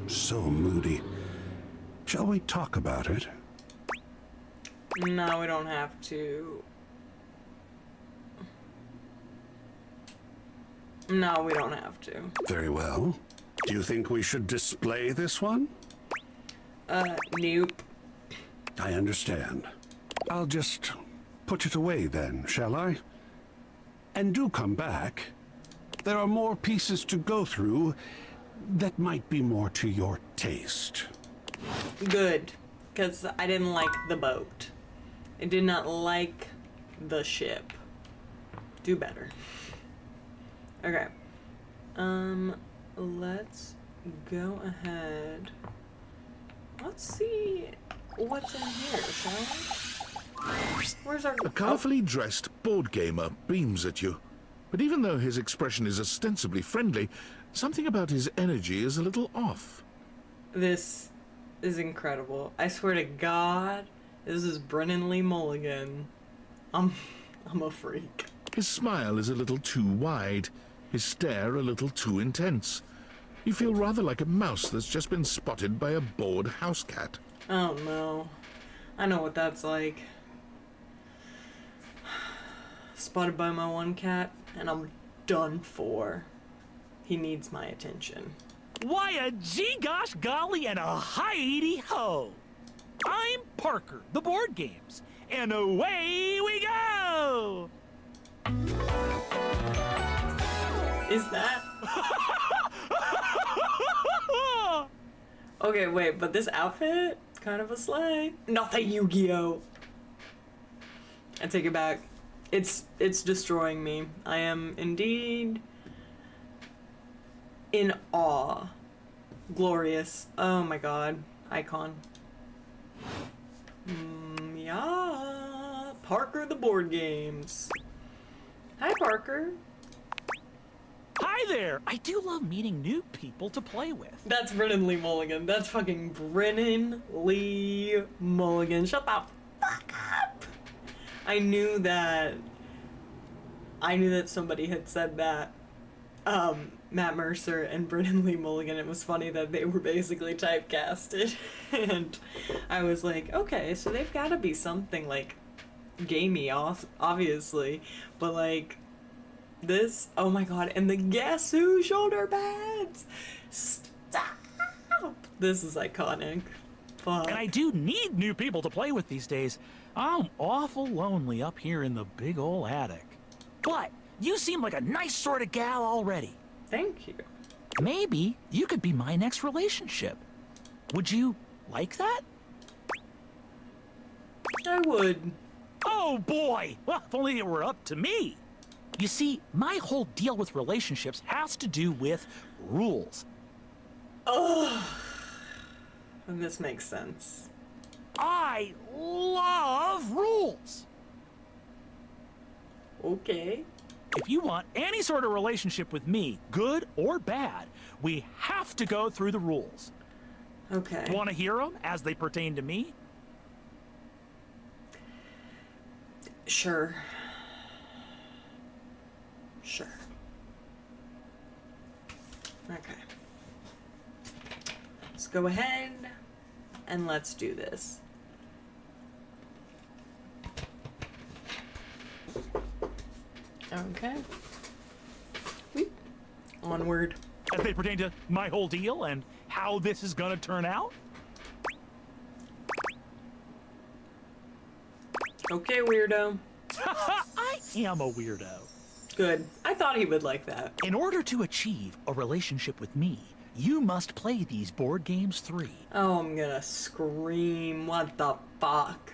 So moody. Shall we talk about it? No, we don't have to. No, we don't have to. Very well. Do you think we should display this one? Nope. I understand. I'll just put it away then, shall I? And do come back. There are more pieces to go through that might be more to your taste. Good. Because I didn't like the boat. I did not like the ship. Do better. Okay. Let's go ahead. Let's see what's in here, shall we? Where's our... A colourfully dressed board gamer beams at you. But even though his expression is ostensibly friendly, something about his energy is a little off. This is incredible. I swear to God, this is Brennan Lee Mulligan. I'm a freak. His smile is a little too wide, his stare a little too intense. You feel rather like a mouse that's just been spotted by a bored house cat. Oh no. I know what that's like. Spotted by my one cat, and I'm done for. He needs my attention. Why a gee gosh golly and a hi-de ho! I'm Parker, the board games, and away we go! Is that? Okay, wait, but this outfit, kind of a sleigh. Not the Yu-Gi-Oh! I take it back. It's destroying me. I am indeed in awe. Glorious. Oh my god. Icon. Yeah. Parker the Board Games. Hi, Parker. Hi there! I do love meeting new people to play with. That's Brennan Lee Mulligan. That's fucking Brennan Lee Mulligan. Shut the fuck up! I knew that somebody had said that. Matt Mercer and Brennan Lee Mulligan. It was funny that they were basically typecasted. And I was like, okay, so they've got to be something like gamey, obviously. But like, this, oh my god, and the Guess Who shoulder pads! Stop! This is iconic. Fuck. And I do need new people to play with these days. I'm awful lonely up here in the big ol' attic. But you seem like a nice sort of gal already. Thank you. Maybe you could be my next relationship. Would you like that? I would. Oh boy! Well, if only it were up to me. You see, my whole deal with relationships has to do with rules. Oh, and this makes sense. I love rules. Okay. If you want any sort of relationship with me, good or bad, we have to go through the rules. Okay. Want to hear them as they pertain to me? Sure. Sure. Okay. Let's go ahead and let's do this. Okay. Wheep. Onward. As they pertain to my whole deal and how this is gonna turn out? Okay, weirdo. I am a weirdo. Good. I thought he would like that. In order to achieve a relationship with me, you must play these board games 3. Oh, I'm gonna scream. What the fuck?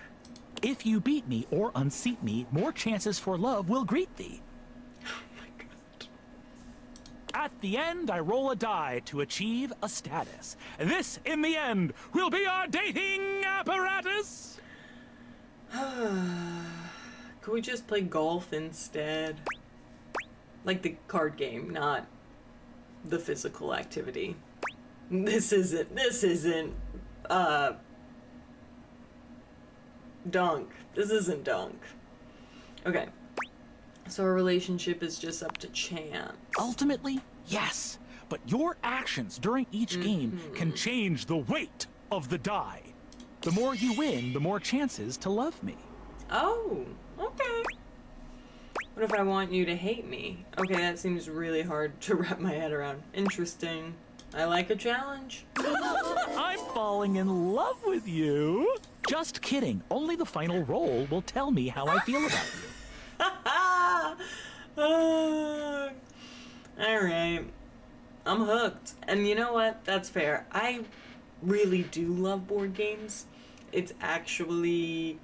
If you beat me or unseat me, more chances for love will greet thee. Oh my god. At the end, I roll a die to achieve a status. This, in the end, will be our dating apparatus. Could we just play golf instead? Like the card game, not the physical activity. This isn't, Dunk. This isn't Dunk. Okay. So our relationship is just up to chance. Ultimately, yes. But your actions during each game can change the weight of the die. The more you win, the more chances to love me. Oh, okay. What if I want you to hate me? Okay, that seems really hard to wrap my head around. Interesting. I like a challenge. I'm falling in love with you. Just kidding. Only the final roll will tell me how I feel about you. Alright. I'm hooked. And you know what? That's fair. I really do love board games. It's actually,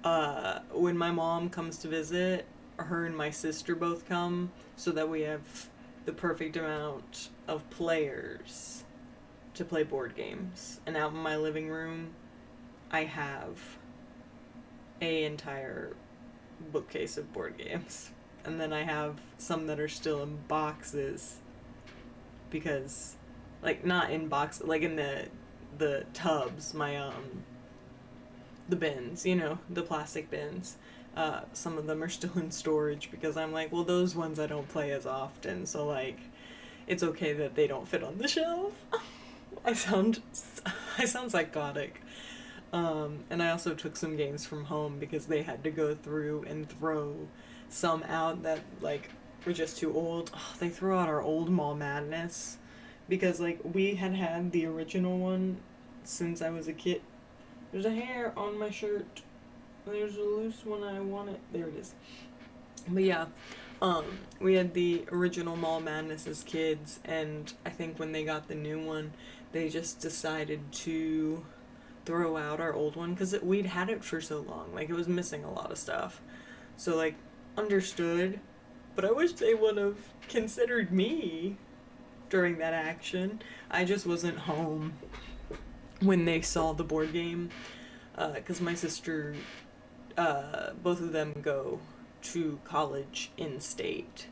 when my mom comes to visit, her and my sister both come, so that we have the perfect amount of players to play board games. And out in my living room, I have an entire bookcase of board games. And then I have some that are still in boxes, because, like, not in boxes, like in the tubs, the bins, you know, the plastic bins. Some of them are still in storage because I'm like, well, those ones I don't play as often, so like, it's okay that they don't fit on the shelf. I sound psychotic. And I also took some games from home because they had to go through and throw some out that like were just too old. Oh, they threw out our old Mall Madness because like we had the original one since I was a kid. There's a hair on my shirt. There's a loose one. I want it. There it is. But yeah, we had the original Mall Madness as kids, and I think when they got the new one, they just decided to throw out our old one because we'd had it for so long. Like, it was missing a lot of stuff. So, like, understood. But I wish they would have considered me during that action. I just wasn't home when they saw the board game. Because my sister both of them go to college in state.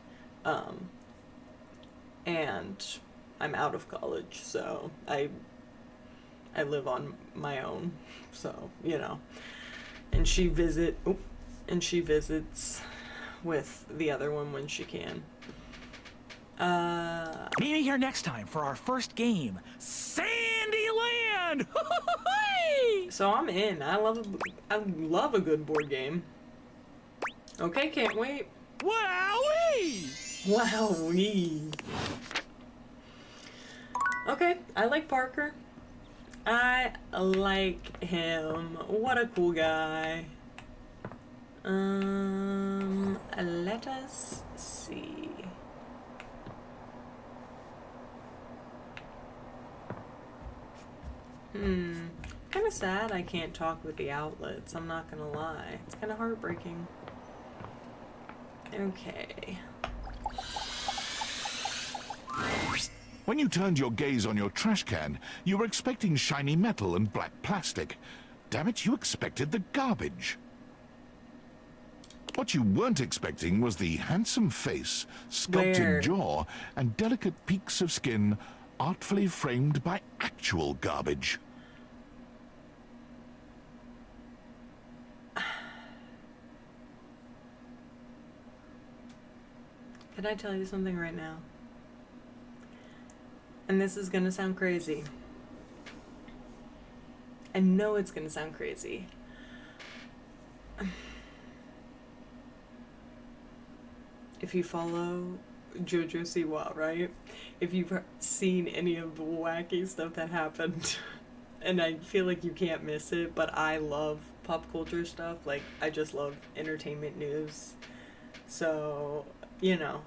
And I'm out of college, so I live on my own, so, you know. And she visits with the other one when she can. Meet me here next time for our first game, Sandyland! So I'm in. I love a good board game. Okay, can't wait. Wowee! Wowee. Okay, I like Parker. I like him. What a cool guy. Let us see. Kind of sad I can't talk with the outlets, I'm not gonna lie. It's kind of heartbreaking. Okay. When you turned your gaze on your trash can, you were expecting shiny metal and black plastic. Damn it, you expected the garbage. What you weren't expecting was the handsome face, sculpted Where? jaw, and delicate peaks of skin artfully framed by actual garbage. Can I tell you something right now? And this is gonna sound crazy. I know it's gonna sound crazy. If you follow JoJo Siwa, right? If you've seen any of the wacky stuff that happened, and I feel like you can't miss it, but I love pop culture stuff. Like, I just love entertainment news. So, you know,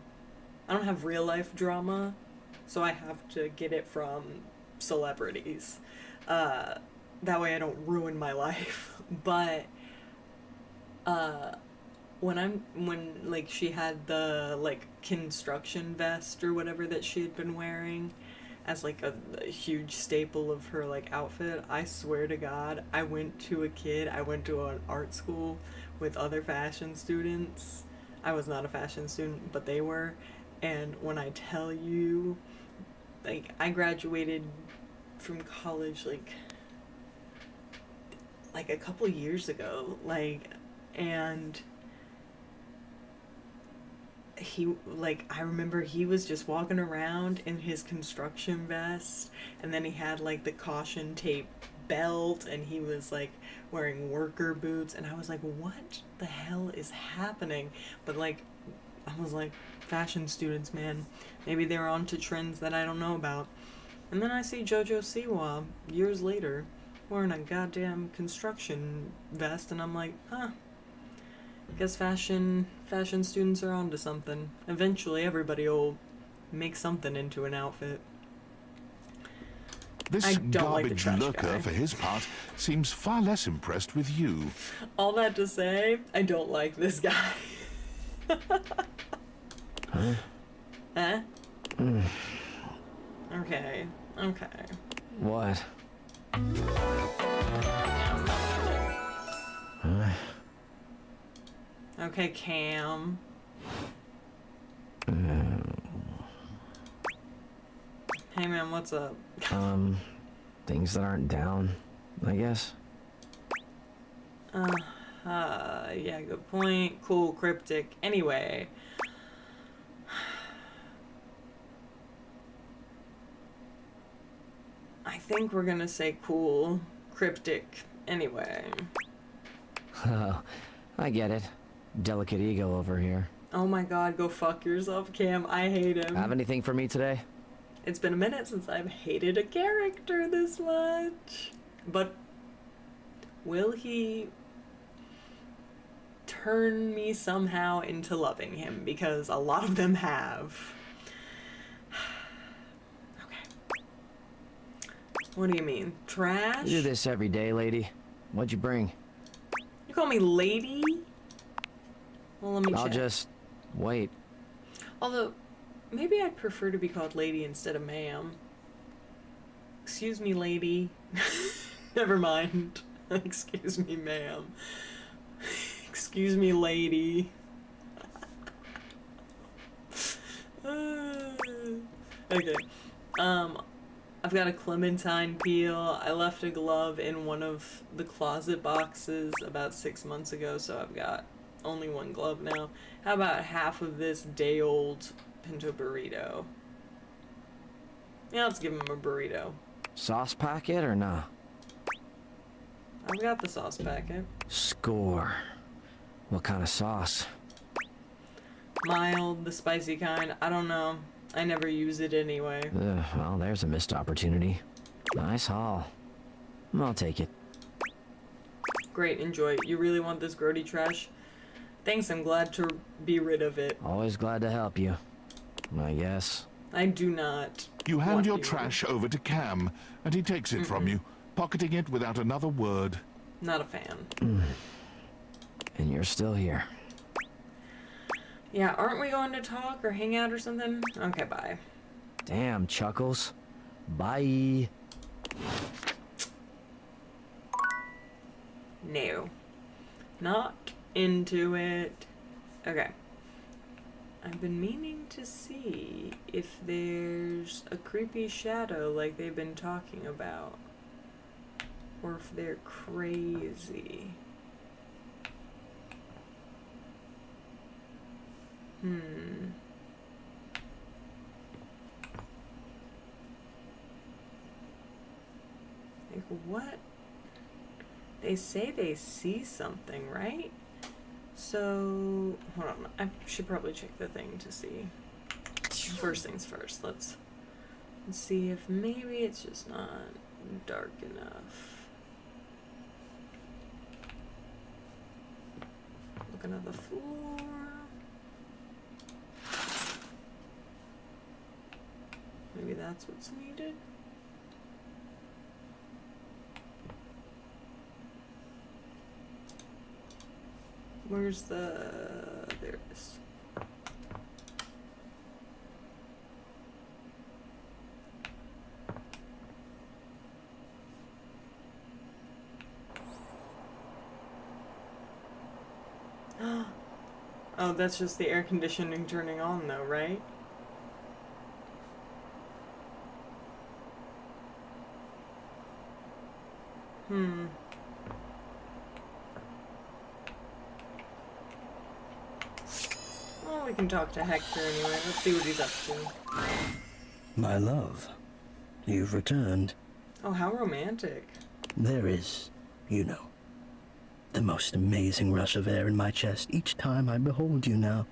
I don't have real life drama, so I have to get it from celebrities. That way I don't ruin my life. But when like she had the like construction vest or whatever that she had been wearing as like a huge staple of her like outfit, I swear to God, I went to an art school with other fashion students. I was not a fashion student, but they were. And when I tell you, like, I graduated from college like a couple years ago, like, and I remember he was just walking around in his construction vest, and then he had like the caution tape belt, and he was like wearing worker boots, and I was like, what the hell is happening? But like, I was like, fashion students, man, maybe they're onto trends that I don't know about. And then I see JoJo Siwa years later wearing a goddamn construction vest, and I'm like, huh, guess fashion students are onto something. Eventually everybody will make something into an outfit. This garbage looker, for his part, seems far less impressed with you. All that to say, I don't like this guy. Huh? Huh? Okay. What? Okay, Cam. Hey man, what's up? Things that aren't down, I guess. Yeah, good point. Cool, cryptic. Anyway. I think we're gonna say cool, cryptic. Anyway. Oh, I get it. Delicate ego over here. Oh my god, go fuck yourself, Cam. I hate him. Have anything for me today? It's been a minute since I've hated a character this much. But will he turn me somehow into loving him? Because a lot of them have. Okay. What do you mean? Trash? You do this every day, lady. What'd you bring? You call me lady? Well, let me check. I'll just wait. Although, maybe I'd prefer to be called lady instead of ma'am. Excuse me, lady. Never mind. Excuse me, ma'am. Excuse me, lady. Okay. I've got a clementine peel. I left a glove in one of the closet boxes about 6 months ago, so I've got only one glove now. How about half of this day-old pinto burrito? Yeah, let's give him a burrito. Sauce packet or nah? I've got the sauce packet. Score. What kind of sauce? Mild, the spicy kind. I don't know. I never use it anyway. Well, there's a missed opportunity. Nice haul. I'll take it. Great, enjoy. You really want this grody trash? Thanks, I'm glad to be rid of it. Always glad to help you, I guess. I do not. You hand want your you. trash over to Cam, and he takes it from you, pocketing it without another word. Not a fan. And you're still here. Yeah, aren't we going to talk or hang out or something? Okay, bye. Damn, Chuckles. Bye. No. Not into it. Okay. I've been meaning to see if there's a creepy shadow like they've been talking about. Or if they're crazy. Like, what? They say they see something, right? So, hold on. I should probably check the thing to see. First things first. Let's see if maybe it's just not dark enough. Looking at the floor. Maybe that's what's needed. Where's the... there it is. Oh, that's just the air conditioning turning on though, right? Well, we can talk to Hector anyway. Let's see what he's up to. My love, you've returned. Oh, how romantic. There is, you know, the most amazing rush of air in my chest each time I behold you now.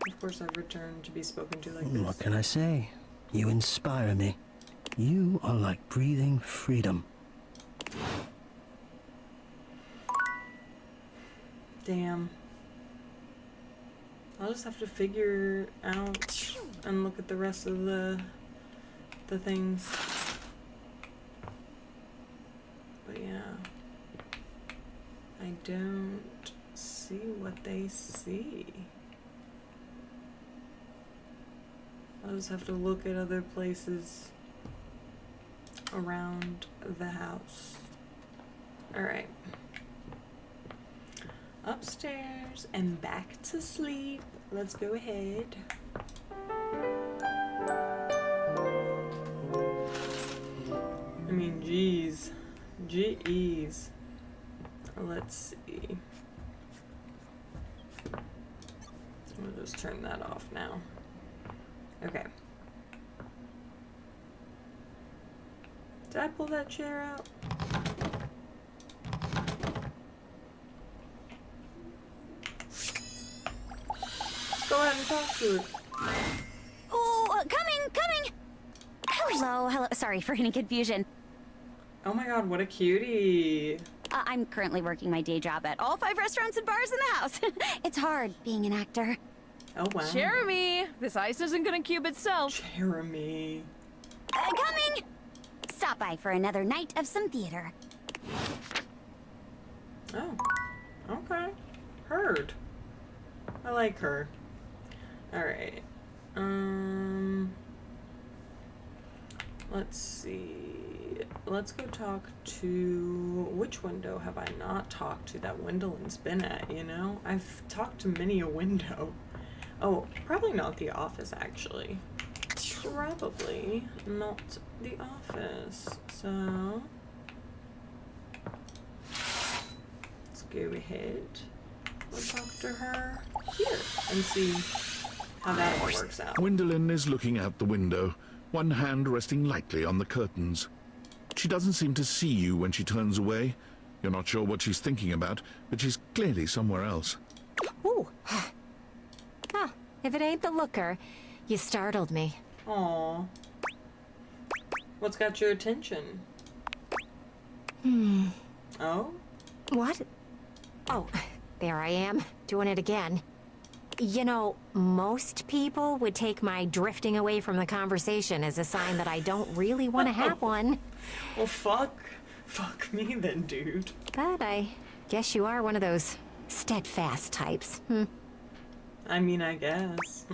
Of course I've returned to be spoken to like this. What can I say? You inspire me. You are like breathing freedom. Damn. I'll just have to figure out and look at the rest of the things. But yeah. I don't see what they see. I'll just have to look at other places around the house. Alright. Upstairs and back to sleep. Let's go ahead. I mean, geez. Jeez. Let's see. We'll just turn that off now. Okay. Did I pull that chair out? Let's go ahead and talk to it. Oh, coming! Hello. Sorry for any confusion. Oh my god, what a cutie. I'm currently working my day job at all 5 restaurants and bars in the house. It's hard being an actor. Oh wow. Jeremy, this ice isn't gonna cube itself. Jeremy. Coming! Stop by for another night of some theater. Oh. Okay. Heard. I like her. Let's see. Let's go talk to... Which window have I not talked to that Wendellin's been at, you know? I've talked to many a window. Oh, probably not the office, actually. Probably not the office. So... let's go ahead. We'll talk to her here and see how that all works out. Gwendolyn is looking out the window, one hand resting lightly on the curtains. She doesn't seem to see you when she turns away. You're not sure what she's thinking about, but she's clearly somewhere else. Ooh. Huh. If it ain't the looker, you startled me. Aww. What's got your attention? Oh? What? Oh, there I am, doing it again. You know, most people would take my drifting away from the conversation as a sign that I don't really want to have one. Well, fuck me then, dude. But I guess you are one of those steadfast types. I mean, I guess.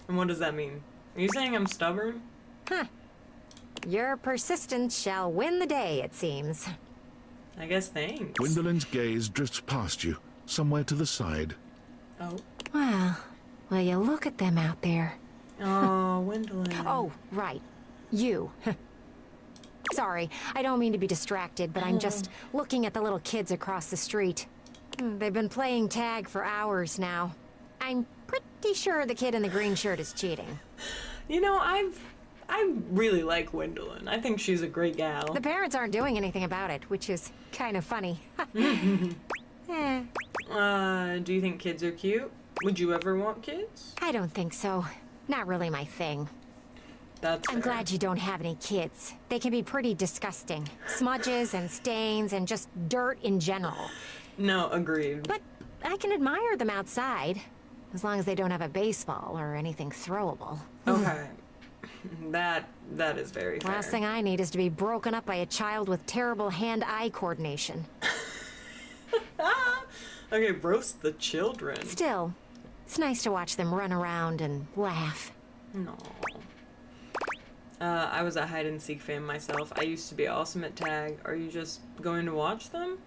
And what does that mean? Are you saying I'm stubborn? Huh. Your persistence shall win the day, it seems. I guess thanks. Gwendolyn's gaze drifts past you, somewhere to the side. Oh. Well, you look at them out there. Oh, Gwendolyn. Oh, right. You. Sorry, I don't mean to be distracted, but I'm just looking at the little kids across the street. They've been playing tag for hours now. I'm pretty sure the kid in the green shirt is cheating. You know, I really like Gwendolyn. I think she's a great gal. The parents aren't doing anything about it, which is kind of funny. Do you think kids are cute? Would you ever want kids? I don't think so. Not really my thing. I'm glad you don't have any kids. They can be pretty disgusting. Smudges and stains and just dirt in general. No, agreed. But I can admire them outside, as long as they don't have a baseball or anything throwable. Okay. That is very fair. Last thing I need is to be broken up by a child with terrible hand-eye coordination. Okay, roast the children. Still, it's nice to watch them run around and laugh. No. I was a hide-and-seek fan myself. I used to be awesome at tag. Are you just going to watch them?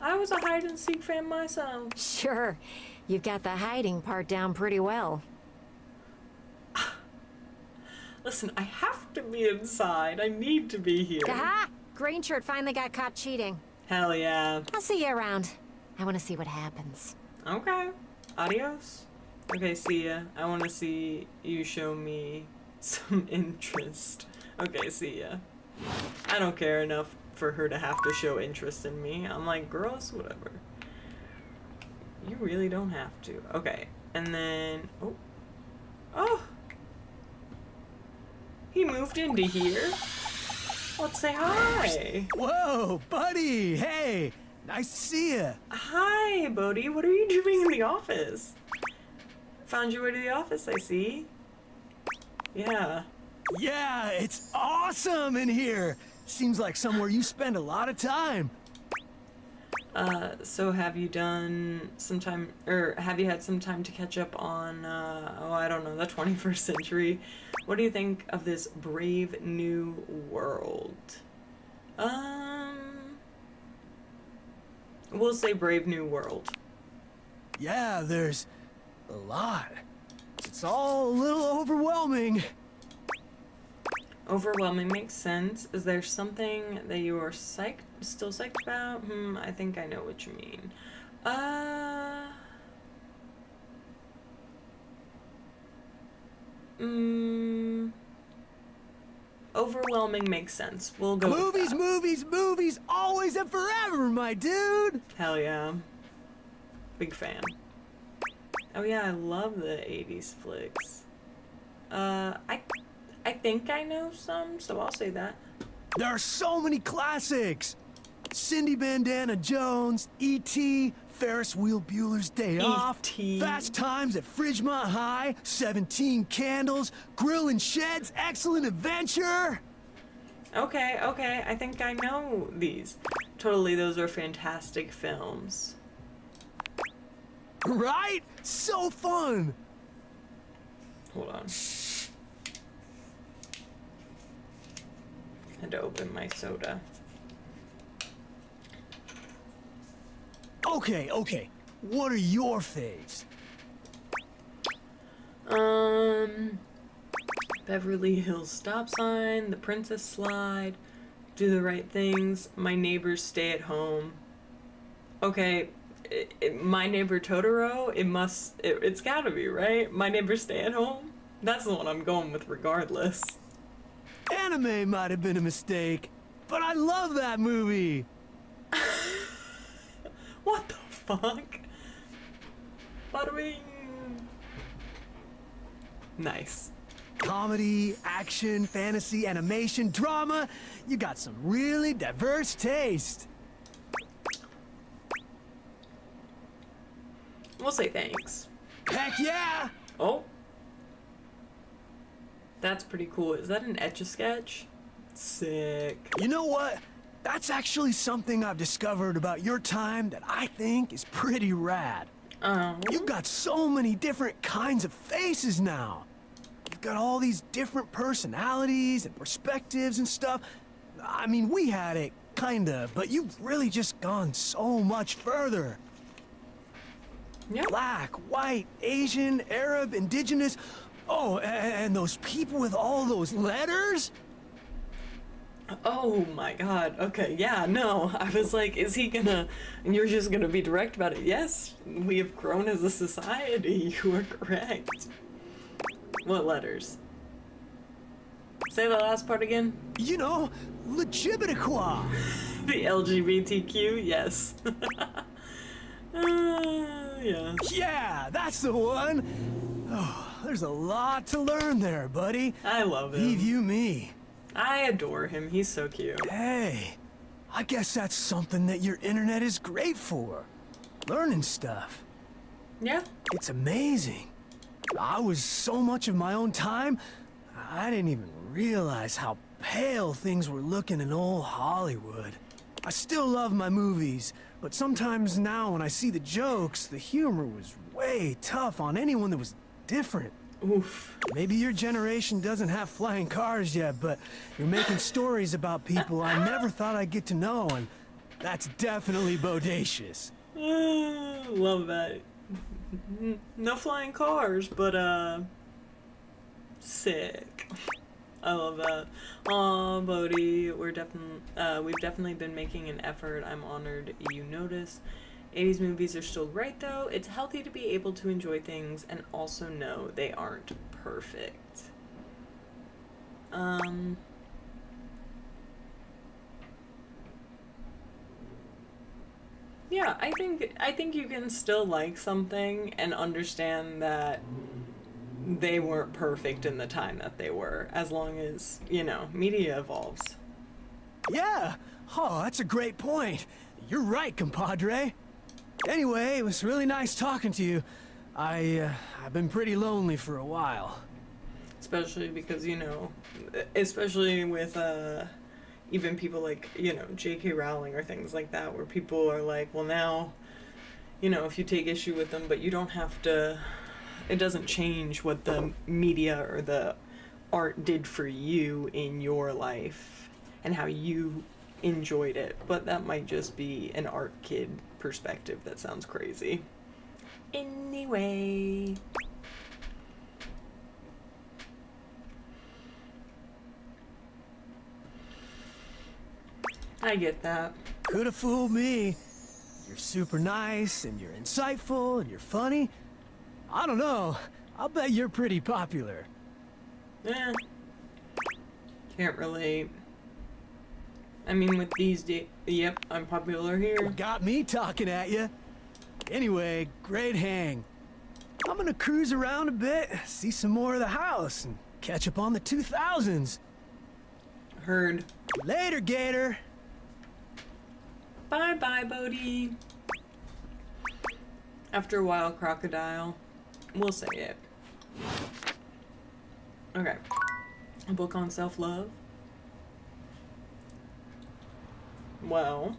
I was a hide-and-seek fan myself. Sure. You've got the hiding part down pretty well. Listen, I have to be inside. I need to be here. Aha! Green shirt finally got caught cheating. Hell yeah. I'll see you around. I want to see what happens. Okay. Adios. Okay, see ya. I want to see you show me some interest. Okay, see ya. I don't care enough for her to have to show interest in me. I'm like, gross, whatever. You really don't have to. Okay, and then... Oh. Oh! He moved into here. Let's say hi. Whoa, buddy! Hey! Nice to see you. Hi, Bodhi. What are you doing in the office? Found your way to the office, I see. Yeah. Yeah, it's awesome in here. Seems like somewhere you spend a lot of time. So have you done some time, or have you had some time to catch up on, oh, I don't know, the 21st century? What do you think of this brave new world? We'll say brave new world. Yeah, there's a lot. It's all a little overwhelming. Overwhelming makes sense. Is there something that you are still psyched about? I think I know what you mean. Overwhelming makes sense. We'll go Movies, with that. movies, movies, always and forever, my dude! Hell yeah. Big fan. Oh yeah, I love the 80s flicks. I think I know some, so I'll say that. There are so many classics! Cindy Bandana Jones, E.T., Ferris Wheel Bueller's Day Off, Fast Times at Fridgemont High, 17 Candles, Grill and Shed's Excellent Adventure! Okay, I think I know these. Totally, those are fantastic films. Right? So fun! Hold on. Had to open my soda. Okay, okay. What are your faves? Beverly Hills Stop Sign, The Princess Slide, Do the Right Things, My Neighbors Stay at Home. Okay, My Neighbor Totoro, it's gotta be, right? My Neighbors Stay at Home? That's the one I'm going with regardless. Anime might have been a mistake, but I love that movie. What the fuck? Bada bing. Nice. Comedy, action, fantasy, animation, drama. You got some really diverse taste. We'll say thanks. Heck yeah! Oh. That's pretty cool. Is that an Etch-a-Sketch? Sick. You know what? That's actually something I've discovered about your time that I think is pretty rad. You've got so many different kinds of faces now. You've got all these different personalities and perspectives and stuff. I mean, we had it, kinda, but you've really just gone so much further. Yep. Black, white, Asian, Arab, indigenous. Oh, and those people with all those letters? Oh my god. Okay, yeah, no. I was like, is he gonna... You're just gonna be direct about it. Yes, we have grown as a society. You are correct. What letters? Say the last part again. You know, LGBTQ. The LGBTQ, yes. Yeah. Yeah, that's the one. Oh, there's a lot to learn there, buddy. I love him. Leave you me. I adore him. He's so cute. Hey, I guess that's something that your internet is great for. Learning stuff. Yeah. It's amazing. I was so much of my own time, I didn't even realize how pale things were looking in old Hollywood. I still love my movies, but sometimes now when I see the jokes, the humor was way tough on anyone that was different. Oof. Maybe your generation doesn't have flying cars yet, but you're making stories about people I never thought I'd get to know, and that's definitely bodacious. Love that. No flying cars, but sick. I love that. Aw, Bodhi, we've definitely been making an effort. I'm honored you noticed. 80s movies are still right though. It's healthy to be able to enjoy things and also know they aren't perfect. Yeah, I think you can still like something and understand that they weren't perfect in the time that they were, as long as, you know, media evolves. Yeah! Oh, that's a great point. You're right, compadre. Anyway, it was really nice talking to you. I've been pretty lonely for a while. Especially because, you know, especially with, even people like, you know, J.K. Rowling or things like that, where people are like, well now, you know, if you take issue with them, but you don't have to, it doesn't change what the media or the art did for you in your life and how you enjoyed it. But that might just be an art kid perspective that sounds crazy. Anyway. I get that. Could have fooled me. You're super nice, and you're insightful, and you're funny. I don't know. I'll bet you're pretty popular. Eh. Can't relate. I mean, with these yep, I'm popular here. Got me talking at you. Anyway, great hang. I'm gonna cruise around a bit, see some more of the house, and catch up on the 2000s. Heard. Later, Gator. Bye-bye, Bodhi. After a while, Crocodile. We'll say it. Okay. A book on self-love. Well.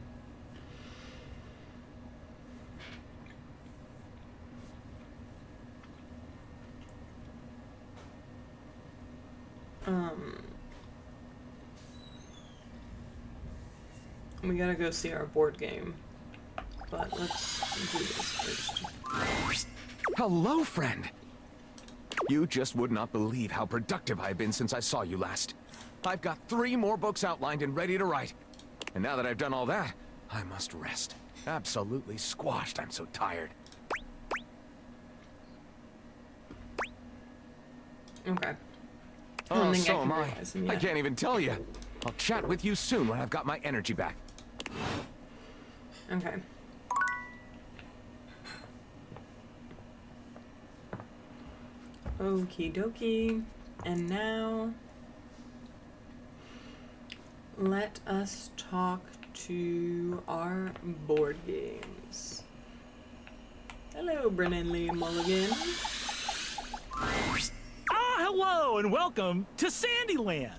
We gotta go see our board game. But let's do this first. Hello, friend. You just would not believe how productive I've been since I saw you last. I've got 3 more books outlined and ready to write. And now that I've done all that, I must rest. Absolutely squashed, I'm so tired. Okay. Oh, so am I. I can't even tell you. I'll chat with you soon when I've got my energy back. Okay. Okie dokie. And now, let us talk to our board games. Hello, Brennan Lee Mulligan. Hello and welcome to Sandyland.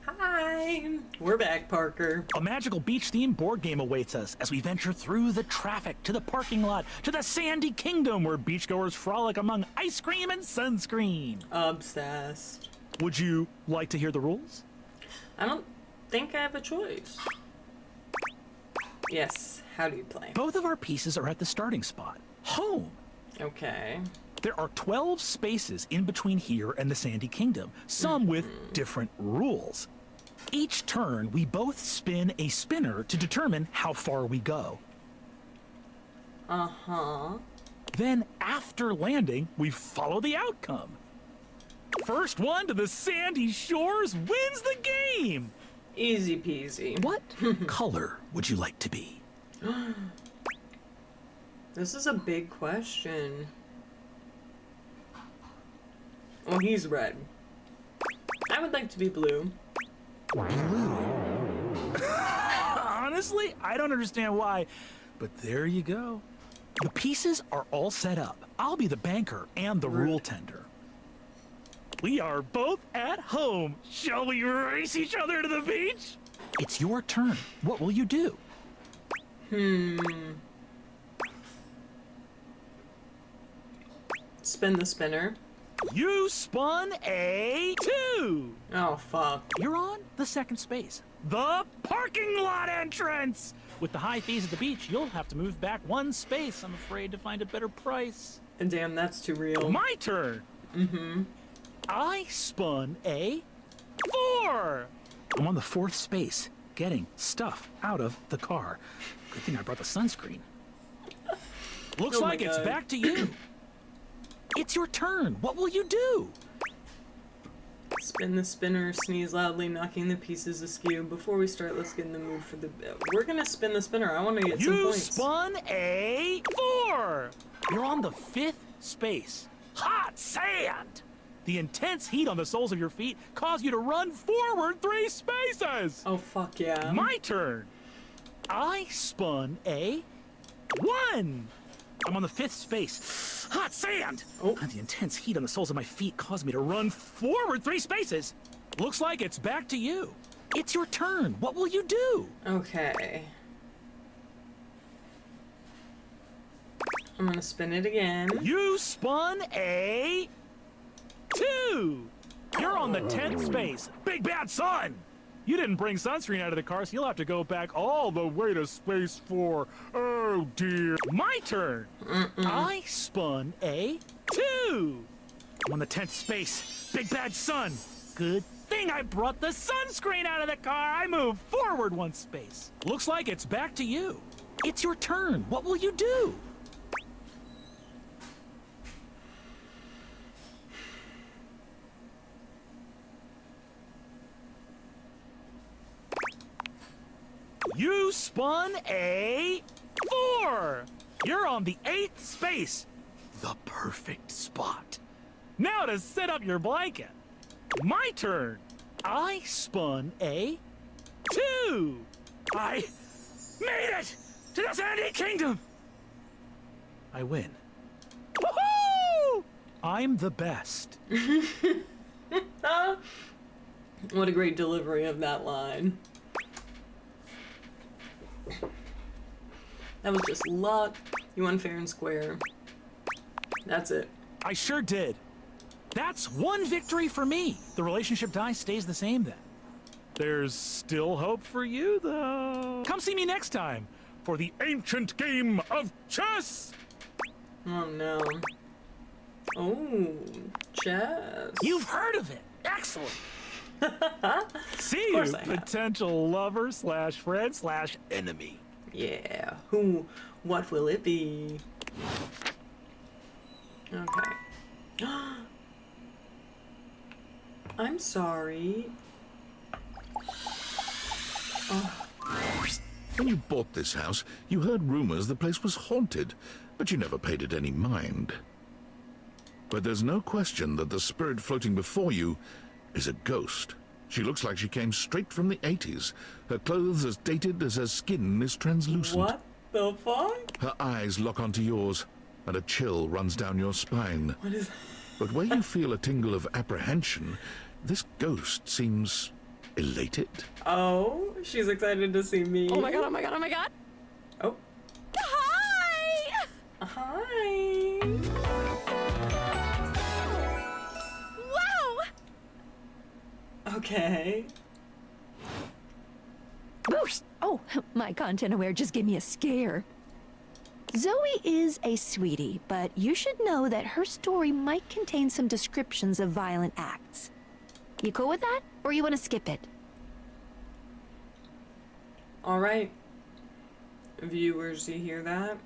Hi, we're back, Parker. A magical beach-themed board game awaits us as we venture through the traffic to the parking lot to the Sandy Kingdom, where beachgoers frolic among ice cream and sunscreen. Obsessed. Would you like to hear the rules? I don't think I have a choice. Yes, how do you play? Both of our pieces are at the starting spot, home. Okay. There are 12 spaces in between here and the Sandy Kingdom, some with different rules. Each turn, we both spin a spinner to determine how far we go. Uh-huh. Then, after landing, we follow the outcome. First one to the sandy shores wins the game! Easy peasy. What color would you like to be? This is a big question. Well, he's red. I would like to be blue. Blue? Honestly, I don't understand why, but there you go. The pieces are all set up. I'll be the banker and the rule tender. We are both at home. Shall we race each other to the beach? It's your turn. What will you do? Spin the spinner. You spun a 2. Oh, fuck. You're on the second space. The parking lot entrance! With the high fees at the beach, you'll have to move back 1 space, I'm afraid, to find a better price. And damn, that's too real. My turn! I spun a 4! I'm on the 4th space, getting stuff out of the car. Good thing I brought the sunscreen. Looks like it's back to you. It's your turn. What will you do? Spin the spinner, sneeze loudly, knocking the pieces askew. Before we start, let's get in the mood for the... We're gonna spin the spinner. I want to get some points. You spun a 4! You're on the 5th space. Hot sand! The intense heat on the soles of your feet caused you to run forward 3 spaces! Oh, fuck yeah. My turn. I spun a 1! I'm on the 5th space. Hot sand! Oh. The intense heat on the soles of my feet caused me to run forward 3 spaces. Looks like it's back to you. It's your turn. What will you do? Okay. I'm gonna spin it again. You spun a 2! You're on the 10th space. Big bad sun! You didn't bring sunscreen out of the car, so you'll have to go back all the way to space 4. Oh, dear. My turn. I spun a 2. I'm on the 10th space. Big bad sun. Good thing I brought the sunscreen out of the car. I moved forward 1 space. Looks like it's back to you. It's your turn. What will you do? You spun a 4! You're on the 8th space. The perfect spot. Now to set up your blanket. My turn. I spun a 2! I made it to the Sandy Kingdom! I win. Woohoo! I'm the best. What a great delivery of that line. That was just luck. You won fair and square. That's it. I sure did. That's 1 victory for me. The relationship die stays the same then. There's still hope for you, though. Come see me next time for the ancient game of chess! Oh no. Oh, chess. You've heard of it! Excellent! See you, potential lover slash friend slash enemy. Yeah, what will it be? Okay. I'm sorry. Oh. When you bought this house, you heard rumors the place was haunted, but you never paid it any mind. But there's no question that the spirit floating before you is a ghost. She looks like she came straight from the 80s. Her clothes as dated as her skin is translucent. What the fuck? Her eyes lock onto yours, and a chill runs down your spine. What is... But where you feel a tingle of apprehension, this ghost seems elated. Oh, she's excited to see me. Oh my god, oh my god, oh my god. Oh. Hi! Hi! Wow! Okay. Boost! Oh, my content aware just gave me a scare. Zoe is a sweetie, but you should know that her story might contain some descriptions of violent acts. You cool with that? Or you want to skip it? Alright. Viewers, you hear that?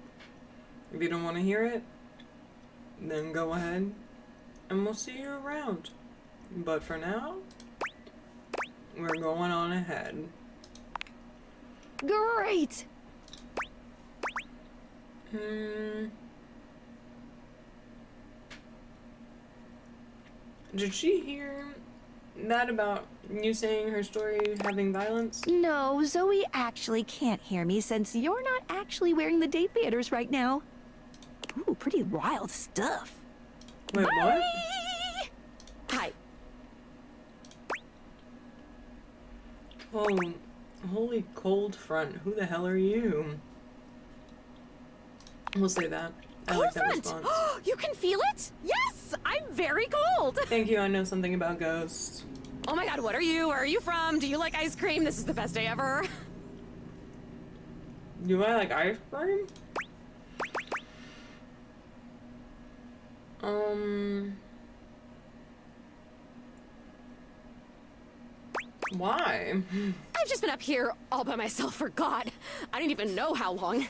If you don't want to hear it, then go ahead and we'll see you around. But for now, we're going on ahead. Great! Did she hear that about you saying her story having violence? No, Zoe actually can't hear me since you're not actually wearing the day theaters right now. Ooh, pretty wild stuff. Wait, Bye! what? Hi. Oh, holy cold front. Who the hell are you? We'll say that. I like that response. You can feel it? Yes! I'm very cold! Thank you, I know something about ghosts. Oh my god, what are you? Where are you from? Do you like ice cream? This is the best day ever. Do I like ice cream? Why? I've just been up here all by myself for God. I didn't even know how long.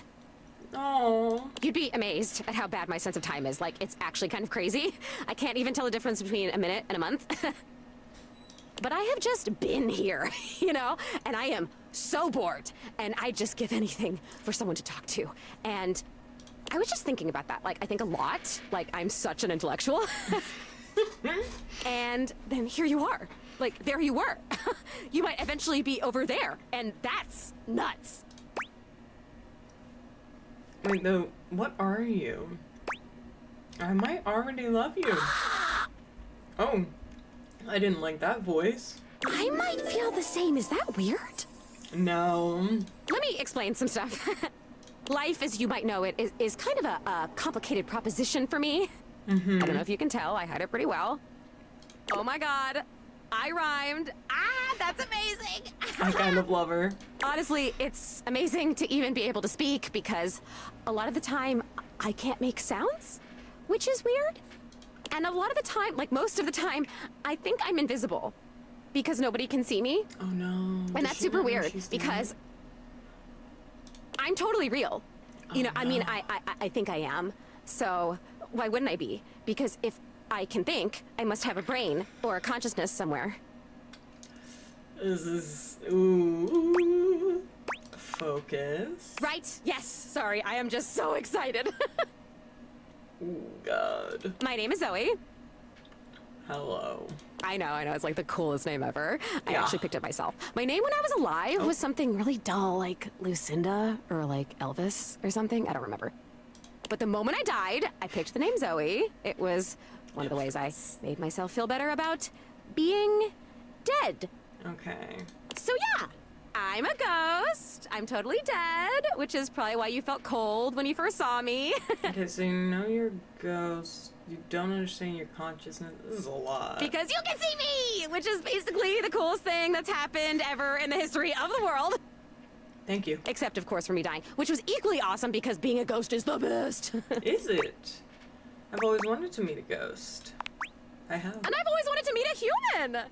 Oh. You'd be amazed at how bad my sense of time is. Like, it's actually kind of crazy. I can't even tell the difference between a minute and a month. But I have just been here, you know? And I am so bored. And I'd just give anything for someone to talk to. And I was just thinking about that. Like, I think a lot. Like, I'm such an intellectual. And then here you are. Like, there you were. You might eventually be over there. And that's nuts. Wait, though, what are you? I might already love you. Oh, I didn't like that voice. I might feel the same. Is that weird? No. Let me explain some stuff. Life, as you might know it, is kind of a complicated proposition for me. I don't know if you can tell. I hide it pretty well. Oh my god. I rhymed. Ah, that's amazing. I kind of love her. Honestly, it's amazing to even be able to speak because a lot of the time I can't make sounds, which is weird. And a lot of the time, like most of the time, I think I'm invisible because nobody can see me. Oh no. And that's super weird because I'm totally real. You know, I mean, I think I am. So why wouldn't I be? Because if I can think, I must have a brain or a consciousness somewhere. This is... Ooh. Focus. Right? Yes. Sorry, I am just so excited. Oh, God. My name is Zoe. Hello. I know. It's like the coolest name ever. I actually picked it myself. My name when I was alive was something really dull, like Lucinda or like Elvis or something. I don't remember. But the moment I died, I picked the name Zoe. It was one of the ways I made myself feel better about being dead. Okay. So yeah, I'm a ghost. I'm totally dead, which is probably why you felt cold when you first saw me. Okay, so you know you're a ghost. You don't understand your consciousness. This is a lot. Because you can see me, which is basically the coolest thing that's happened ever in the history of the world. Thank you. Except, of course, for me dying, which was equally awesome because being a ghost is the best. Is it? I've always wanted to meet a ghost. I have. And I've always wanted to meet a human.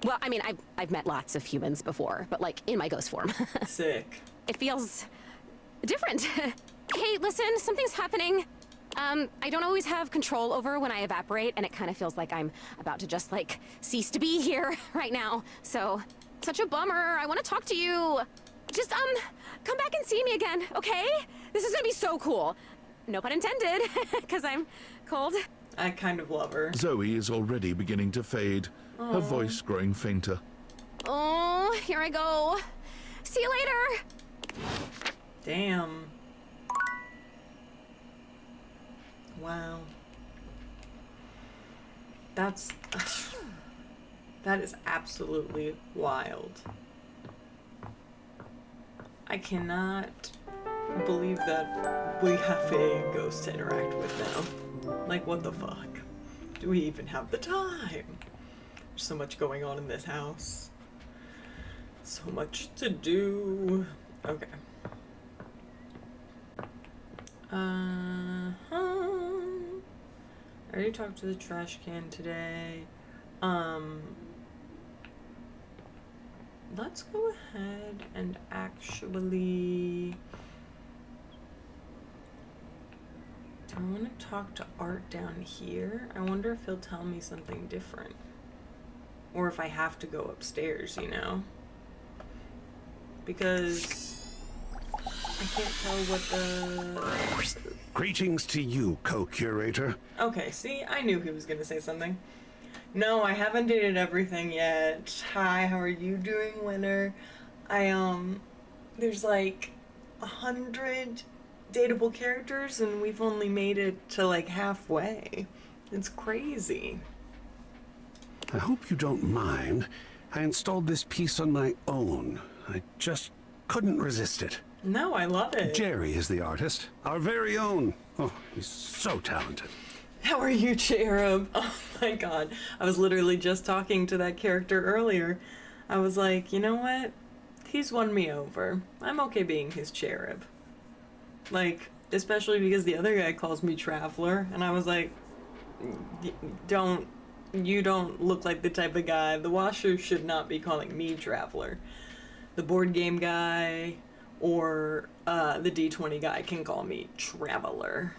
Well, I mean, I've met lots of humans before, but like in my ghost form. Sick. It feels different. Hey, listen, something's happening. I don't always have control over when I evaporate, and it kind of feels like I'm about to just like cease to be here right now. So, such a bummer. I want to talk to you. Just come back and see me again, okay? This is gonna be so cool. No pun intended, because I'm cold. I kind of love her. Zoe is already beginning to fade, her voice growing fainter. Oh, here I go. See you later. Damn. Wow. That is absolutely wild. I cannot believe that we have a ghost to interact with now. Like, what the fuck? Do we even have the time? There's so much going on in this house. So much to do. Okay. I already talked to the trash can today. Let's go ahead and actually... Do I want to talk to Art down here? I wonder if he'll tell me something different. Or if I have to go upstairs, you know? Because I can't tell what the... Greetings to you, co-curator. Okay, see? I knew he was gonna say something. No, I haven't dated everything yet. Hi, how are you doing, Winter? There's like 100 dateable characters and we've only made it to like halfway. It's crazy. I hope you don't mind. I installed this piece on my own. I just couldn't resist it. No, I love it. Jerry is the artist. Our very own. Oh, he's so talented. How are you, Cherub? Oh my god. I was literally just talking to that character earlier. I was like, you know what? He's won me over. I'm okay being his cherub. Like, especially because the other guy calls me Traveler, and I was like, you don't look like the type of guy. The washer should not be calling me Traveler. The board game guy or the D20 guy can call me Traveler.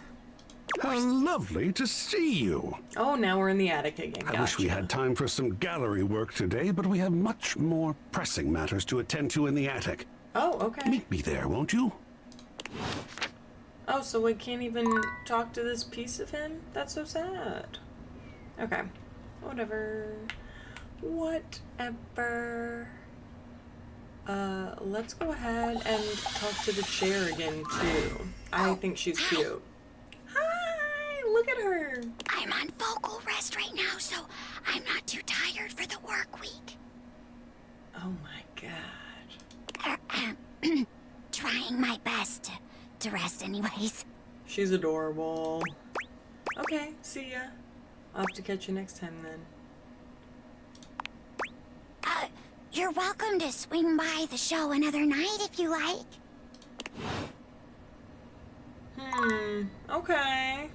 How lovely to see you. Oh, now we're in the attic again. I wish we had time for some gallery work today, but we have much more pressing matters to attend to in the attic. Oh, okay. Meet me there, won't you? Oh, so I can't even talk to this piece of him? That's so sad. Okay. Whatever. Whatever. Let's go ahead and talk to the chair again, too. I think she's cute. Hi! Look at her! I'm on vocal rest right now, so I'm not too tired for the work week. Oh my god. Trying my best to rest anyways. She's adorable. Okay, see ya. I'll have to catch you next time then. You're welcome to swing by the show another night if you like. Okay.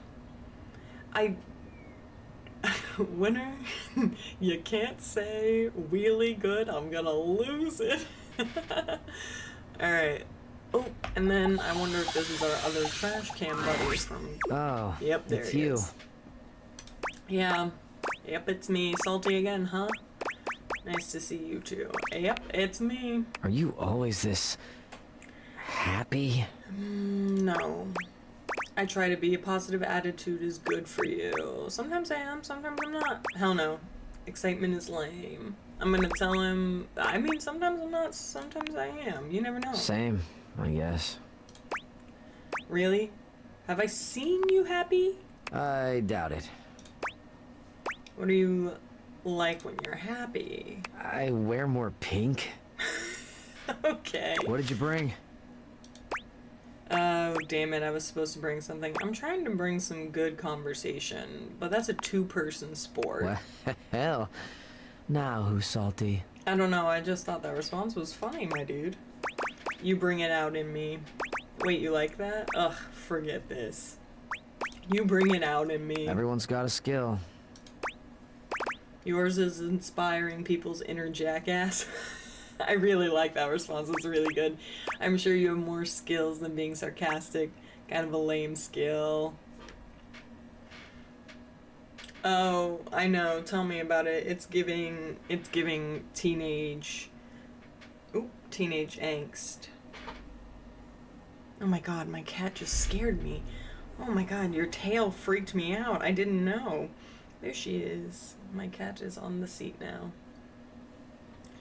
Winner, you can't say really good, I'm gonna lose it. Alright. Oh, and then I wonder if this is our other trash can buddy from... Oh, yep, there it's he you. is. Yeah. Yep, it's me. Salty again, huh? Nice to see you too. Yep, it's me. Are you always this happy? No. I try to be. A positive attitude is good for you. Sometimes I am, sometimes I'm not. Hell no. Excitement is lame. I'm gonna tell him, I mean, sometimes I'm not, sometimes I am. You never know. Same, I guess. Really? Have I seen you happy? I doubt it. What are you like when you're happy? I wear more pink. Okay. What did you bring? Oh, damn it, I was supposed to bring something. I'm trying to bring some good conversation, but that's a two-person sport. Well, now who's salty? I don't know, I just thought that response was funny, my dude. You bring it out in me. Wait, you like that? Ugh, forget this. You bring it out in me. Everyone's got a skill. Yours is inspiring people's inner jackass. I really like that response. It's really good. I'm sure you have more skills than being sarcastic. Kind of a lame skill. Oh, I know. Tell me about it. It's giving teenage angst. Oh my god, my cat just scared me. Oh my god, your tail freaked me out. I didn't know. There she is. My cat is on the seat now.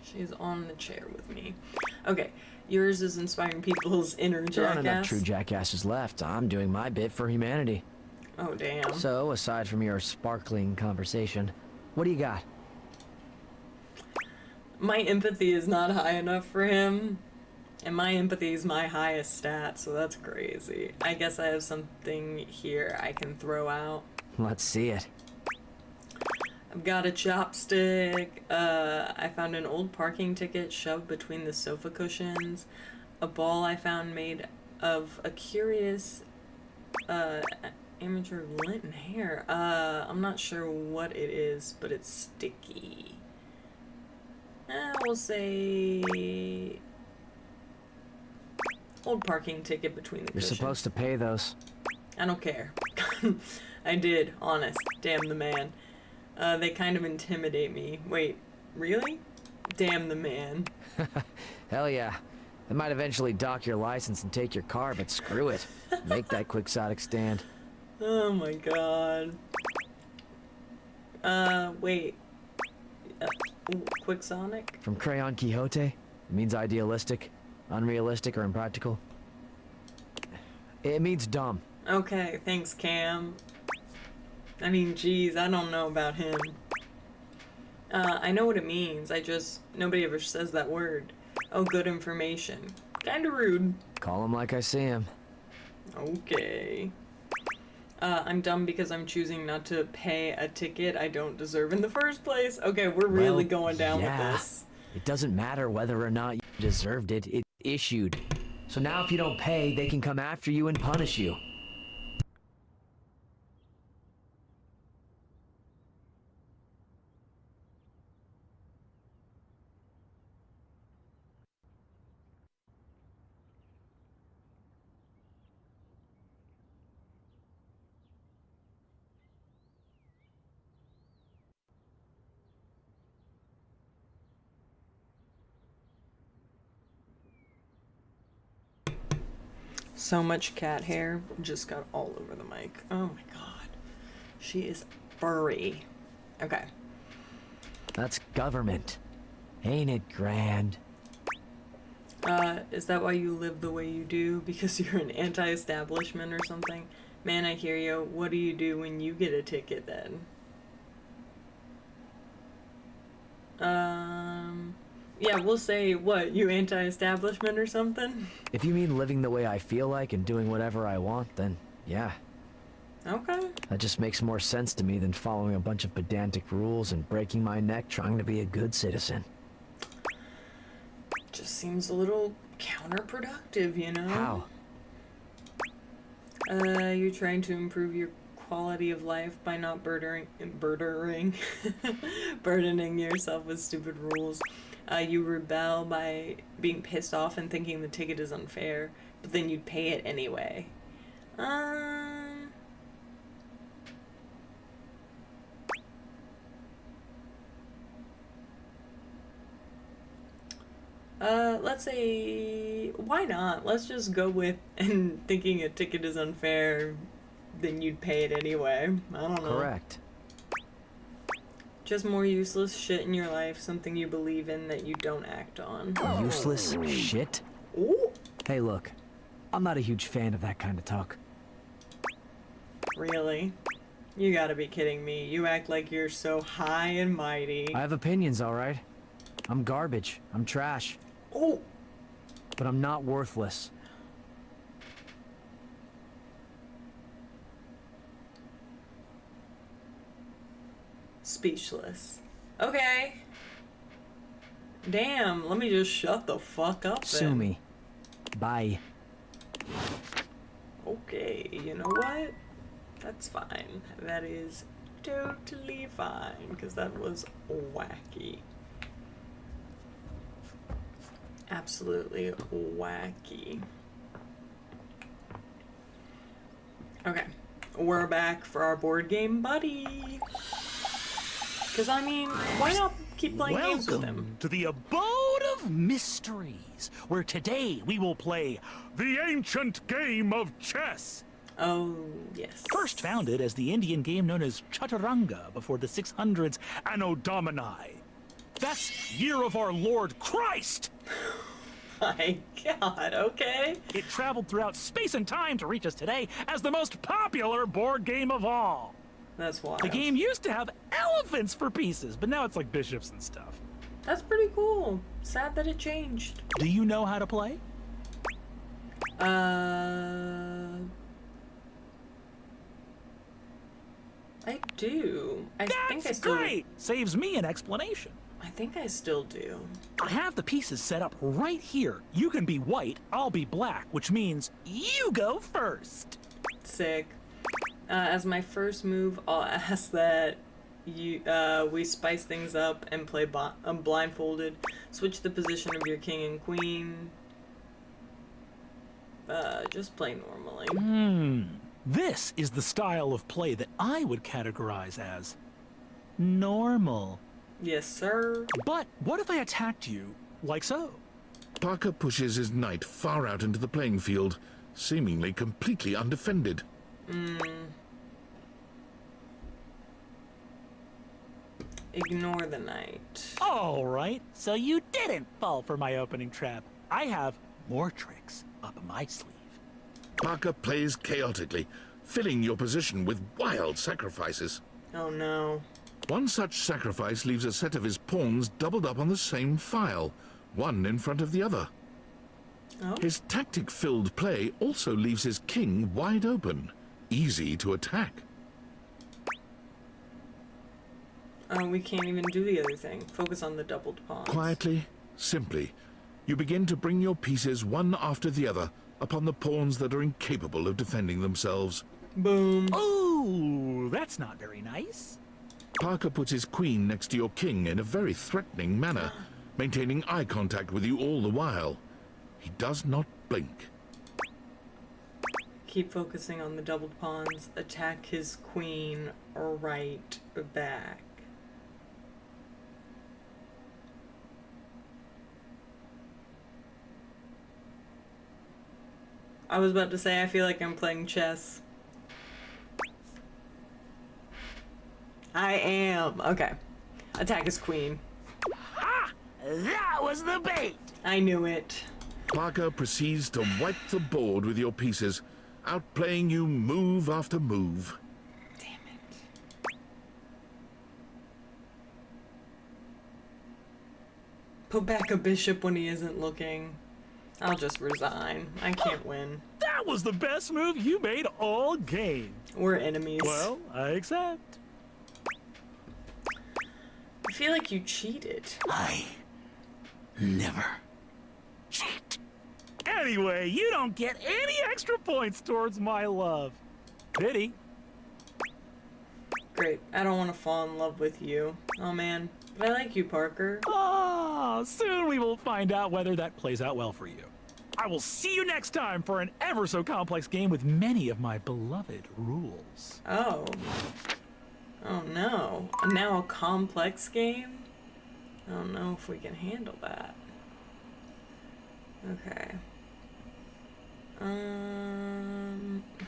She's on the chair with me. Okay, yours is inspiring people's inner There aren't enough jackass. true jackasses left. I'm doing my bit for humanity. Oh, damn. So, aside from your sparkling conversation, what do you got? My empathy is not high enough for him. And my empathy is my highest stat, so that's crazy. I guess I have something here I can throw out. Let's see it. I've got a chopstick. I found an old parking ticket shoved between the sofa cushions. A ball I found made of a curious amateur lint hair. I'm not sure what it is, but it's sticky. We'll say old parking ticket between the You're cushions. supposed to pay those. I don't care. I did, honest. Damn the man. They kind of intimidate me. Wait, really? Damn the man. Hell yeah. They might eventually dock your license and take your car, but screw it. Make that quixotic stand. Oh my god. Wait. Quixonic? From Crayon Quixote? It means idealistic, unrealistic, or impractical. It means dumb. Okay, thanks, Cam. I mean, geez, I don't know about him. I know what it means, nobody ever says that word. Oh, good information. Kinda rude. Call him like I see him. Okay. I'm dumb because I'm choosing not to pay a ticket I don't deserve in the first place. Okay, we're really going down with this. It doesn't matter whether or not you deserved it. It's issued. So now if you don't pay, they can come after you and punish you. So much cat hair just got all over the mic. Oh my god. She is furry. Okay. That's government. Ain't it grand? Is that why you live the way you do? Because you're an anti-establishment or something? Man, I hear you. What do you do when you get a ticket then? Yeah, we'll say, what, you anti-establishment or something? If you mean living the way I feel like and doing whatever I want, then yeah. Okay. That just makes more sense to me than following a bunch of pedantic rules and breaking my neck trying to be a good citizen. Just seems a little counterproductive, you know? How? You're trying to improve your quality of life by not burdening yourself with stupid rules. You rebel by being pissed off and thinking the ticket is unfair, but then you'd pay it anyway. Let's say, why not? Let's just go with, and thinking a ticket is unfair, then you'd pay it anyway. I don't know. Correct. Just more useless shit in your life, something you believe in that you don't act on. Useless shit? Ooh. Hey, look. I'm not a huge fan of that kind of talk. Really? You gotta be kidding me. You act like you're so high and mighty. I have opinions, alright? I'm garbage. I'm trash. Oh! but I'm not worthless. Speechless. Okay. Damn, let me just shut the fuck up then. Sue me. Bye. Okay, you know what? That's fine. That is totally fine, because that was wacky. Absolutely wacky. Okay, we're back for our board game buddy. Because, I mean, why not keep playing games with him? Welcome to the Abode of Mysteries, where today we will play the ancient game of chess. Oh, yes. First founded as the Indian game known as Chaturanga before the 600s Anno Domini. That's year of our Lord Christ! My God, okay. It traveled throughout space and time to reach us today as the most popular board game of all. That's wild. The game used to have elephants for pieces, but now it's like bishops and stuff. That's pretty cool. Sad that it changed. Do you know how to play? I do. I think I That's still. great! Saves me an explanation. I think I still do. I have the pieces set up right here. You can be white, I'll be black, which means you go first. Sick. As my first move, I'll ask that we spice things up and play blindfolded. Switch the position of your king and queen. Just play normally. This is the style of play that I would categorize as normal. Yes, sir. But what if I attacked you like so? Parker pushes his knight far out into the playing field, seemingly completely undefended. Ignore the knight. All right, so you didn't fall for my opening trap. I have more tricks up my sleeve. Parker plays chaotically, filling your position with wild sacrifices. Oh no. One such sacrifice leaves a set of his pawns doubled up on the same file, one in front of the other. Oh. His tactic-filled play also leaves his king wide open, easy to attack. We can't even do the other thing. Focus on the doubled pawns. Quietly, simply, you begin to bring your pieces one after the other upon the pawns that are incapable of defending themselves. Boom. Ooh, that's not very nice. Parker puts his queen next to your king in a very threatening manner, maintaining eye contact with you all the while. He does not blink. Keep focusing on the doubled pawns. Attack his queen right back. I was about to say, I feel like I'm playing chess. I am. Okay. Attack his queen. Ha! That was the bait! I knew it. Parker proceeds to wipe the board with your pieces, outplaying you move after move. Damn it. Put back a bishop when he isn't looking. I'll just resign. I can't win. That was the best move you made all game. We're enemies. Well, I accept. I feel like you cheated. I never cheat. Anyway, you don't get any extra points towards my love. Pity. Great. I don't want to fall in love with you. Oh man. But I like you, Parker. Oh, soon we will find out whether that plays out well for you. I will see you next time for an ever so complex game with many of my beloved rules. Oh. Oh no. Now a complex game? I don't know if we can handle that. Okay.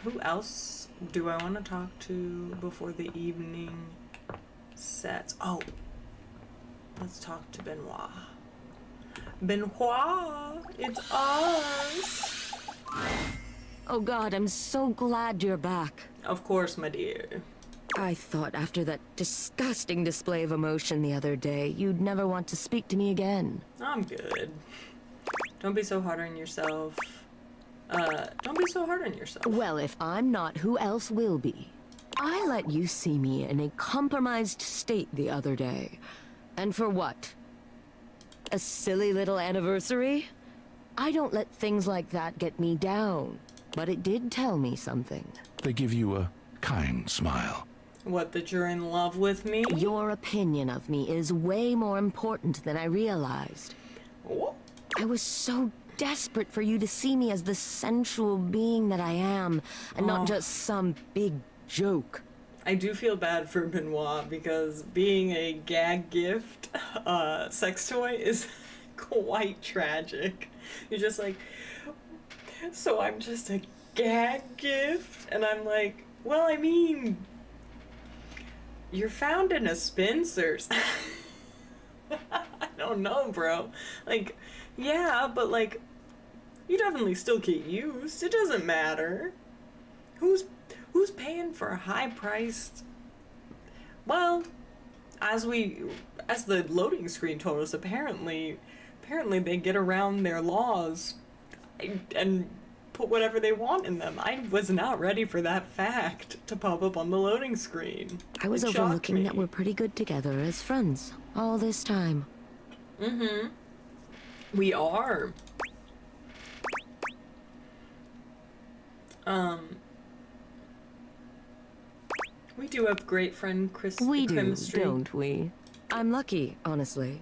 Who else do I want to talk to before the evening sets? Oh. Let's talk to Benoit. Benoit, it's us. Oh God, I'm so glad you're back. Of course, my dear. I thought after that disgusting display of emotion the other day, you'd never want to speak to me again. I'm good. Don't be so hard on yourself. Don't be so hard on yourself. Well, if I'm not, who else will be? I let you see me in a compromised state the other day. And for what? A silly little anniversary? I don't let things like that get me down. But it did tell me something. They give you a kind smile. What, that you're in love with me? Your opinion of me is way more important than I realized. What? I was so desperate for you to see me as the sensual being that I am, and not just some big joke. I do feel bad for Benoit because being a gag gift sex toy is quite tragic. You're just like, so I'm just a gag gift? And I'm like, well, I mean, you're found in a Spencer's. I don't know, bro. Like, yeah, but like, you definitely still get used. It doesn't matter. Who's paying for a high-priced? Well, as the loading screen told us, apparently they get around their laws and put whatever they want in them. I was not ready for that fact to pop up on the loading screen. I was overlooking that we're pretty good together as friends all this time. Mm-hmm. We are. We do have great friend We do, chemistry. don't we? I'm lucky, honestly.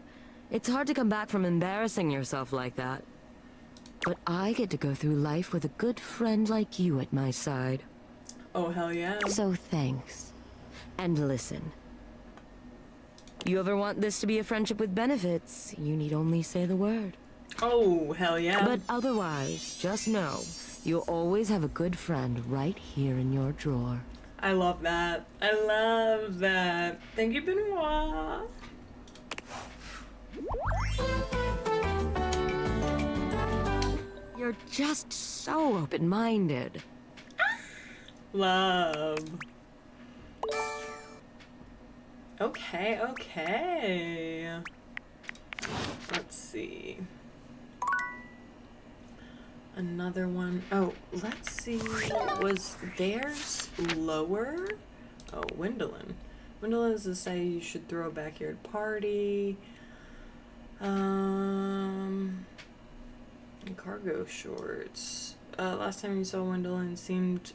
It's hard to come back from embarrassing yourself like that. But I get to go through life with a good friend like you at my side. Oh, hell yeah. So thanks. And listen. You ever want this to be a friendship with benefits, you need only say the word. Oh, hell yeah. But otherwise, just know, you'll always have a good friend right here in your drawer. I love that. I love that. Thank you, Benoit. You're just so open-minded. Love. Okay, okay. Let's see. Another one. Oh, let's see. Was theirs lower? Oh, Wendolyn. Wendolyn's to say you should throw a backyard party. Cargo shorts. Last time you saw Wendolyn seemed,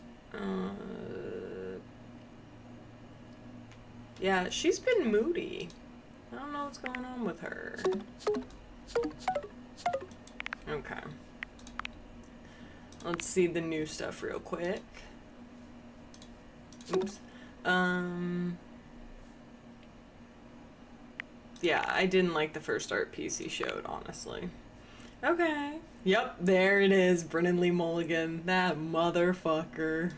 yeah, she's been moody. I don't know what's going on with her. Okay. Let's see the new stuff real quick. Oops. Yeah, I didn't like the first art piece he showed, honestly. Okay. Yep, there it is. Brennan Lee Mulligan. That motherfucker.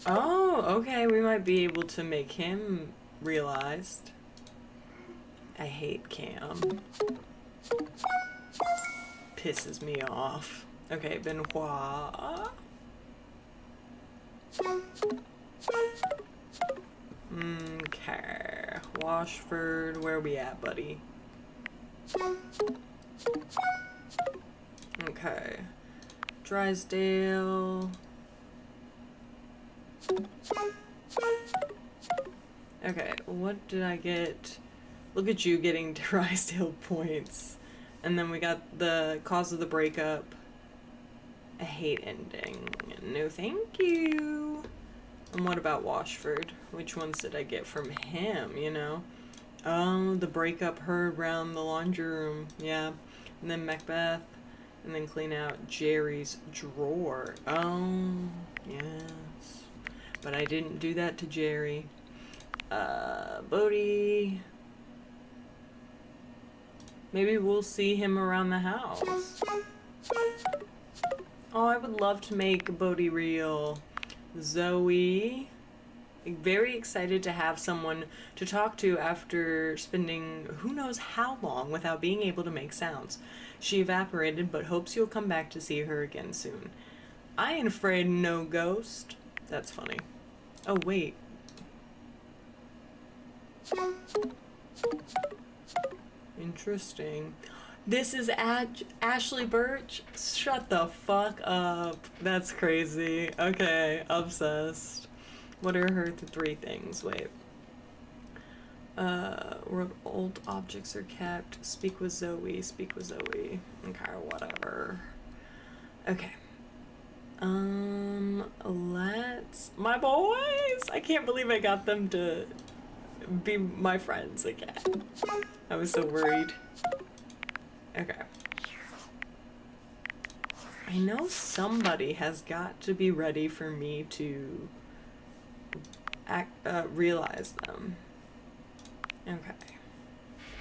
Oh, okay. We might be able to make him realized. I hate Cam. Pisses me off. Okay, Benoit. Okay. Washford, where we at, buddy? Okay. Drysdale. Okay, what did I get? Look at you getting Drysdale points. And then we got the cause of the breakup. I hate ending. No thank you. And what about Washford? Which ones did I get from him, you know? Oh, the breakup heard round the laundry room. Yeah. And then Macbeth. And then clean out Jerry's drawer. Oh, yes. But I didn't do that to Jerry. Bodhi. Maybe we'll see him around the house. Oh, I would love to make Bodhi real. Zoe. Very excited to have someone to talk to after spending who knows how long without being able to make sounds. She evaporated, but hopes you'll come back to see her again soon. I ain't afraid no ghost. That's funny. Oh, wait. Interesting. This is Ashley Birch? Shut the fuck up. That's crazy. Okay, obsessed. What are her 3 things? Wait. Where old objects are kept. Speak with Zoe. Speak with Zoe. Okay, whatever. Okay. Let's... My boys! I can't believe I got them to be my friends again. I was so worried. Okay. I know somebody has got to be ready for me to realize them. Okay.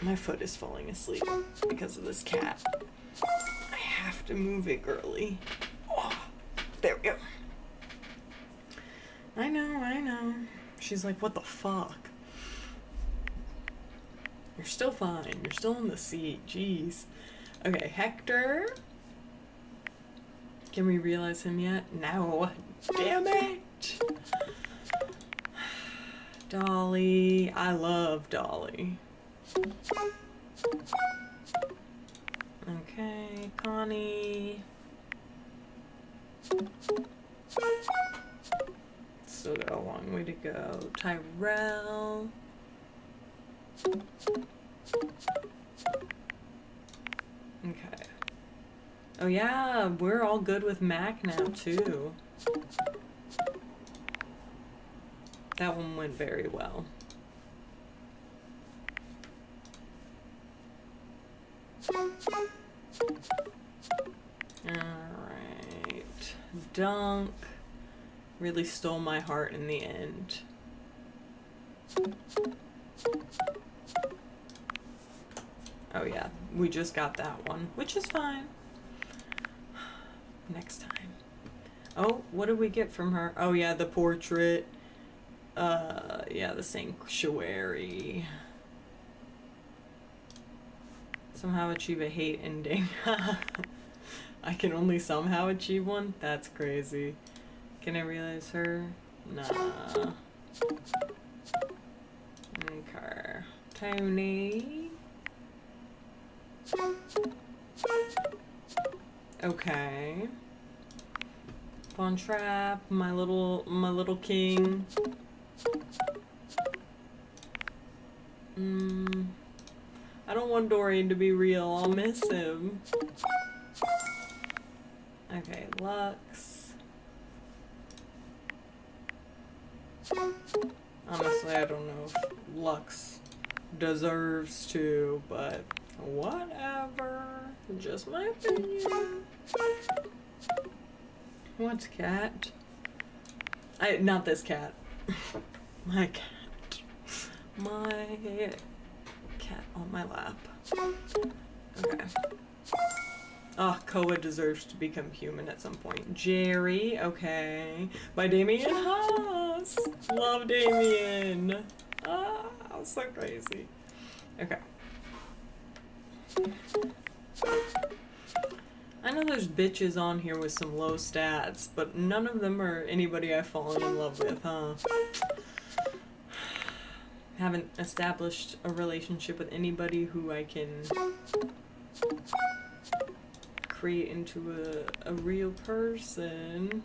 My foot is falling asleep because of this cat. I have to move it, girly. Oh, there we go. I know. She's like, what the fuck? You're still fine. You're still in the seat. Jeez. Okay, Hector. Can we realize him yet? No. Damn it! Dolly. I love Dolly. Okay, Connie. Still got a long way to go. Tyrell. Okay. Oh yeah, we're all good with Mac now too. That one went very well. Alright. Dunk really stole my heart in the end. Oh yeah, we just got that one, which is fine. Next time. Oh, what did we get from her? Oh yeah, the portrait. Yeah, the sanctuary. Somehow achieve a hate ending. I can only somehow achieve one? That's crazy. Can I realize her? Nah. Okay. Tony. Okay. Von Trapp, my little king. I don't want Dorian to be real. I'll miss him. Okay, Lux. Honestly, I don't know if Lux deserves to, but whatever. Just my opinion. What's cat? Not this cat. My cat. My cat on my lap. Okay. Oh, Koa deserves to become human at some point. Jerry, okay. By Damien Haas. Love Damien. Ah, so crazy. Okay. I know there's bitches on here with some low stats, but none of them are anybody I've fallen in love with, huh? Haven't established a relationship with anybody who I can create into a real person.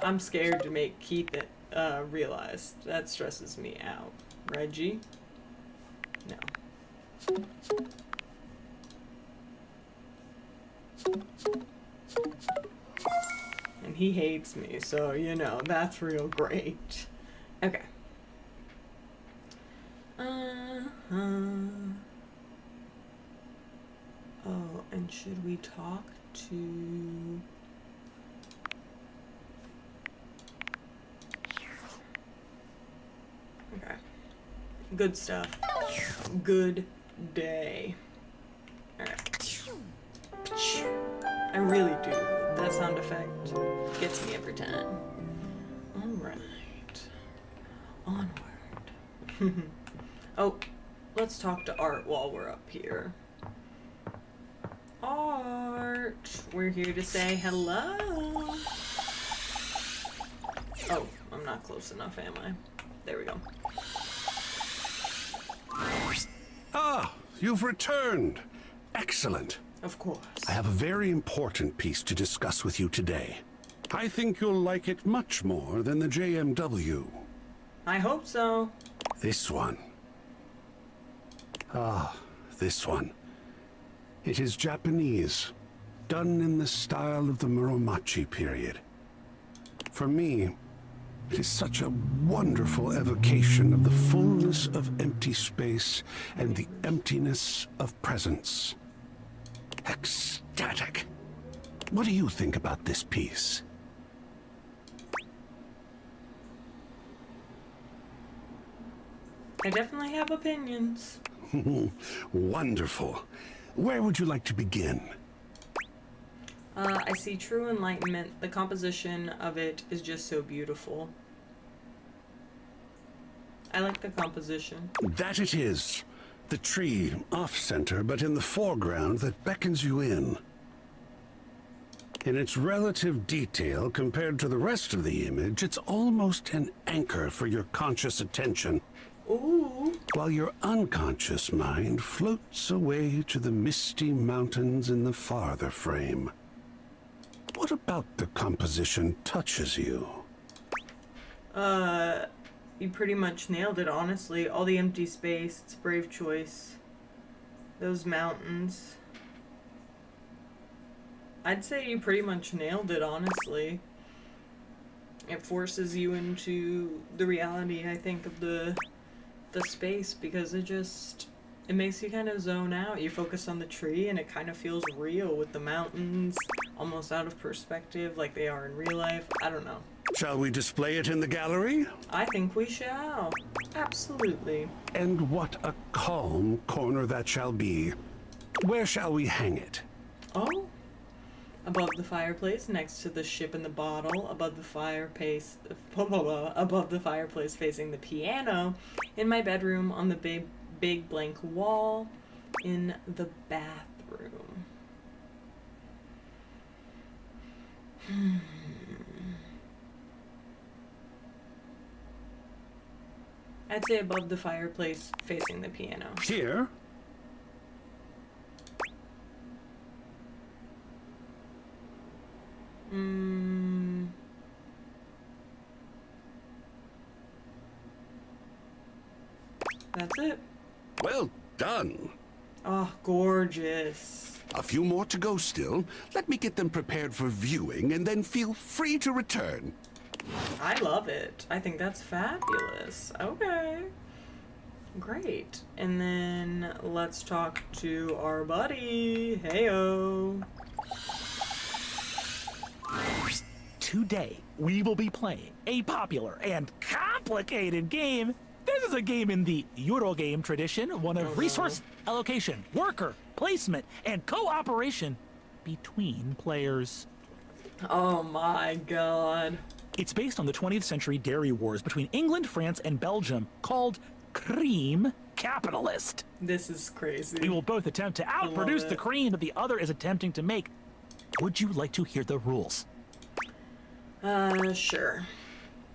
I'm scared to make Keith it realize. That stresses me out. Reggie? No. And he hates me, so you know, that's real great. Okay. Oh, and should we talk to... Okay. Good stuff. Good day. Alright. I really do. That sound effect gets me every time. Alright. Onward. Oh, let's talk to Art while we're up here. Art! We're here to say hello. Oh, I'm not close enough, am I? There we go. Ah, you've returned. Excellent. Of course. I have a very important piece to discuss with you today. I think you'll like it much more than the JMW. I hope so. This one. Ah, this one. It is Japanese, done in the style of the Muromachi period. For me, it is such a wonderful evocation of the fullness of empty space and the emptiness of presence. Ecstatic. What do you think about this piece? I definitely have opinions. Wonderful. Where would you like to begin? I see true enlightenment. The composition of it is just so beautiful. I like the composition. That it is. The tree, off-center, but in the foreground that beckons you in. In its relative detail compared to the rest of the image, it's almost an anchor for your conscious attention. Ooh. While your unconscious mind floats away to the misty mountains in the farther frame. What about the composition touches you? You pretty much nailed it, honestly. All the empty space, it's a brave choice. Those mountains. I'd say you pretty much nailed it, honestly. It forces you into the reality, I think, of the space, because it makes you kind of zone out. You focus on the tree and it kind of feels real with the mountains almost out of perspective like they are in real life. I don't know. Shall we display it in the gallery? I think we shall. Absolutely. And what a calm corner that shall be. Where shall we hang it? Oh. Above the fireplace, next to the ship in the bottle, above the fireplace, above the fireplace facing the piano, in my bedroom, on the big blank wall, in the bathroom. I'd say above the fireplace facing the piano. Here? That's it. Well done. Oh, gorgeous. A few more to go still. Let me get them prepared for viewing and then feel free to return. I love it. I think that's fabulous. Okay. Great. And then let's talk to our buddy. Heyo. Today, we will be playing a popular and complicated game. This is a game in the Eurogame tradition, one of resource allocation, worker, placement, and cooperation between players. Oh my god. It's based on the 20th century dairy wars between England, France, and Belgium, called Cream Capitalist. This is crazy. We will both attempt to outproduce the cream that the other is attempting to make. Would you like to hear the rules? Sure.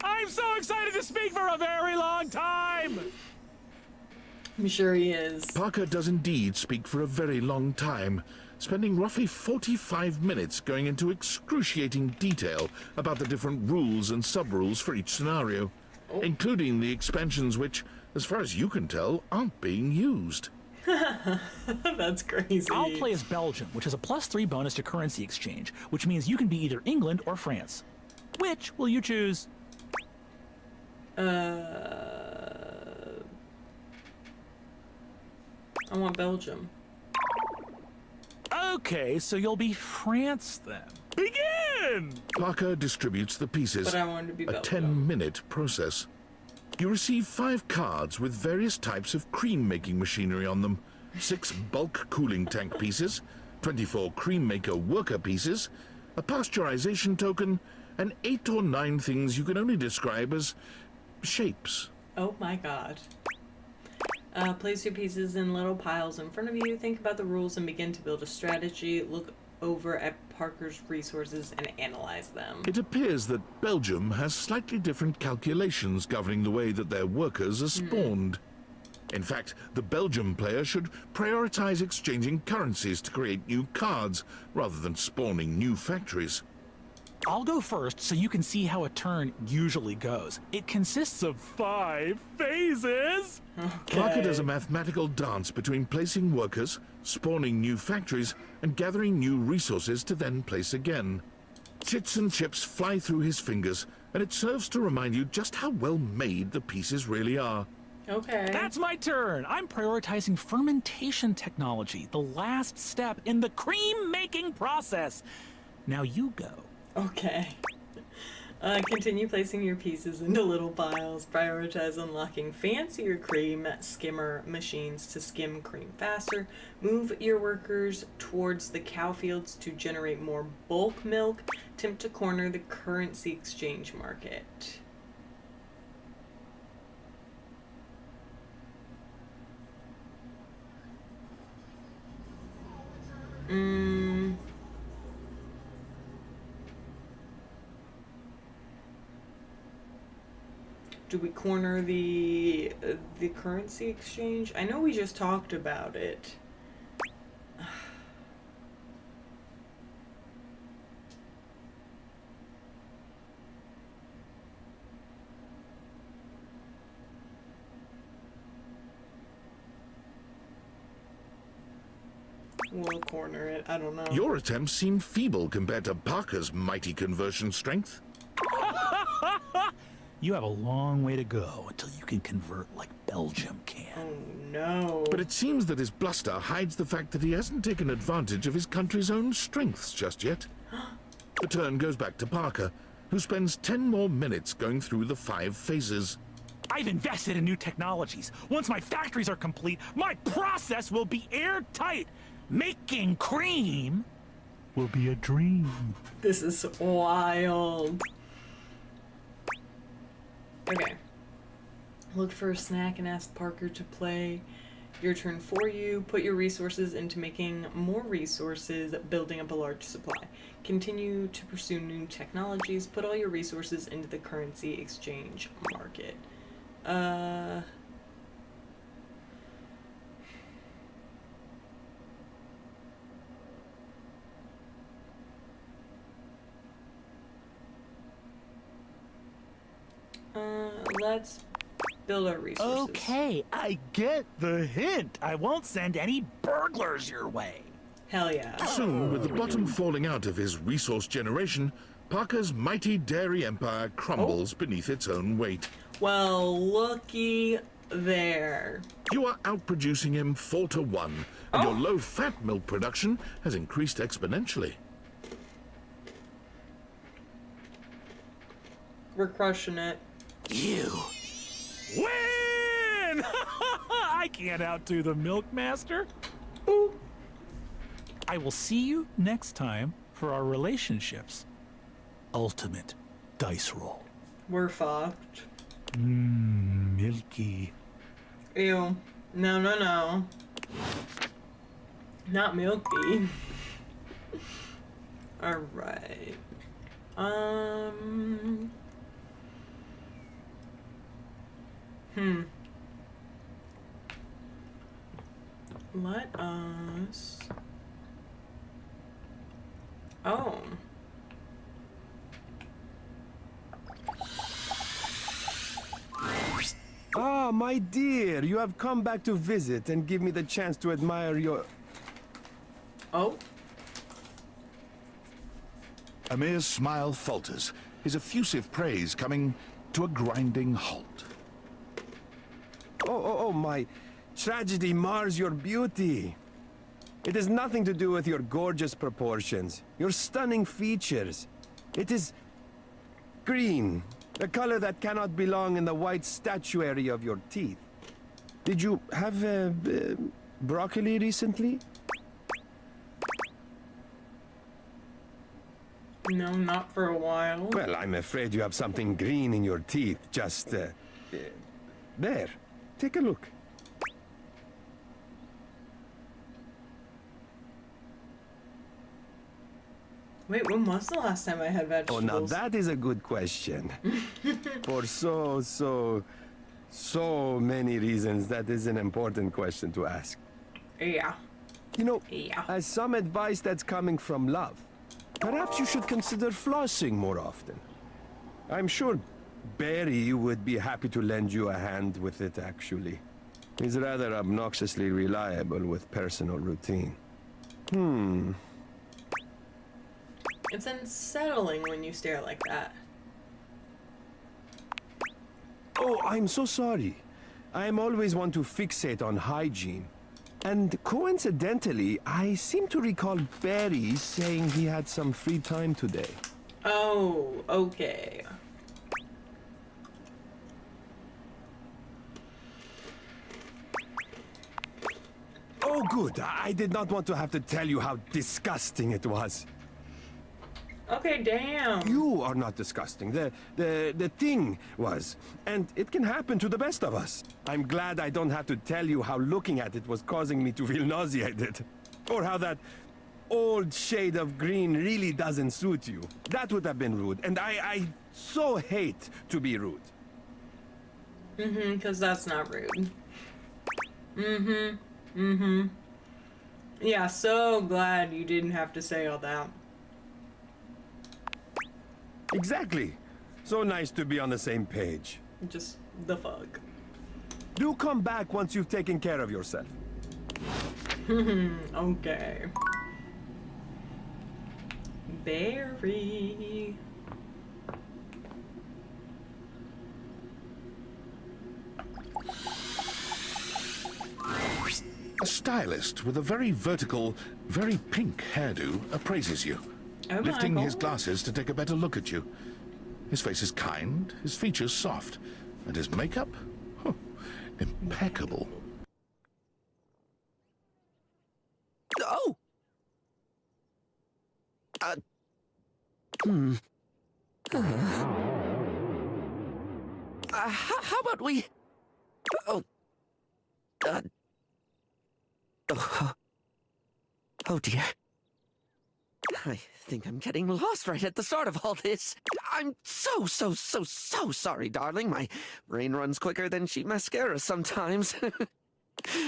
I'm so excited to speak for a very long time! I'm sure he is. Parker does indeed speak for a very long time, spending roughly 45 minutes going into excruciating detail about the different rules and sub-rules for each scenario, including the expansions which, as far as you can tell, aren't being used. That's crazy. I'll play as Belgium, which has a +3 bonus to currency exchange, which means you can be either England or France. Which will you choose? I want Belgium. Okay, so you'll be France then. Begin! Parker distributes the pieces. But I wanted to be a Belgium. 10-minute process. You receive 5 cards with various types of cream-making machinery on them, 6 bulk cooling tank pieces, 24 cream maker worker pieces, a pasteurization token, and 8 or 9 things you can only describe as shapes. Oh my god. Place your pieces in little piles in front of you. Think about the rules and begin to build a strategy. Look over at Parker's resources and analyze them. It appears that Belgium has slightly different calculations governing the way that their workers are spawned. In fact, the Belgium player should prioritize exchanging currencies to create new cards, rather than spawning new factories. I'll go first so you can see how a turn usually goes. It consists of 5 phases. Parker does a mathematical dance between placing workers, spawning new factories, and gathering new resources to then place again. Chits and chips fly through his fingers, and it serves to remind you just how well made the pieces really are. Okay. That's my turn. I'm prioritizing fermentation technology, the last step in the cream-making process. Now you go. Okay. Continue placing your pieces into little piles. Prioritize unlocking fancier cream skimmer machines to skim cream faster. Move your workers towards the cow fields to generate more bulk milk. Attempt to corner the currency exchange market. Do we corner the currency exchange? I know we just talked about it. We'll corner it. I don't know. Your attempts seem feeble compared to Parker's mighty conversion strength. You have a long way to go until you can convert like Belgium can. Oh no. But it seems that his bluster hides the fact that he hasn't taken advantage of his country's own strengths just yet. The turn goes back to Parker, who spends 10 more minutes going through the 5 phases. I've invested in new technologies. Once my factories are complete, my process will be airtight. Making cream will be a dream. This is wild. Okay. Look for a snack and ask Parker to play your turn for you. Put your resources into making more resources, building up a large supply. Continue to pursue new technologies. Put all your resources into the currency exchange market. Let's build our resources. Okay, I get the hint. I won't send any burglars your way. Hell yeah. Soon, with the bottom falling out of his resource generation, Parker's mighty dairy empire crumbles beneath its own weight. Well, looky there. You are outproducing him 4-1, and your low-fat milk production has increased exponentially. We're crushing it. You win! I can't outdo the Milkmaster. Ooh. I will see you next time for our relationships. Ultimate dice roll. We're fucked. Milky. Ew. No, no, no. Not milky. Alright. Let us... Oh. Ah, my dear, you have come back to visit and give me the chance to admire your... Oh? Amir's smile falters, his effusive praise coming to a grinding halt. Oh, my tragedy mars your beauty. It has nothing to do with your gorgeous proportions, your stunning features. It is green, a color that cannot belong in the white statuary of your teeth. Did you have broccoli recently? No, not for a while. Well, I'm afraid you have something green in your teeth. Just, there. Take a look. Wait, when was the last time I had Oh, vegetables? now that is a good question. For so many reasons, that is an important question to ask. Yeah. You know, Yeah. as some advice that's coming from love, perhaps you should consider flossing more often. I'm sure Barry would be happy to lend you a hand with it, actually. He's rather obnoxiously reliable with personal routine. It's unsettling when you stare like that. Oh, I'm so sorry. I'm always one to fixate on hygiene. And coincidentally, I seem to recall Barry saying he had some free time today. Oh, okay. Oh, good. I did not want to have to tell you how disgusting it was. Okay, damn. You are not disgusting. The thing was. And it can happen to the best of us. I'm glad I don't have to tell you how looking at it was causing me to feel nauseated. Or how that old shade of green really doesn't suit you. That would have been rude. And I so hate to be rude. Because that's not rude. Yeah, so glad you didn't have to say all that. Exactly. So nice to be on the same page. Just the fuck. Do come back once you've taken care of yourself. Okay. Barry. A stylist with a very vertical, very pink hairdo appraises you, Oh my lifting his God. glasses to take a better look at you. His face is kind, his features soft, and his makeup? Huh, impeccable. Oh! How about we... Oh dear. I think I'm getting lost right at the start of all this. I'm so sorry, darling. My brain runs quicker than cheap mascara sometimes.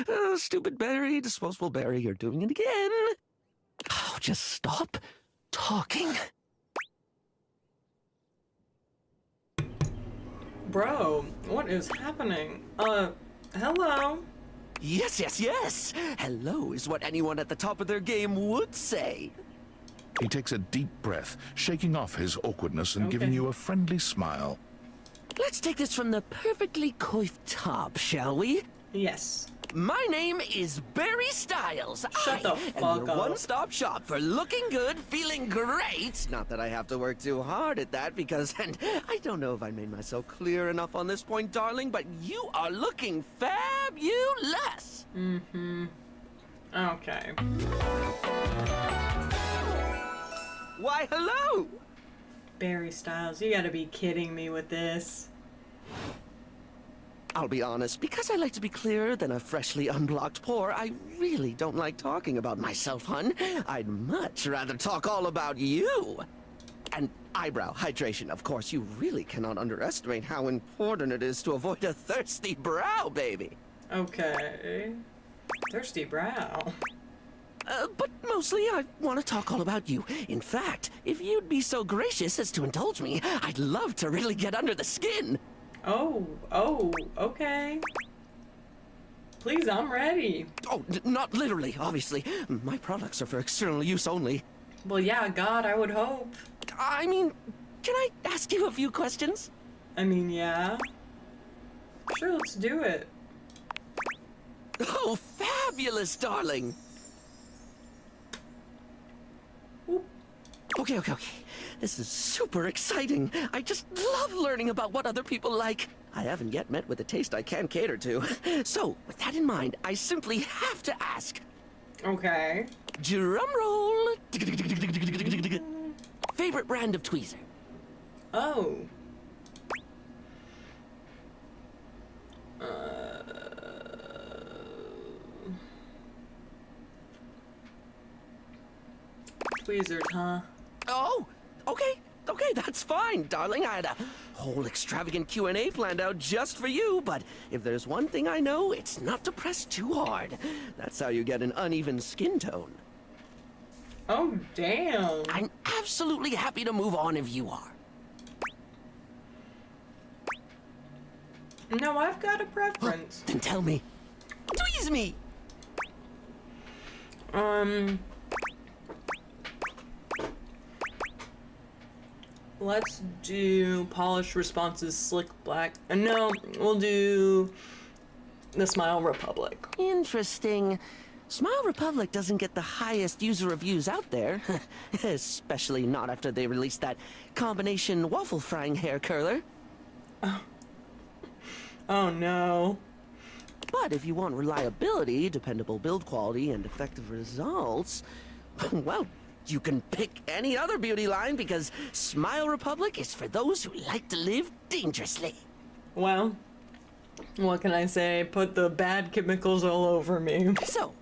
Oh, stupid Barry, disposable Barry, you're doing it again. Oh, just stop talking. Bro, what is happening? Hello? Yes. Hello is what anyone at the top of their game would say. He takes a deep breath, shaking off his awkwardness and giving you a friendly smile. Let's take this from the perfectly coiffed top, shall we? Yes. My name is Barry Styles. Shut the I fuck am your up. one-stop shop for looking good, feeling great. Not that I have to work too hard at that because, and I don't know if I made myself clear enough on this point, darling, but you are looking fabulous. Okay. Why, hello. Barry Styles, you gotta be kidding me with this. I'll be honest, because I like to be clearer than a freshly unblocked pore, I really don't like talking about myself, hun. I'd much rather talk all about you. And eyebrow hydration, of course. You really cannot underestimate how important it is to avoid a thirsty brow, baby. Okay. Thirsty brow. But mostly I want to talk all about you. In fact, if you'd be so gracious as to indulge me, I'd love to really get under the skin. Oh, okay. Please, I'm ready. Oh, not literally, obviously. My products are for external use only. Well, yeah, God, I would hope. I mean, can I ask you a few questions? I mean, yeah. Sure, let's do it. Oh, fabulous, darling. Okay. This is super exciting. I just love learning about what other people like. I haven't yet met with a taste I can cater to. So, with that in mind, I simply have to ask. Okay. Drum roll. Favorite brand of tweezer? Oh. Tweezers, huh? Oh, that's fine, darling. I had a whole extravagant Q&A planned out just for you, but if there's one thing I know, it's not to press too hard. That's how you get an uneven skin tone. Oh, damn. I'm absolutely happy to move on if you are. No, I've got a preference. Then tell me. Please me! Let's do polished responses, slick black. No, we'll do the Smile Republic. Interesting. Smile Republic doesn't get the highest user reviews out there. Especially not after they released that combination waffle frying hair curler. Oh no. But if you want reliability, dependable build quality, and effective results, well, you can pick any other beauty line because Smile Republic is for those who like to live dangerously. Well, what can I say? Put the bad chemicals all over me. So,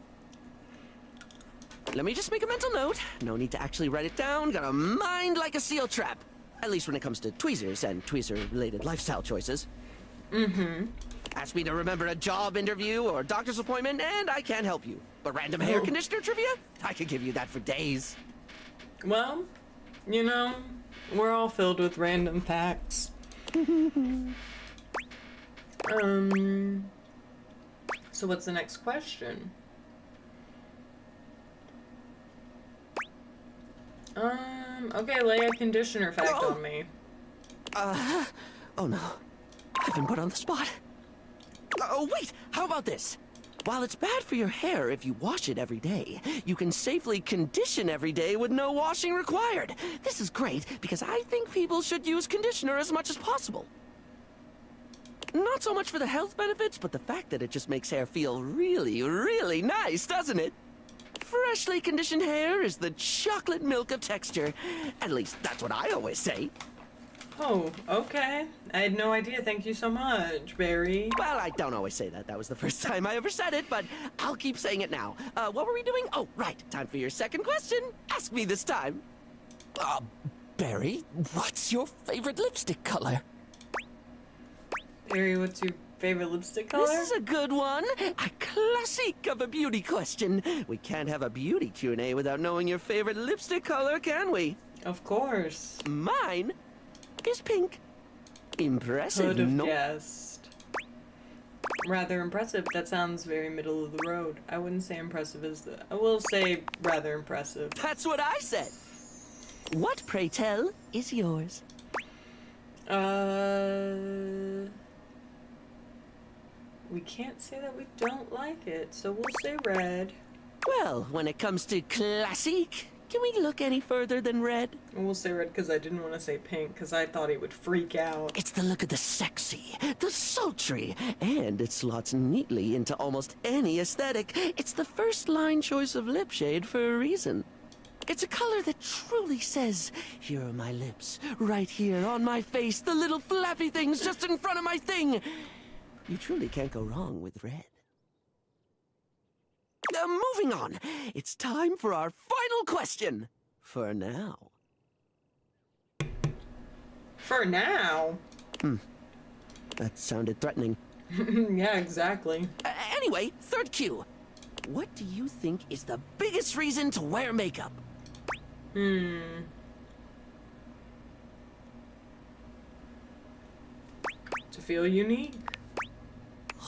let me just make a mental note. No need to actually write it down. Got a mind like a seal trap. At least when it comes to tweezers and tweezer-related lifestyle choices. Mm-hmm. Ask me to remember a job interview or doctor's appointment, and I can't help you. But random hair conditioner trivia? I could give you that for days. Well, you know, we're all filled with random facts. So what's the next question? Okay, lay a conditioner fact on me. Oh no. I've been put on the spot. Oh, wait! How about this? While it's bad for your hair if you wash it every day, you can safely condition every day with no washing required. This is great because I think people should use conditioner as much as possible. Not so much for the health benefits, but the fact that it just makes hair feel really, really nice, doesn't it? Freshly conditioned hair is the chocolate milk of texture. At least that's what I always say. Oh, okay. I had no idea. Thank you so much, Barry. Well, I don't always say that. That was the first time I ever said it, but I'll keep saying it now. What were we doing? Oh, right. Time for your second question. Ask me this time. Barry, what's your favorite lipstick color? Barry, what's your favorite lipstick color? This is a good one. A classic of a beauty question. We can't have a beauty Q&A without knowing your favorite lipstick color, can we? Of course. Mine is pink. Impressive, Could have no? guessed. Rather impressive. That sounds very middle of the road. I wouldn't say impressive as the... I will say rather impressive. That's what I said. What, pray tell, is yours? We can't say that we don't like it, so we'll say red. Well, when it comes to classic, can we look any further than red? We'll say red because I didn't want to say pink because I thought he would freak out. It's the look of the sexy, the sultry, and it slots neatly into almost any aesthetic. It's the first line choice of lip shade for a reason. It's a color that truly says, here are my lips, right here on my face, the little flappy things just in front of my thing. You truly can't go wrong with red. Moving on, it's time for our final question. For now. For now? That sounded threatening. Yeah, exactly. Anyway, third cue. What do you think is the biggest reason to wear makeup? To feel unique.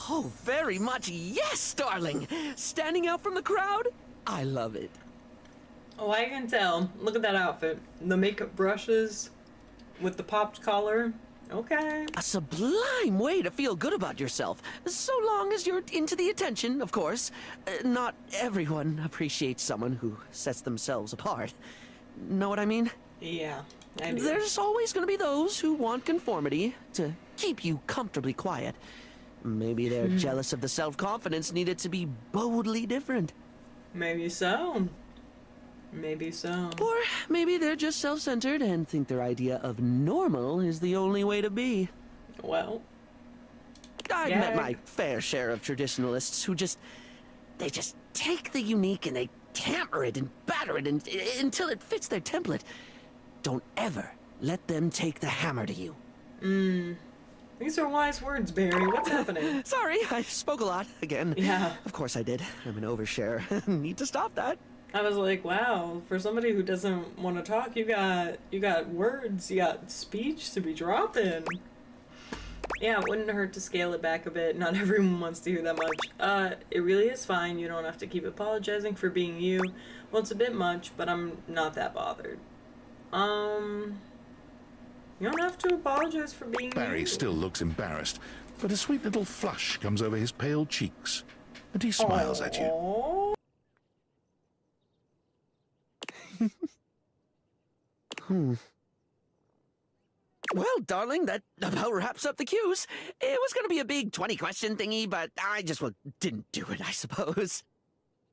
Oh, very much yes, darling. Standing out from the crowd? I love it. Oh, I can tell. Look at that outfit. The makeup brushes with the popped collar. Okay. A sublime way to feel good about yourself, so long as you're into the attention, of course. Not everyone appreciates someone who sets themselves apart. Know what I mean? Yeah, I do. There's always going to be those who want conformity to keep you comfortably quiet. Maybe they're jealous of the self-confidence needed to be boldly different. Maybe so. Maybe so. Or maybe they're just self-centered and think their idea of normal is the only way to be. Well, I've met my fair share of traditionalists who they just take the unique and they tamper it and batter it until it fits their template. Don't ever let them take the hammer to you. These are wise words, Barry. What's happening? Sorry, I spoke a lot again. Yeah. Of course I did. I'm an overshare. Need to stop that. I was like, wow, for somebody who doesn't want to talk, you got words, you got speech to be dropping. Yeah, it wouldn't hurt to scale it back a bit. Not everyone wants to hear that much. It really is fine. You don't have to keep apologizing for being you. Well, it's a bit much, but I'm not that bothered. You don't have to apologize for being Barry you. still looks embarrassed, but a sweet little flush comes over his pale cheeks, and he smiles at you. Well, darling, that about wraps up the cues. It was gonna be a big 20-question thingy, but I just didn't do it, I suppose.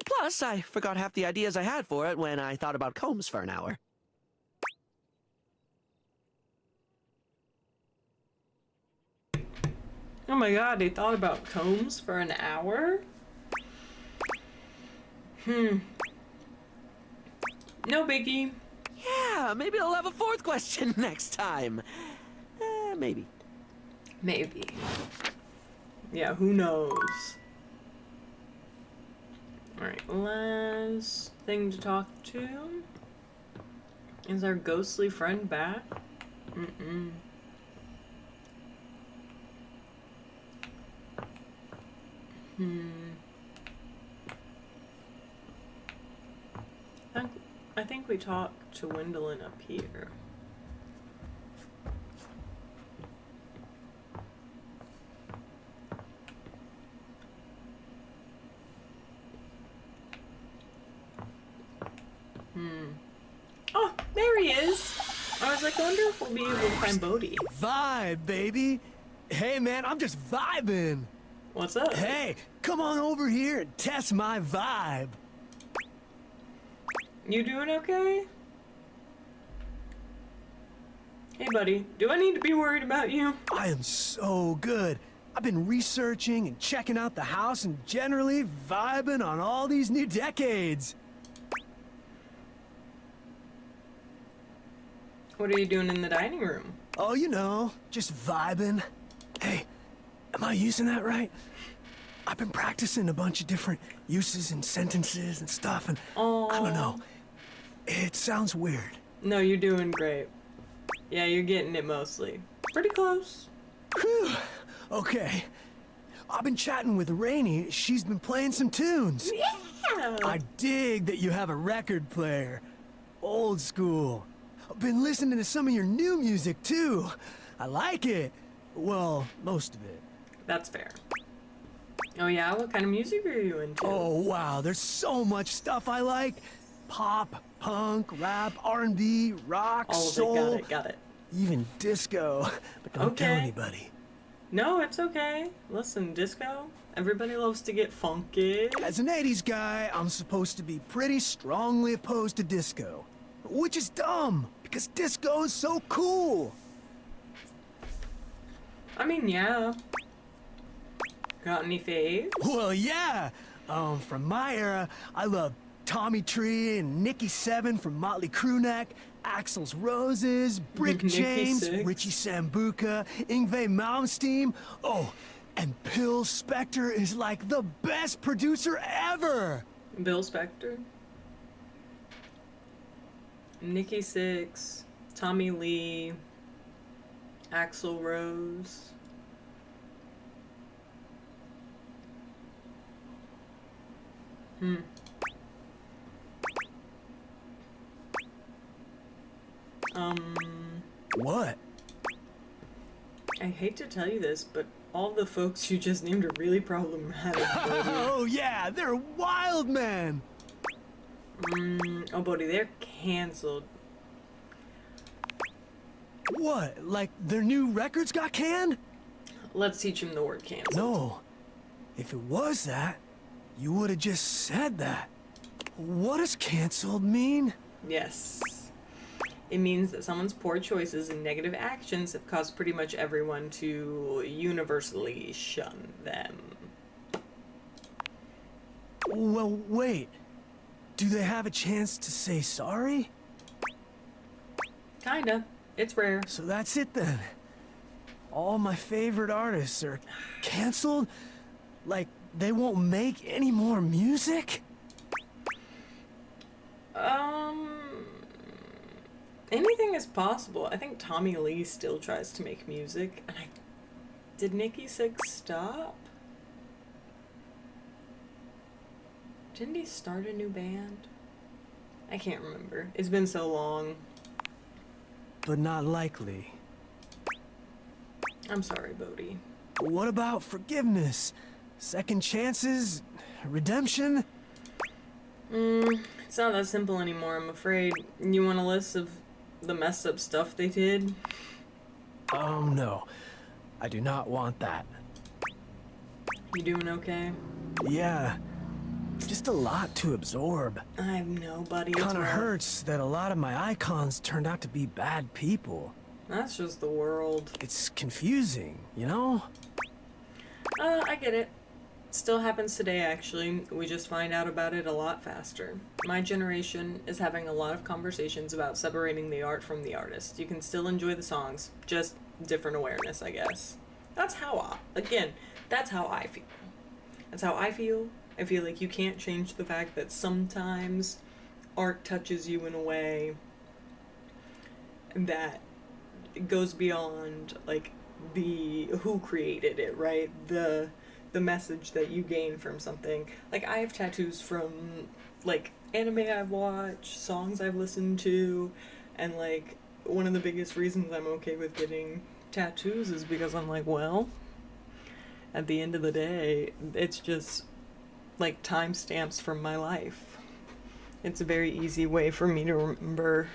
Plus, I forgot half the ideas I had for it when I thought about combs for an hour. Oh my god, he thought about combs for an hour? No biggie. Yeah, maybe I'll have a fourth question next time. Maybe. Maybe. Yeah, who knows? Alright, last thing to talk to. Is our ghostly friend back? I think we talked to Wendolyn up here. Oh, there he is! I was like, I wonder if we'll be able to find Bodhi. Vibe, baby. Hey, man, I'm just vibing. What's up? Hey, come on over here and test my vibe. You doing okay? Hey, buddy. Do I need to be worried about you? I am so good. I've been researching and checking out the house and generally vibing on all these new decades. What are you doing in the dining room? Oh, you know, just vibing. Hey, am I using that right? I've been practicing a bunch of different uses and sentences and stuff, and I don't know. It sounds weird. No, you're doing great. Yeah, you're getting it mostly. Pretty close. Whew. Okay. I've been chatting with Rainey. She's been playing some tunes. Yeah! I dig that you have a record player. Old school. I've been listening to some of your new music, too. I like it. Well, most of it. That's fair. Oh yeah? What kind of music are you into? Oh, wow. There's so much stuff I like. Pop, punk, rap, R&B, rock, All of soul. it, got it. Even disco. But don't tell anybody. No, it's okay. Listen, disco, everybody loves to get funky. As an 80s guy, I'm supposed to be pretty strongly opposed to disco. Which is dumb, because disco is so cool. I mean, yeah. Got any faves? Well, yeah. From my era, I love Tommy Tree and Nicky Seven from Motley Crue Neck, Axl's Roses, Brick James, Richie Sambuca, Yngwie Malmsteen. Oh, and Bill Spector is like the best producer ever. Bill Spector? Nikki Sixx, Tommy Lee, Axl Rose. What? I hate to tell you this, but all the folks you just named are really problematic. Oh yeah, they're wild, man. Oh, Bodhi, they're canceled. What? Like their new records got canned? Let's teach him the word canceled. No. If it was that, you would have just said that. What does canceled mean? Yes. It means that someone's poor choices and negative actions have caused pretty much everyone to universally shun them. Well, wait. Do they have a chance to say sorry? Kinda. It's rare. So that's it then. All my favorite artists are canceled? Like, they won't make any more music? Anything is possible. I think Tommy Lee still tries to make music. And did Nikki Sixx stop? Didn't he start a new band? I can't remember. It's been so long. But not likely. I'm sorry, Bodhi. What about forgiveness? Second chances? Redemption? It's not that simple anymore, I'm afraid. You want a list of the messed up stuff they did? Oh no. I do not want that. You doing okay? Yeah. Just a lot to absorb. I know, buddy. Kinda hurts that a lot of my icons turned out to be bad people. That's just the world. It's confusing, you know? I get it. Still happens today, actually. We just find out about it a lot faster. My generation is having a lot of conversations about separating the art from the artist. You can still enjoy the songs, just different awareness, I guess. That's how that's how I feel. That's how I feel. I feel like you can't change the fact that sometimes art touches you in a way that goes beyond, like, the who created it, right? The message that you gain from something. Like, I have tattoos from, like, anime I've watched, songs I've listened to, and, like, one of the biggest reasons I'm okay with getting tattoos is because I'm like, well, at the end of the day, it's just, like, timestamps from my life. It's a very easy way for me to remember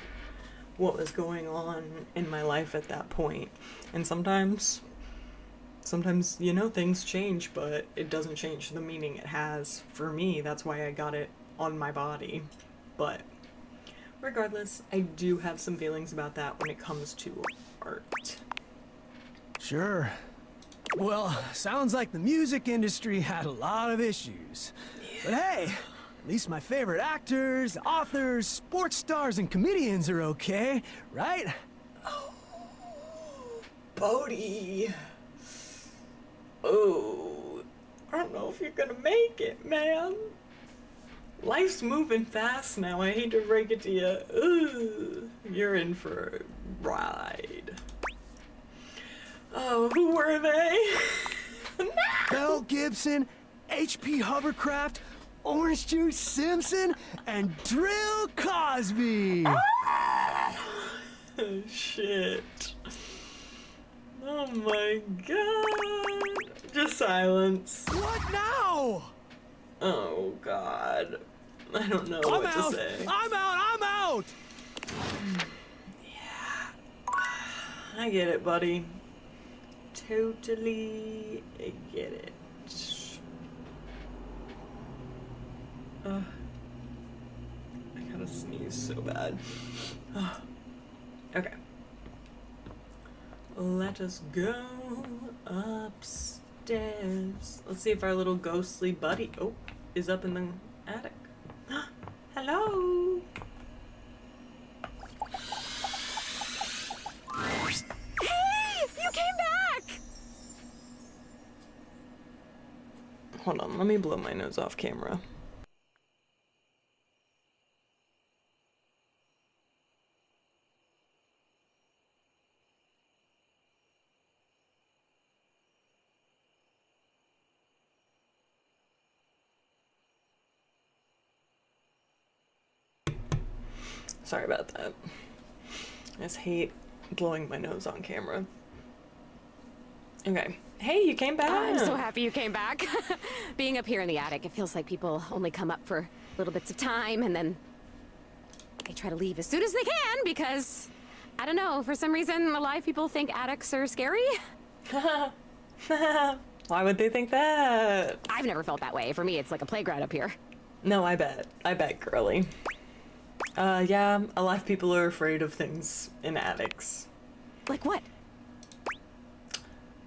what was going on in my life at that point. And sometimes, you know, things change, but it doesn't change the meaning it has for me. That's why I got it on my body. But regardless, I do have some feelings about that when it comes to art. Sure. Well, sounds like the music industry had a lot of issues. Yeah. But hey, at least my favorite actors, authors, sports stars, and comedians are okay, right? Oh, Bodhi. Oh, I don't know if you're gonna make it, man. Life's moving fast now. I hate to break it to you. Ugh, you're in for a ride. Oh, who were they? Mel Gibson, H.P. Hovercraft, Orange Juice Simpson, and Drill Cosby. Shit. Oh my god. Just silence. What now? Oh god. I don't know what to say. I'm out! Yeah. I get it, buddy. Totally get it. I gotta sneeze so bad. Okay. Let us go upstairs. Let's see if our little ghostly buddy is up in the attic. Hello. Hey, you came back. Hold on, let me blow my nose off camera. Sorry about that. I just hate blowing my nose on camera. Okay. Hey, you came back. I'm so happy you came back. Being up here in the attic, it feels like people only come up for little bits of time and then they try to leave as soon as they can because, I don't know, for some reason a lot of people think attics are scary. Why would they think that? I've never felt that way. For me, it's like a playground up here. No, I bet, girly. Yeah, a lot of people are afraid of things in attics. Like what?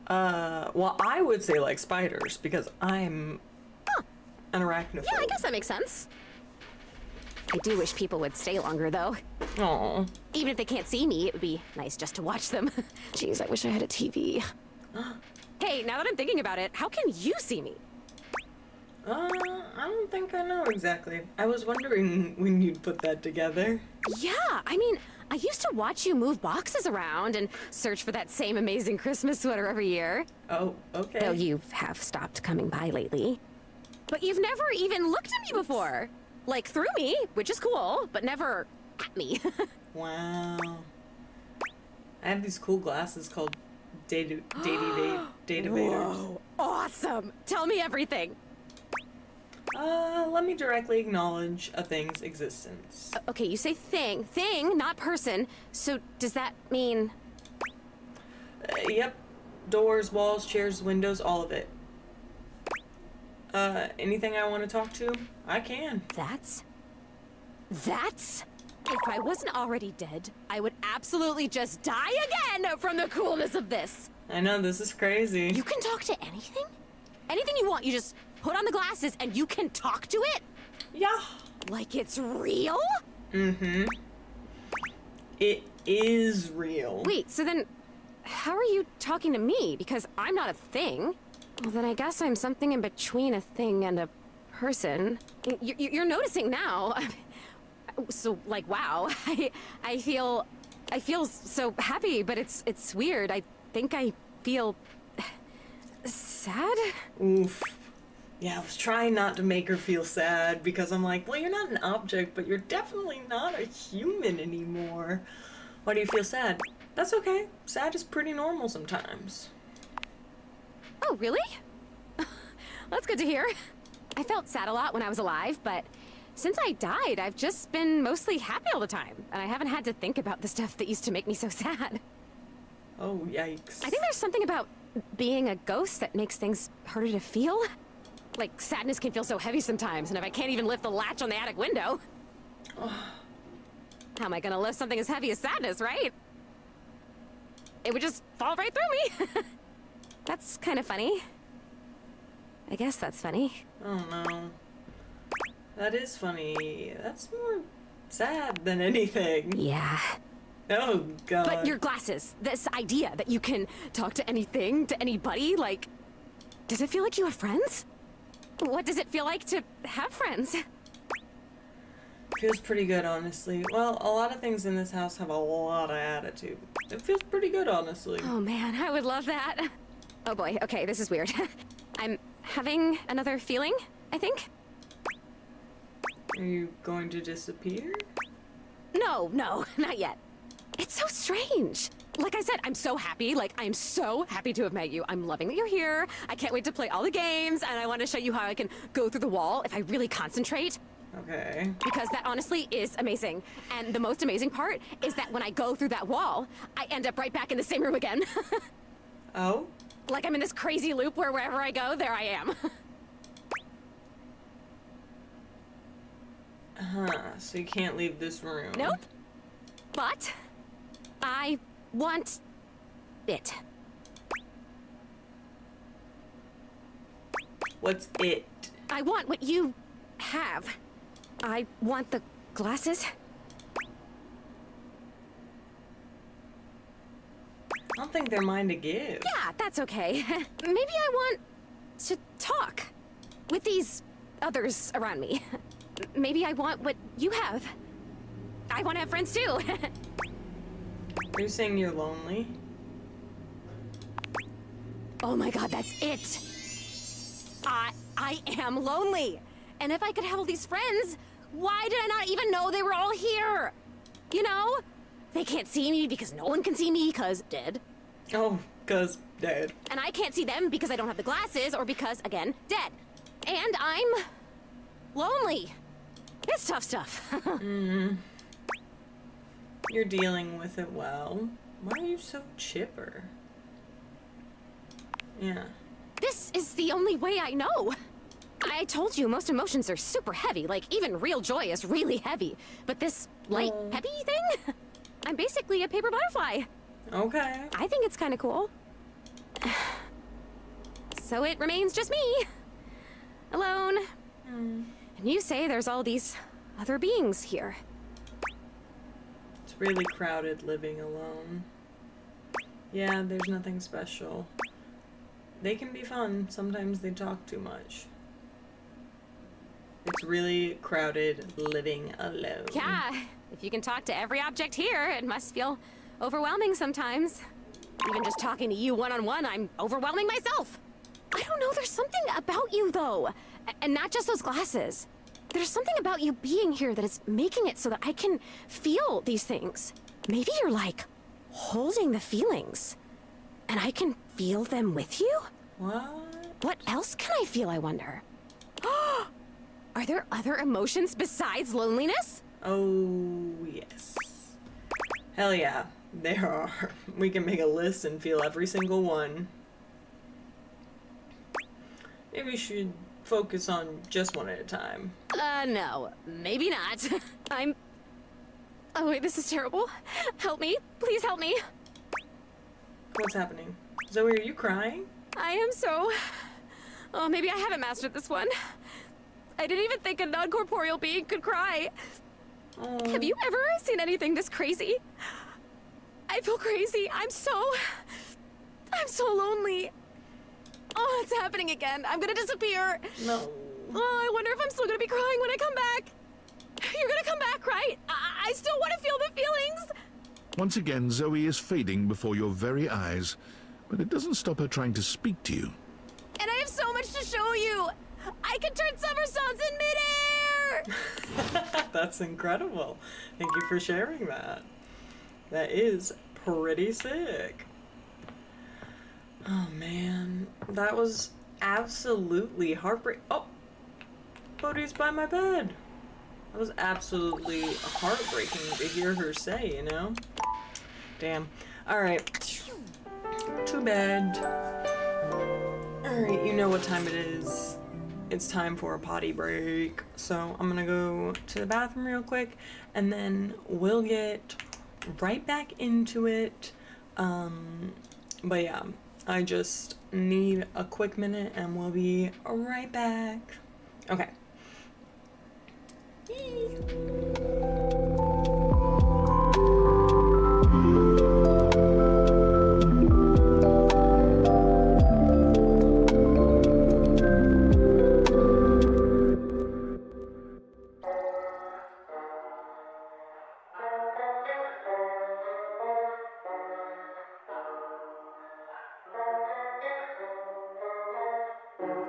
Well, I would say like spiders, because I'm an arachnophobe. Yeah, I guess that makes sense. I do wish people would stay longer, though. Aw. Even if they can't see me, it would be nice just to watch them. Jeez, I wish I had a TV. Hey, now that I'm thinking about it, how can you see me? I don't think I know exactly. I was wondering when you'd put that together. Yeah, I mean, I used to watch you move boxes around and search for that same amazing Christmas sweater every year. Oh, okay. Though you have stopped coming by lately. But you've never even looked at me before. Like, through me, which is cool, but never at me. Wow. I have these cool glasses called Data Vaders. Whoa, awesome! Tell me everything. Let me directly acknowledge a thing's existence. Okay, you say thing. Thing, not person. So does that mean... Yep. Doors, walls, chairs, windows, all of it. Anything I want to talk to, I can. That's... If I wasn't already dead, I would absolutely just die again from the coolness of this. I know, this is crazy. You can talk to anything? Anything you want, you just put on the glasses and you can talk to it? Yeah. Like it's real? Mm-hmm. It is real. Wait, so then how are you talking to me? Because I'm not a thing. Well, then I guess I'm something in between a thing and a person. You're noticing now. So, like, wow. I feel so happy, but it's weird. I think I feel sad? Oof. Yeah, I was trying not to make her feel sad because I'm like, well, you're not an object, but you're definitely not a human anymore. Why do you feel sad? That's okay. Sad is pretty normal sometimes. Oh, really? That's good to hear. I felt sad a lot when I was alive, but since I died, I've just been mostly happy all the time, and I haven't had to think about the stuff that used to make me so sad. Oh, yikes. I think there's something about being a ghost that makes things harder to feel. Like, sadness can feel so heavy sometimes, and if I can't even lift the latch on the attic window... How am I gonna lift something as heavy as sadness, right? It would just fall right through me. That's kind of funny. I guess that's funny. Oh no. That is funny. That's more sad than anything. Yeah. Oh god. But your glasses, this idea that you can talk to anything, to anybody, like... Does it feel like you have friends? What does it feel like to have friends? Feels pretty good, honestly. Well, a lot of things in this house have a lot of attitude. It feels pretty good, honestly. Oh man, I would love that. Oh boy, okay, this is weird. I'm having another feeling, I think. Are you going to disappear? No, not yet. It's so strange. Like I said, I'm so happy. Like, I'm so happy to have met you. I'm loving that you're here. I can't wait to play all the games, and I want to show you how I can go through the wall if I really concentrate. Okay. Because that honestly is amazing. And the most amazing part is that when I go through that wall, I end up right back in the same room again. Oh? Like I'm in this crazy loop where wherever I go, there I am. So you can't leave this room. Nope. But I want it. What's it? I want what you have. I want the glasses. I don't think they're mine to give. Yeah, that's okay. Maybe I want to talk with these others around me. Maybe I want what you have. I want to have friends too. Are you saying you're lonely? Oh my god, that's it. I am lonely. And if I could have all these friends, why did I not even know they were all here? You know? They can't see me because no one can see me because dead. Oh, because dead. And I can't see them because I don't have the glasses or because, again, dead. And I'm lonely. It's tough stuff. You're dealing with it well. Why are you so chipper? Yeah. This is the only way I know. I told you most emotions are super heavy, like even real joy is really heavy. But this light, heavy thing? I'm basically a paper butterfly. Okay. I think it's kind of cool. So it remains just me. Alone. And you say there's all these other beings here. It's really crowded living alone. Yeah, there's nothing special. They can be fun. Sometimes they talk too much. It's really crowded living alone. Yeah, if you can talk to every object here, it must feel overwhelming sometimes. Even just talking to you one-on-one, I'm overwhelming myself. I don't know, there's something about you, though. And not just those glasses. There's something about you being here that is making it so that I can feel these things. Maybe you're, like, holding the feelings. And I can feel them with you? What? What else can I feel, I wonder? Are there other emotions besides loneliness? Oh, yes. Hell yeah, there are. We can make a list and feel every single one. Maybe we should focus on just one at a time. No. Maybe not. Oh wait, this is terrible. Help me. Please help me. What's happening? Zoe, are you crying? I am so... Oh, maybe I haven't mastered this one. I didn't even think a non-corporeal being could cry. Oh. Have you ever seen anything this crazy? I feel crazy. I'm so lonely. Oh, it's happening again. I'm gonna disappear. No. Oh, I wonder if I'm still gonna be crying when I come back. You're gonna come back, right? I still want to feel the feelings. Once again, Zoe is fading before your very eyes, but it doesn't stop her trying to speak to you. And I have so much to show you. I can turn somersaults in midair. That's incredible. Thank you for sharing that. That is pretty sick. Oh man, that was absolutely heartbreaking. Oh, Bodhi's by my bed. That was absolutely heartbreaking to hear her say, you know? Damn. Alright. To bed. Alright, you know what time it is. It's time for a potty break. So I'm gonna go to the bathroom real quick, and then we'll get right back into it. But yeah, I just need a quick minute and we'll be right back. Okay.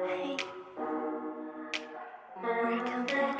Hey, where I come back?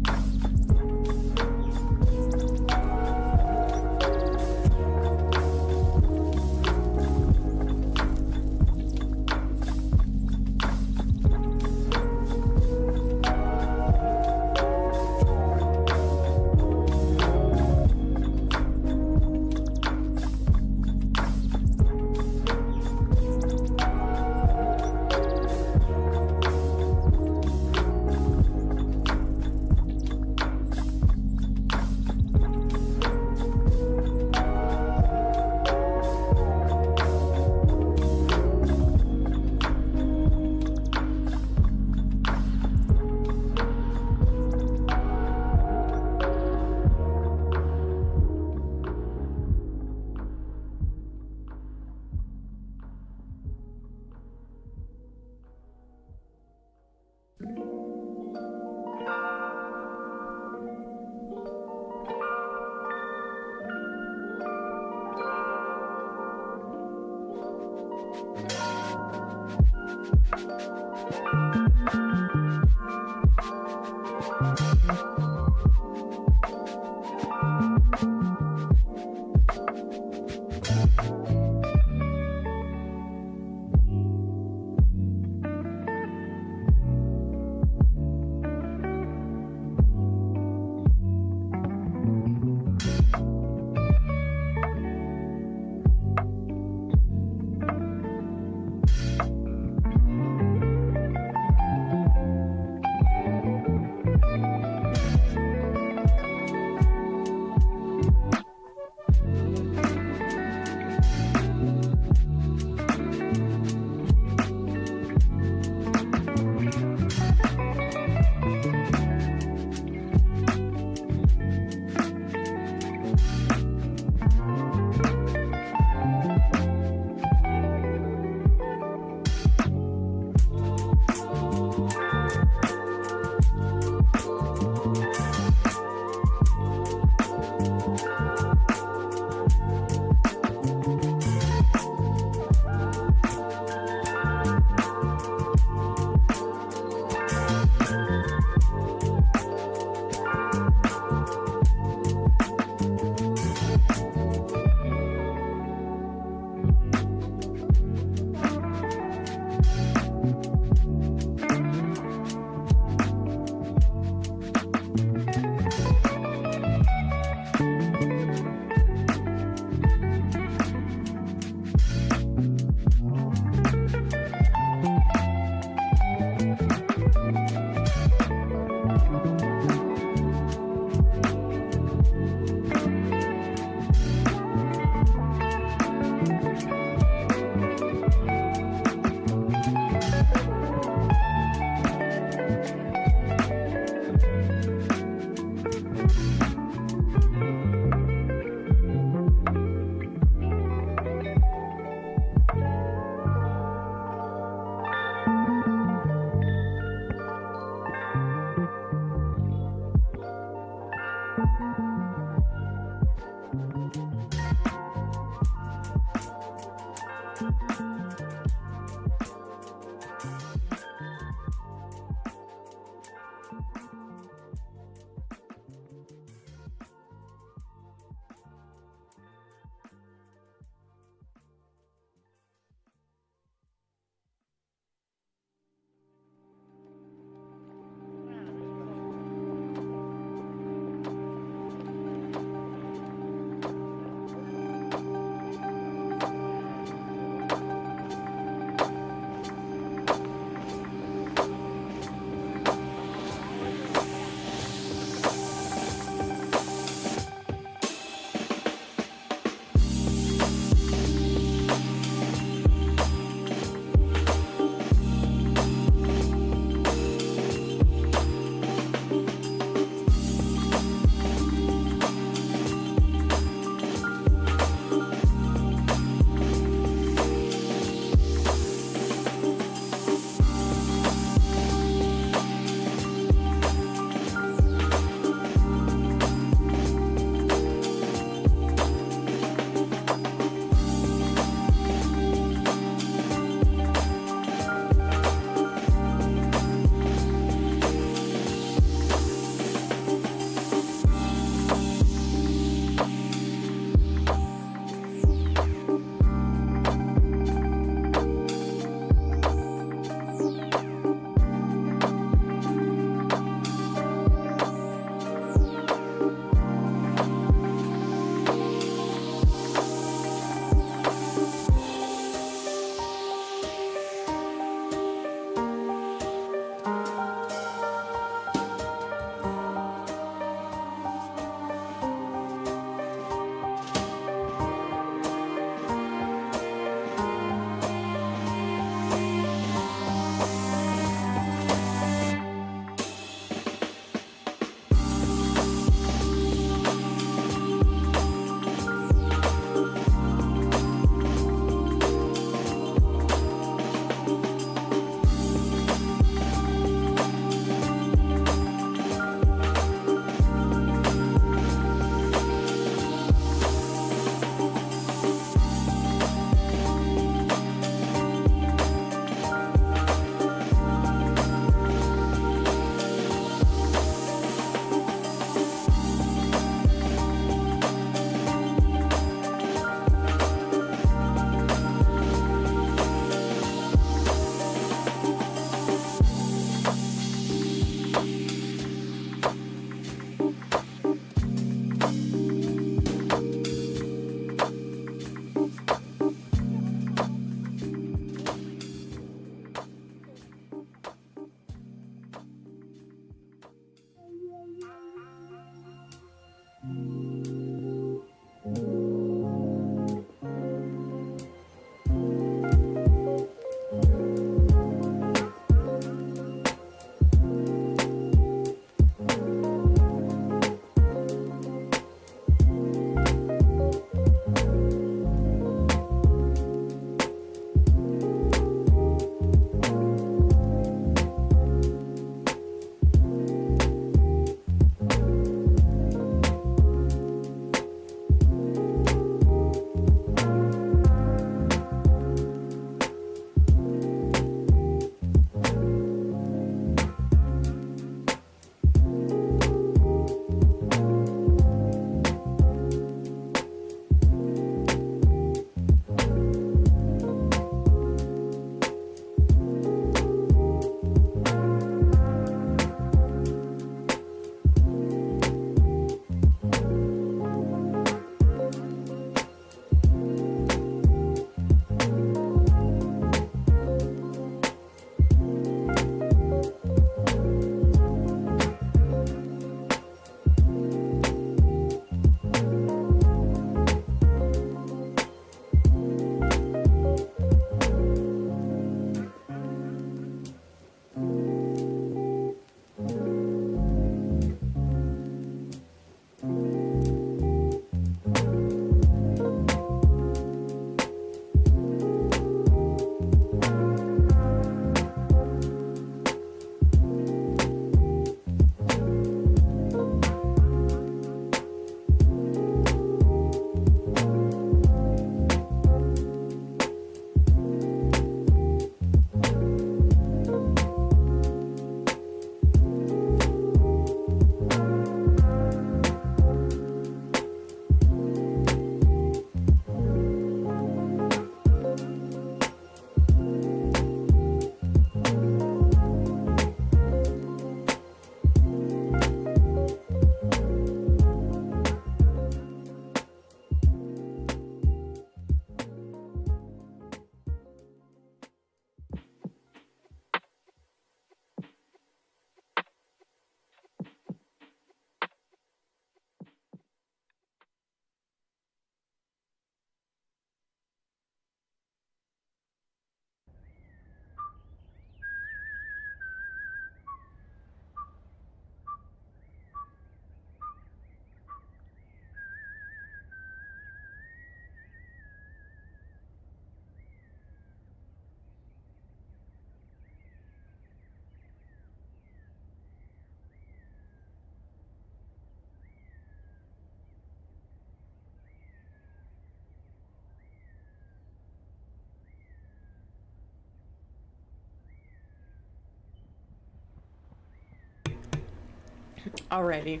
Alrighty.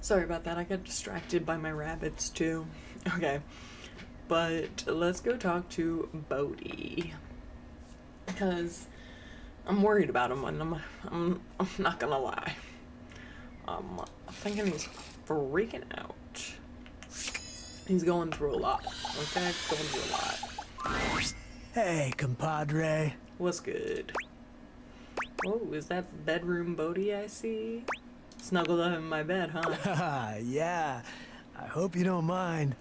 Sorry about that. I got distracted by my rabbits too. Okay. But let's go talk to Bodhi. Because I'm worried about him, and I'm not gonna lie. I'm thinking he's freaking out. He's going through a lot. Okay? Going through a lot. Hey, compadre. What's good? Oh, is that bedroom Bodhi I see? Snuggled up in my bed, huh? Yeah. I hope you don't mind.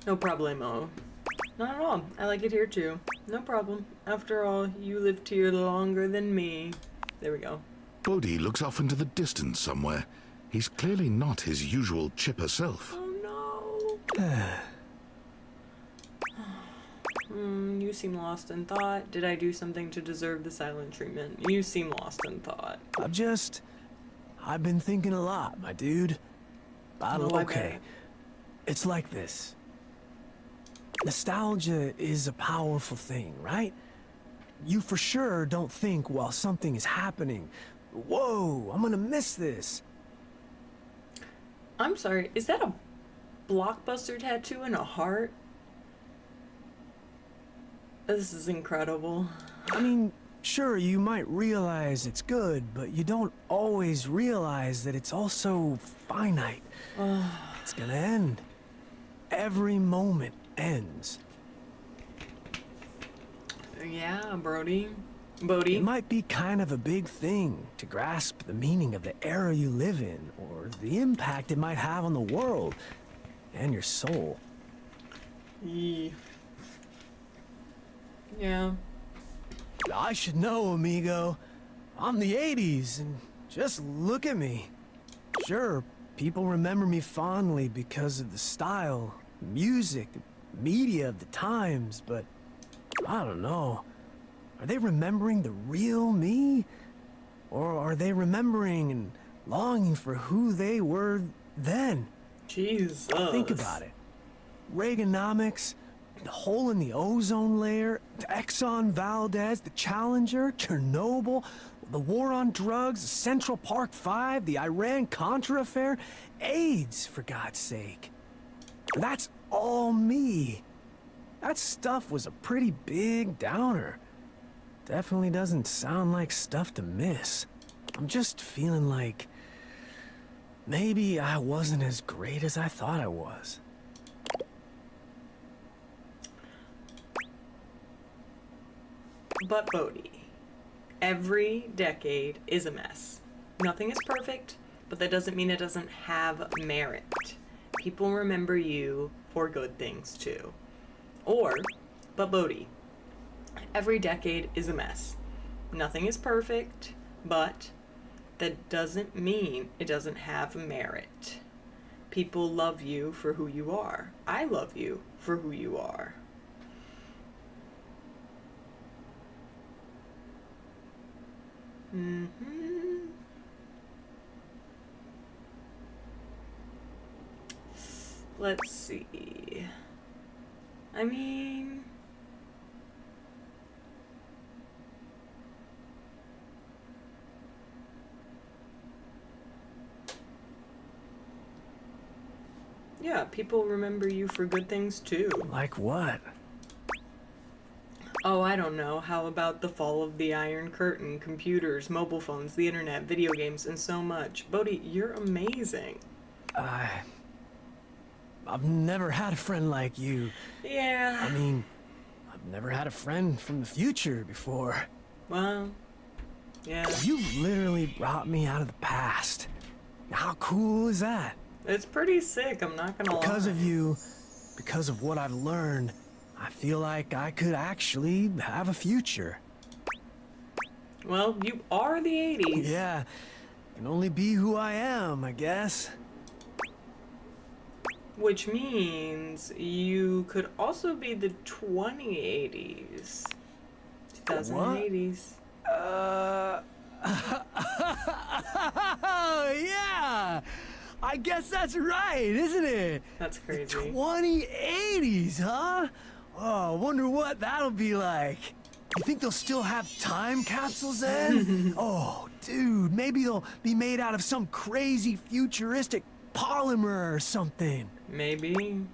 No problemo. Not at all. I like it here too. No problem. After all, you lived here longer than me. There we go. Bodhi looks off into the distance somewhere. He's clearly not his usual chipper self. Oh no. You seem lost in thought. Did I do something to deserve the silent treatment? You seem lost in thought. I've been thinking a lot, my dude. I Okay. It's like this. Nostalgia is a powerful thing, right? You for sure don't think while something is happening, whoa, I'm gonna miss this. I'm sorry, is that a blockbuster tattoo and a heart? This is incredible. I mean, sure, you might realize it's good, but you don't always realize that it's also finite. It's gonna end. Every moment ends. Yeah, Bodhi. It might be kind of a big thing to grasp the meaning of the era you live in, or the impact it might have on the world and your soul. Yeah. I should know, amigo. I'm the 80s, and just look at me. Sure, people remember me fondly because of the style, music, media of the times, but I don't know. Are they remembering the real me? Or are they remembering and longing for who they were then? Jesus. Think about it. Reaganomics, the hole in the ozone layer, the Exxon Valdez, the Challenger, Chernobyl, the war on drugs, Central Park 5, the Iran-Contra affair, AIDS, for God's sake. That's all me. That stuff was a pretty big downer. Definitely doesn't sound like stuff to miss. I'm just feeling like maybe I wasn't as great as I thought I was. But Bodhi, every decade is a mess. Nothing is perfect, but that doesn't mean it doesn't have merit. People remember you for good things too. But Bodhi, every decade is a mess. Nothing is perfect, but that doesn't mean it doesn't have merit. People love you for who you are. I love you for who you are. Let's see. I mean, yeah, people remember you for good things too. Like what? Oh, I don't know. How about the fall of the Iron Curtain, computers, mobile phones, the internet, video games, and so much? Bodhi, you're amazing. I've never had a friend like you. Yeah. I mean, I've never had a friend from the future before. Well, yeah. You literally brought me out of the past. How cool is that? It's pretty sick, I'm not gonna lie. Because of you, because of what I've learned, I feel like I could actually have a future. Well, you are the 80s. Yeah, can only be who I am, I guess. Which means you could also be the 2080s. 2080s. Yeah! I guess that's right, isn't it? That's crazy. 2080s, huh? Oh, I wonder what that'll be like. You think they'll still have time capsules then? Oh, dude, maybe they'll be made out of some crazy futuristic polymer or something. Maybe.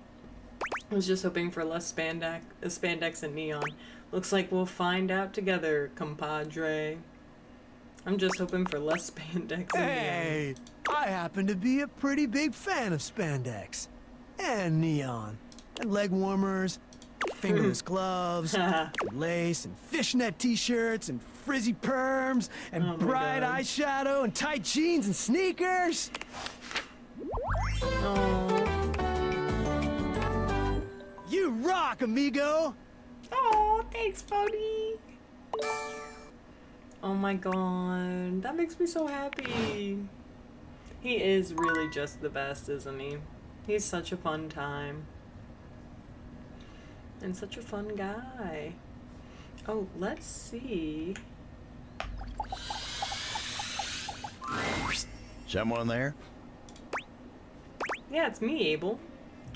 I was just hoping for less spandex and neon. Looks like we'll find out together, compadre. I'm just hoping for less spandex and Hey, I happen to be a pretty big fan of spandex. And neon. And leg warmers. Fingerless gloves. Lace and fishnet t-shirts and frizzy perms. And bright eyeshadow and tight jeans and sneakers. You rock, amigo! Oh, thanks, buddy. Oh my god, that makes me so happy. He is really just the best, isn't he? He's such a fun time. And such a fun guy. Oh, let's see. Someone there? Yeah, it's me, Abel.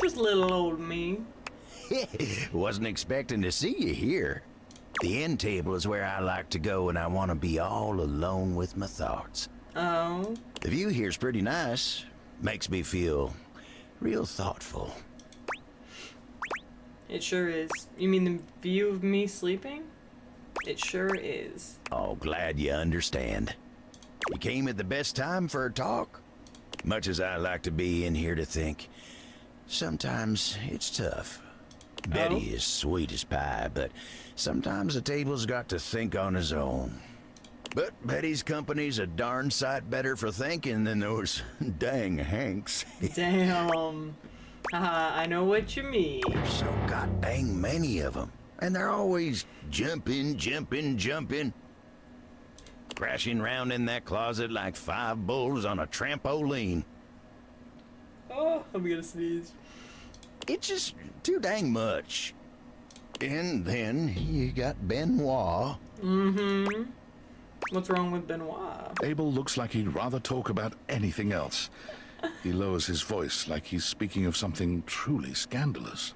Just little old me. Wasn't expecting to see you here. The end table is where I like to go when I want to be all alone with my thoughts. Oh. The view here's pretty nice. Makes me feel real thoughtful. It sure is. You mean the view of me sleeping? It sure is. Oh, glad you understand. You came at the best time for a talk. Much as I like to be in here to think, sometimes it's tough. Betty is sweet as pie, but sometimes the table's got to think on his own. But Betty's company's a darn sight better for thinking than those dang Hanks. Damn. I know what you mean. There's so god dang many of them. And they're always jumping. Crashing around in that closet like 5 bulls on a trampoline. Oh, I'm gonna sneeze. It's just too dang much. And then you got Benoit. Mm-hmm. What's wrong with Benoit? Abel looks like he'd rather talk about anything else. He lowers his voice like he's speaking of something truly scandalous.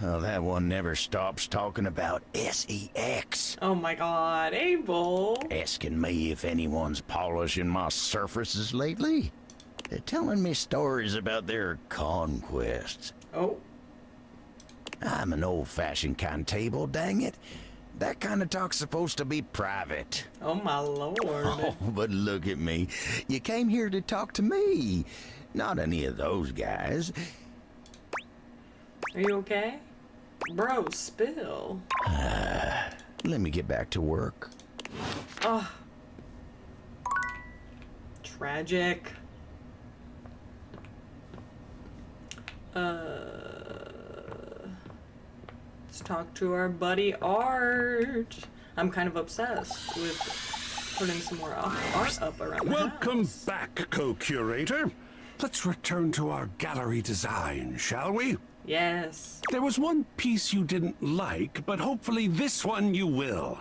Oh, that one never stops talking about SEX. Oh my god, Abel. Asking me if anyone's polishing my surfaces lately. They're telling me stories about their conquests. Oh. I'm an old-fashioned kind of table, dang it. That kind of talk's supposed to be private. Oh my lord. Oh, but look at me. You came here to talk to me, not any of those guys. Are you okay? Bro, spill. Let me get back to work. Oh. Tragic. Let's talk to our buddy Art. I'm kind of obsessed with putting some more art up around the Welcome house. back, co-curator. Let's return to our gallery design, shall we? Yes. There was one piece you didn't like, but hopefully this one you will.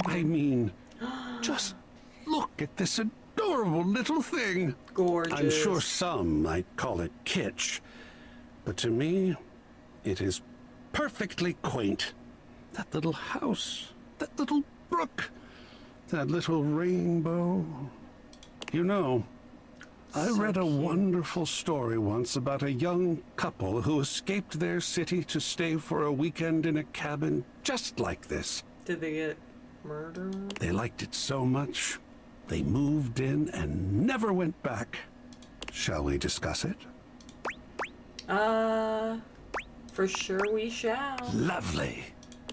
I mean, just look at this adorable little thing. Gorgeous. I'm sure some might call it kitsch, but to me, it is perfectly quaint. That little house, that little brook, that little rainbow. You know, I read a wonderful story once about a young couple who escaped their city to stay for a weekend in a cabin just like this. Did they get murdered? They liked it so much, they moved in and never went back. Shall we discuss it? For sure we shall. Lovely.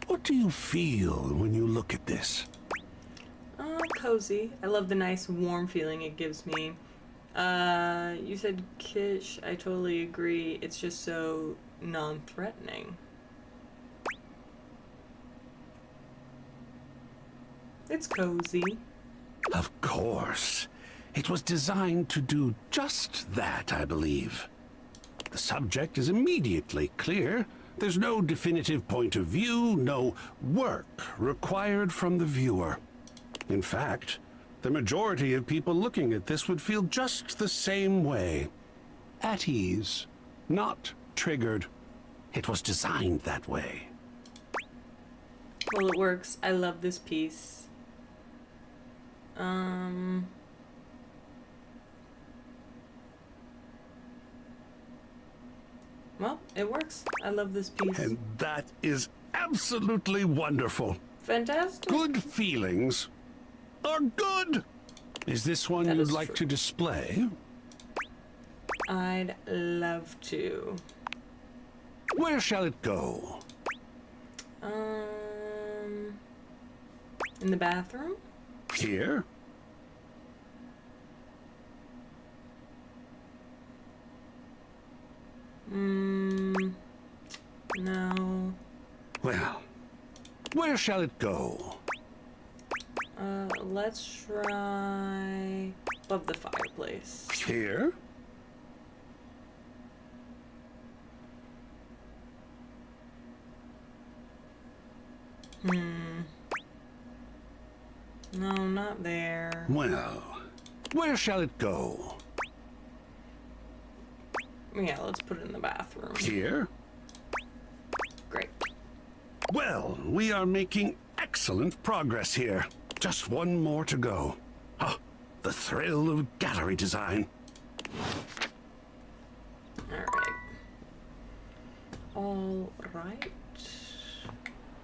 What do you feel when you look at this? Cozy. I love the nice warm feeling it gives me. You said kitsch. I totally agree. It's just so non-threatening. It's cozy. Of course. It was designed to do just that, I believe. The subject is immediately clear. There's no definitive point of view, no work required from the viewer. In fact, the majority of people looking at this would feel just the same way. At ease, not triggered. It was designed that way. Well, it works. I love this piece. Well, it works. I love this piece. And that is absolutely wonderful. Fantastic. Good feelings are good. Is this one you'd like to display? I'd love to. Where shall it go? In the bathroom? Here? No. Well, where shall it go? Let's try above the fireplace. Here? No, not there. Well, where shall it go? Yeah, let's put it in the bathroom. Here? Great. Well, we are making excellent progress here. Just one more to go. Ah, the thrill of gallery design. All right.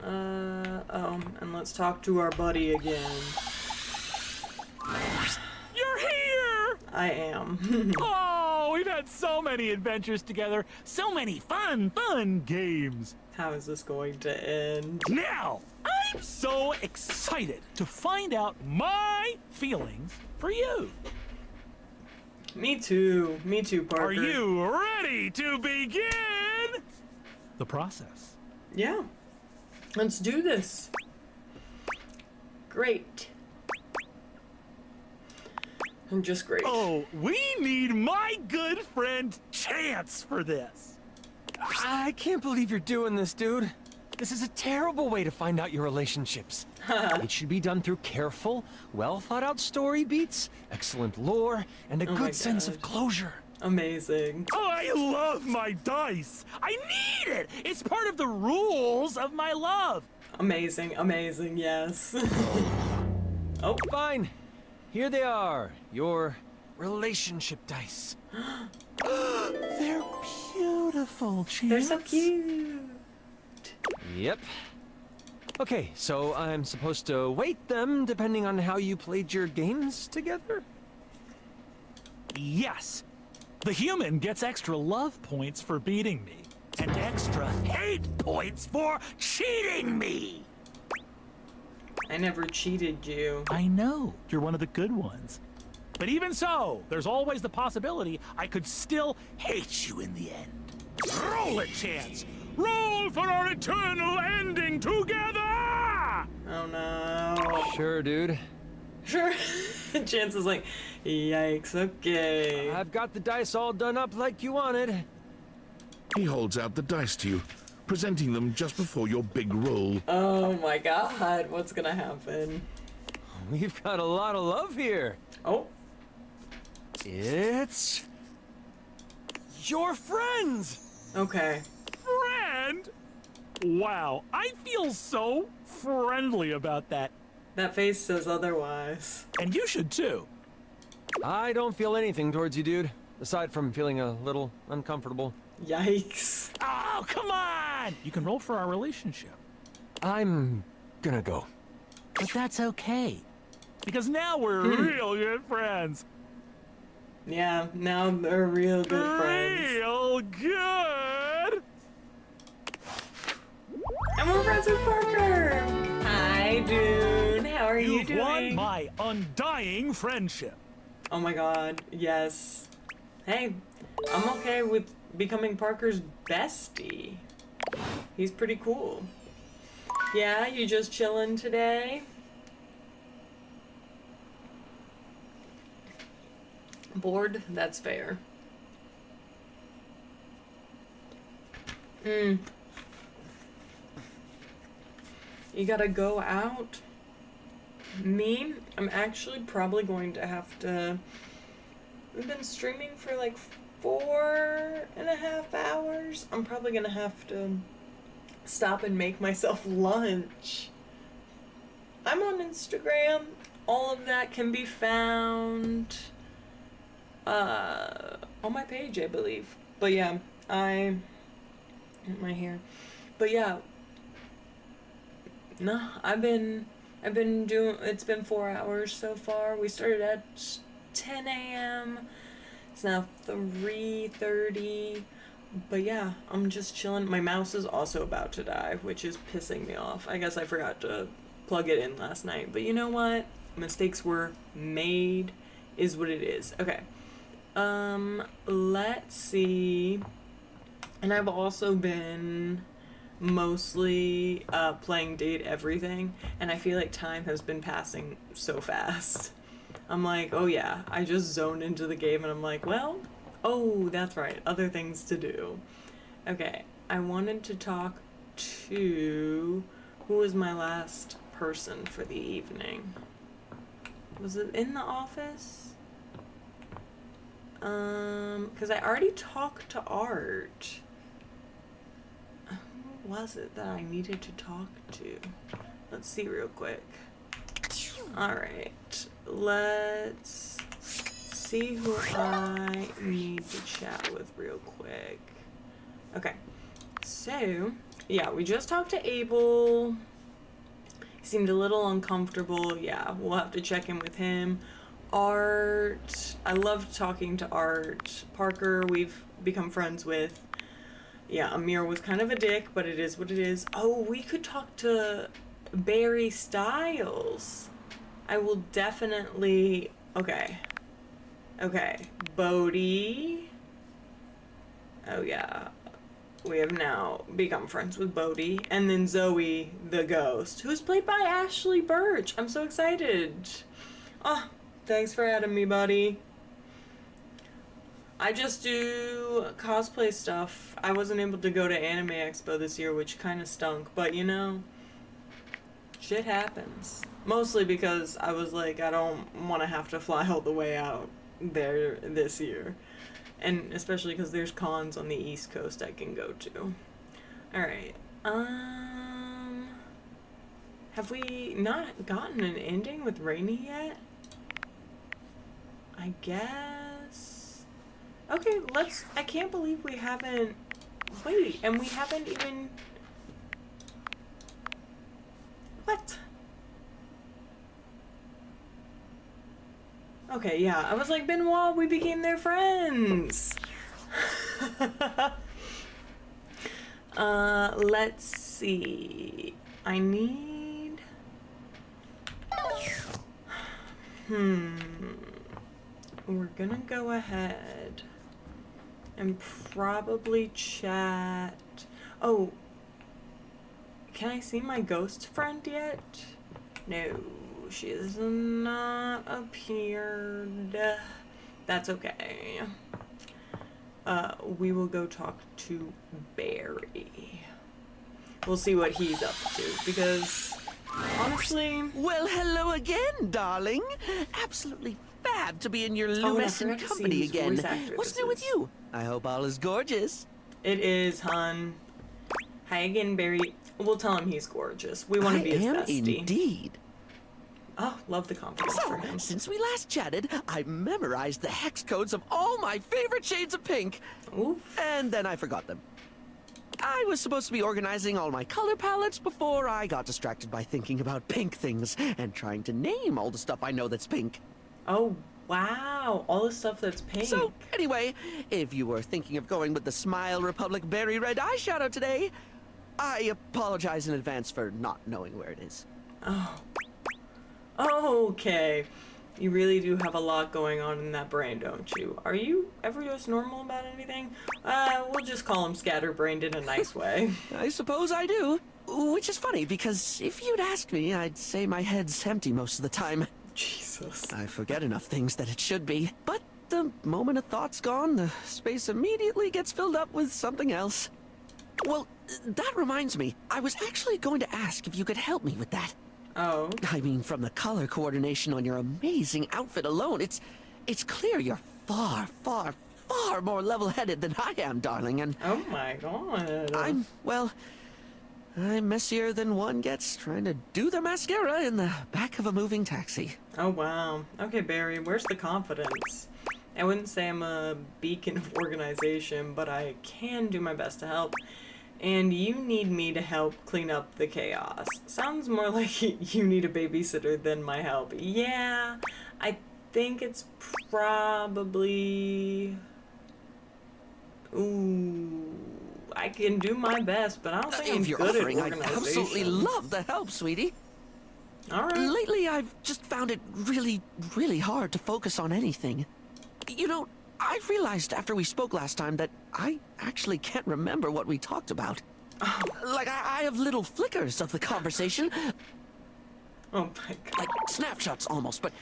Oh, and let's talk to our buddy again. You're here! I am. Oh, we've had so many adventures together. So many fun games. How is this going to end? Now, I'm so excited to find out my feelings for you. Me too. Me too, Parker. Are you ready to begin the process? Yeah. Let's do this. Great. I'm just great. Oh, we need my good friend Chance for this. I can't believe you're doing this, dude. This is a terrible way to find out your relationships. It should be done through careful, well-thought-out story beats, excellent lore, and a good sense of closure. Amazing. I love my dice. I need it. It's part of the rules of my love. Amazing, amazing, yes. Oh, fine. Here they are, your relationship dice. They're beautiful, Chance. They're so cute. Yep. Okay, so I'm supposed to weight them depending on how you played your games together? Yes. The human gets extra love points for beating me, and extra hate points for cheating me. I never cheated you. I know, you're one of the good ones. But even so, there's always the possibility I could still hate you in the end. Roll it, Chance! Roll for our eternal ending together! Oh no. Sure, dude. Sure. Chance is like, yikes, okay. I've got the dice all done up like you wanted. He holds out the dice to you, presenting them just before your big roll. Oh my god, what's gonna happen? We've got a lot of love here. Oh. It's your friends. Okay. Friend? Wow, I feel so friendly about that. That face says otherwise. And you should too. I don't feel anything towards you, dude. Aside from feeling a little uncomfortable. Yikes. Oh, come on! You can roll for our relationship. I'm gonna go. But that's okay. Because now we're real good friends. Yeah, now they're real good friends. Real good! And we're friends with Parker! Hi, dude. How are you doing? You've won my undying friendship. Oh my god, yes. Hey, I'm okay with becoming Parker's bestie. He's pretty cool. Yeah, you just chilling today? Bored? That's fair. You gotta go out? Me? I'm actually probably going to have to... We've been streaming for like 4.5 hours. I'm probably gonna have to stop and make myself lunch. I'm on Instagram. All of that can be found on my page, I believe. But yeah, my hair. But yeah, no, I've been doing, it's been 4 hours so far. We started at 10 a.m. It's now 3:30. But yeah, I'm just chilling. My mouse is also about to die, which is pissing me off. I guess I forgot to plug it in last night. But you know what? Mistakes were made is what it is. Okay. Let's see. And I've also been mostly playing Date Everything, and I feel like time has been passing so fast. I'm like, oh yeah, I just zoned into the game and I'm like, well, oh, that's right, other things to do. Okay, I wanted to talk to, who was my last person for the evening? Was it in the office? Because I already talked to Art. Who was it that I needed to talk to? Let's see real quick. Alright, let's see who I need to chat with real quick. Okay, so, yeah, we just talked to Abel. He seemed a little uncomfortable. Yeah, we'll have to check in with him. Art, I love talking to Art. Parker, we've become friends with. Yeah, Amir was kind of a dick, but it is what it is. Oh, we could talk to Barry Styles. I will definitely... Okay. Okay. Bodhi. Oh, yeah. We have now become friends with Bodhi. And then Zoe, the ghost, who's played by Ashley Birch. I'm so excited. Oh, thanks for adding me, buddy. I just do cosplay stuff. I wasn't able to go to Anime Expo this year, which kind of stunk. But, you know, shit happens. Mostly because I was like, I don't want to have to fly all the way out there this year. And especially because there's cons on the East Coast I can go to. Alright. Have we not gotten an ending with Rainy yet? I guess. Okay, let's... I can't believe we haven't... Wait, and we haven't even... What? Okay, yeah, I was like, Benoit, we became their friends! Let's see... I need... We're gonna go ahead and probably chat... Oh, can I see my ghost friend yet? No, she has not appeared. That's okay. We will go talk to Barry. We'll see what he's up to, because honestly... Well, hello again, darling. Absolutely fab to be in your luminescent company again. What's new with you? I hope all is gorgeous. It is, hun. Hi again, Barry. We'll tell him he's gorgeous. We want to be his bestie. Indeed. Oh, love the confidence for him. Since we last chatted, I memorized the hex codes of all my favorite shades of pink. Oof. And then I forgot them. I was supposed to be organizing all my color palettes before I got distracted by thinking about pink things and trying to name all the stuff I know that's pink. Oh, wow. All the stuff that's pink. So, anyway, if you were thinking of going with the Smile Republic Berry Red eyeshadow today, I apologize in advance for not knowing where it is. Oh. Okay. You really do have a lot going on in that brain, don't you? Are you ever just normal about anything? We'll just call him scatterbrained in a nice way. I suppose I do. Which is funny, because if you'd ask me, I'd say my head's empty most of the time. Jesus. I forget enough things that it should be. But the moment a thought's gone, the space immediately gets filled up with something else. Well, that reminds me. I was actually going to ask if you could help me with that. Oh. I mean, from the color coordination on your amazing outfit alone, it's clear you're far, far, far more level-headed than I am, darling, and... Oh my god. I'm, well, I'm messier than one gets trying to do their mascara in the back of a moving taxi. Oh, wow. Okay, Barry, where's the confidence? I wouldn't say I'm a beacon of organization, but I can do my best to help. And you need me to help clean up the chaos. Sounds more like you need a babysitter than my help. Yeah, I think it's probably... Ooh, I can do my best, but I don't think I'm If you're good offering, at I'd organization. absolutely love the help, sweetie. Alright. Lately, I've just found it really hard to focus on anything. You know, I realized after we spoke last time that I actually can't remember what we talked about. Like, I have little flickers of the conversation. Oh my god. Like snapshots almost, but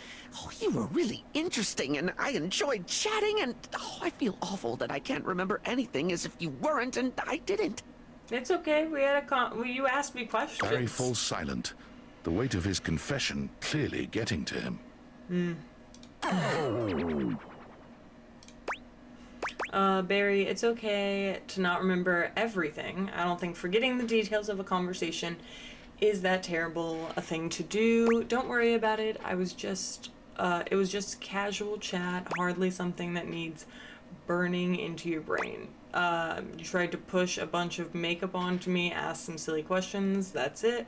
you were really interesting and I enjoyed chatting and I feel awful that I can't remember anything as if you weren't and I didn't. It's okay, we had you asked me questions. Barry falls silent, the weight of his confession clearly getting to him. Barry, it's okay to not remember everything. I don't think forgetting the details of a conversation is that terrible a thing to do. Don't worry about it. It was just casual chat, hardly something that needs burning into your brain. You tried to push a bunch of makeup onto me, ask some silly questions, that's it.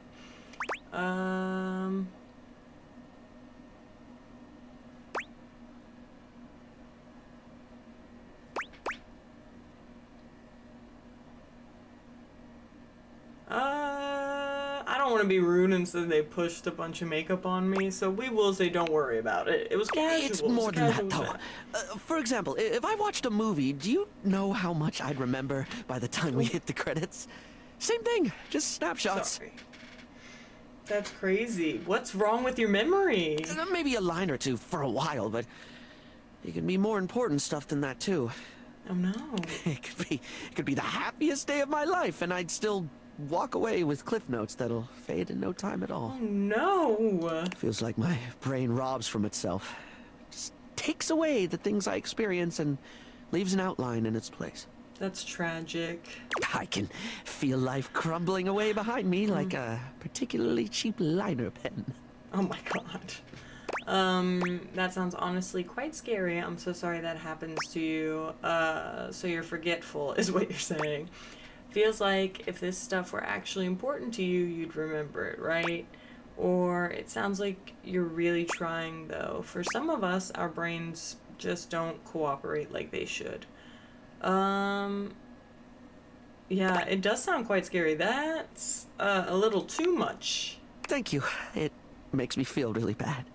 I don't want to be rude and say they pushed a bunch of makeup on me, so we will say don't worry about it. It was casual. It's more than that, though. For example, if I watched a movie, do you know how much I'd remember by the time we hit the credits? Same thing, just snapshots. Sorry. That's crazy. What's wrong with your memory? Maybe a line or two for a while, but it can be more important stuff than that, too. Oh, no. It could be the happiest day of my life, and I'd still walk away with cliff notes that'll fade in no time at all. Oh, no. Feels like my brain robs from itself. Just takes away the things I experience and leaves an outline in its place. That's tragic. I can feel life crumbling away behind me like a particularly cheap liner pen. Oh my god. That sounds honestly quite scary. I'm so sorry that happens to you. So you're forgetful is what you're saying. Feels like if this stuff were actually important to you, you'd remember it, right? Or it sounds like you're really trying, though. For some of us, our brains just don't cooperate like they should. Yeah, it does sound quite scary. That's a little too much. Thank you. It makes me feel really bad.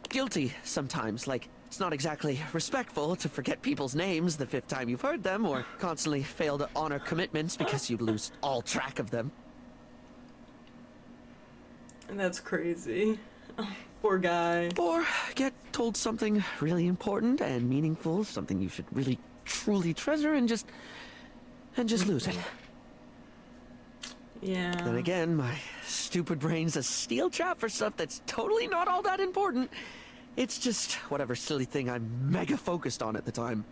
Guilty sometimes, like it's not exactly respectful to forget people's names the 5th time you've heard them, or constantly fail to honor commitments because you lose all track of them. And that's crazy. Oh, poor guy. Or get told something really important and meaningful, something you should really truly treasure, and just lose it. Yeah. Then again, my stupid brain's a steel trap for stuff that's totally not all that important. It's just whatever silly thing I'm mega focused on at the time.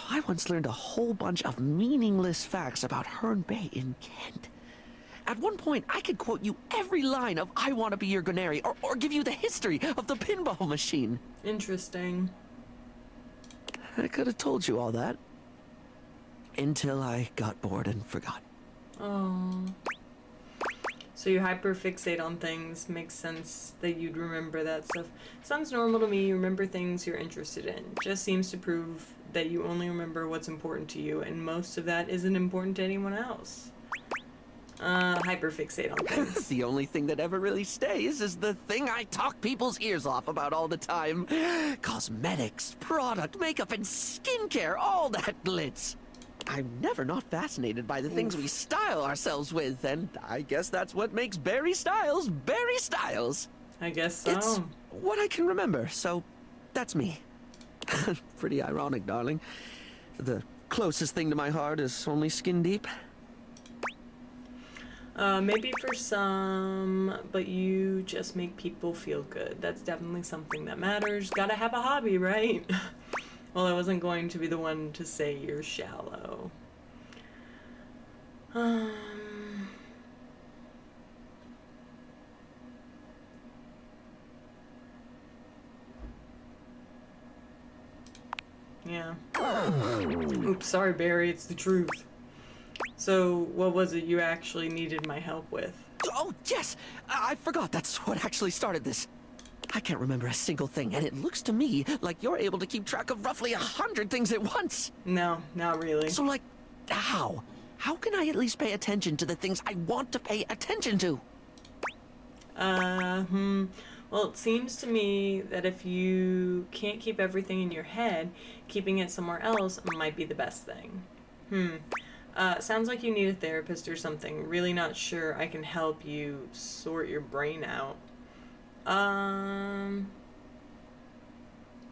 I once learned a whole bunch of meaningless facts about Herne Bay in Kent. At one point, I could quote you every line of I Want to Be Your Gunnery, or give you the history of the pinball machine. Interesting. I could have told you all that. Until I got bored and forgot. Oh. So you hyperfixate on things. Makes sense that you'd remember that stuff. Sounds normal to me. You remember things you're interested in. Just seems to prove that you only remember what's important to you, and most of that isn't important to anyone else. Hyperfixate on things. The only thing that ever really stays is the thing I talk people's ears off about all the time. Cosmetics, product, makeup, and skincare, all that glitz. I'm never not fascinated by the things we style ourselves with, and I guess that's what makes Barry Styles Barry Styles. I guess so. It's what I can remember, so that's me. Pretty ironic, darling. The closest thing to my heart is only skin deep. Maybe for some, but you just make people feel good. That's definitely something that matters. Gotta have a hobby, right? Well, I wasn't going to be the one to say you're shallow. Yeah. Oops, sorry, Barry, it's the truth. So, what was it you actually needed my help with? Oh, yes! I forgot that's what actually started this. I can't remember a single thing, and it looks to me like you're able to keep track of roughly 100 things at once. No, not really. So, like, how? How can I at least pay attention to the things I want to pay attention to? Well, it seems to me that if you can't keep everything in your head, keeping it somewhere else might be the best thing. Sounds like you need a therapist or something. Really not sure I can help you sort your brain out.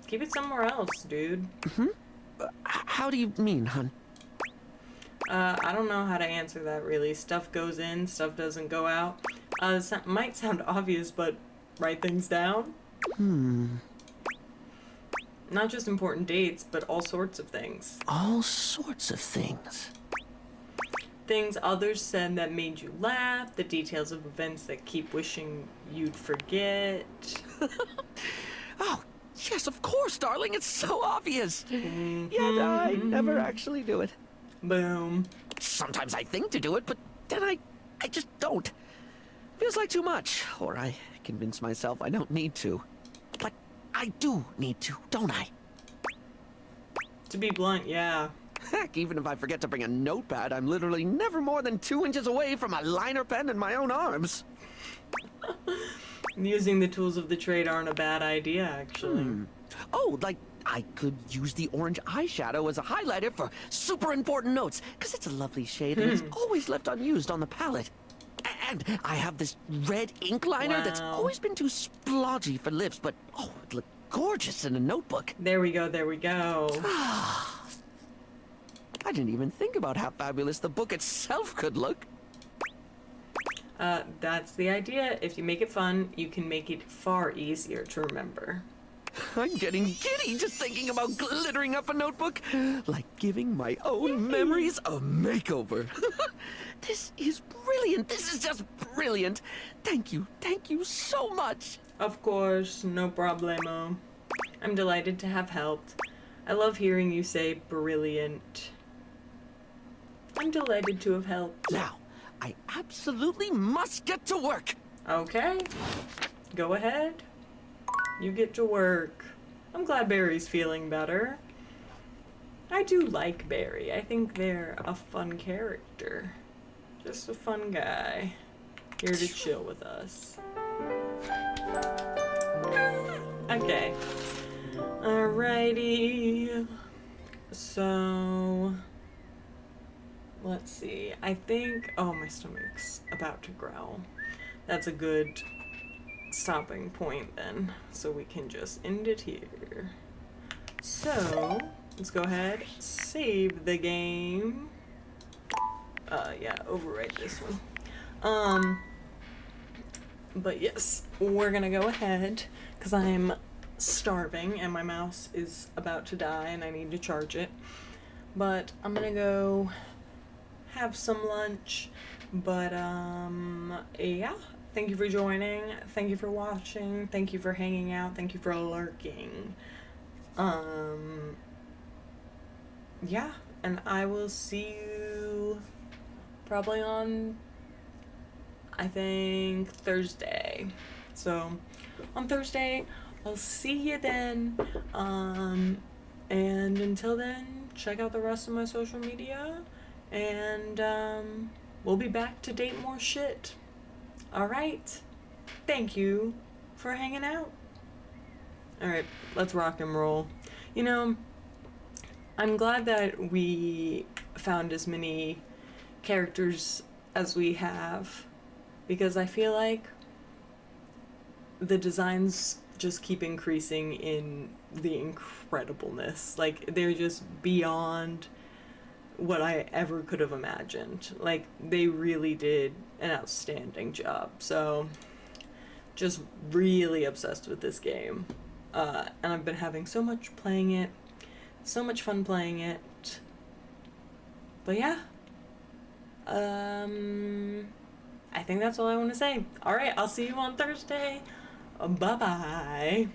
Keep it somewhere else, dude. How do you mean, hun? I don't know how to answer that, really. Stuff goes in, stuff doesn't go out. Might sound obvious, but write things down? Not just important dates, but all sorts of things. All sorts of things. Things others said that made you laugh, the details of events that keep wishing you'd forget. Oh, yes, of course, darling. It's so obvious. Yet I never actually do it. Boom. Sometimes I think to do it, but then I just don't. Feels like too much, or I convince myself I don't need to. But I do need to, don't I? To be blunt, yeah. Heck, even if I forget to bring a notepad, I'm literally never more than 2 inches away from a liner pen in my own arms. Using the tools of the trade aren't a bad idea, actually. Oh, like, I could use the orange eyeshadow as a highlighter for super important notes, because it's a lovely shade and it's always left unused on the palette. And I have this red ink liner that's always been too splodgy for lips, but oh, it looked gorgeous in a notebook. There we go, there we go. I didn't even think about how fabulous the book itself could look. That's the idea. If you make it fun, you can make it far easier to remember. I'm getting giddy just thinking about glittering up a notebook, like giving my own memories a makeover. This is brilliant. This is just brilliant. Thank you so much. Of course, no problemo. I'm delighted to have helped. I love hearing you say brilliant. I'm delighted to have helped. Now, I absolutely must get to work. Okay. Go ahead. You get to work. I'm glad Barry's feeling better. I do like Barry. I think they're a fun character. Just a fun guy. Here to chill with us. Okay. Alrighty. So... let's see. I think... oh, my stomach's about to growl. That's a good stopping point then. So we can just end it here. So, let's go ahead, save the game. Yeah, overwrite this one. But yes, we're gonna go ahead, because I'm starving and my mouse is about to die and I need to charge it. But I'm gonna go have some lunch. But, yeah. Thank you for joining. Thank you for watching. Thank you for hanging out. Thank you for lurking. Yeah, and I will see you probably on, I think, Thursday. So, on Thursday, I'll see you then. And until then, check out the rest of my social media. And, we'll be back to date more shit. Alright. Thank you for hanging out. Alright, let's rock and roll. You know, I'm glad that we found as many characters as we have, because I feel like the designs just keep increasing in the incredibleness. Like, they're just beyond what I ever could have imagined. Like, they really did an outstanding job. So, just really obsessed with this game. And I've been having so much playing it. So much fun playing it. But yeah. I think that's all I want to say. Alright, I'll see you on Thursday. Bye-bye.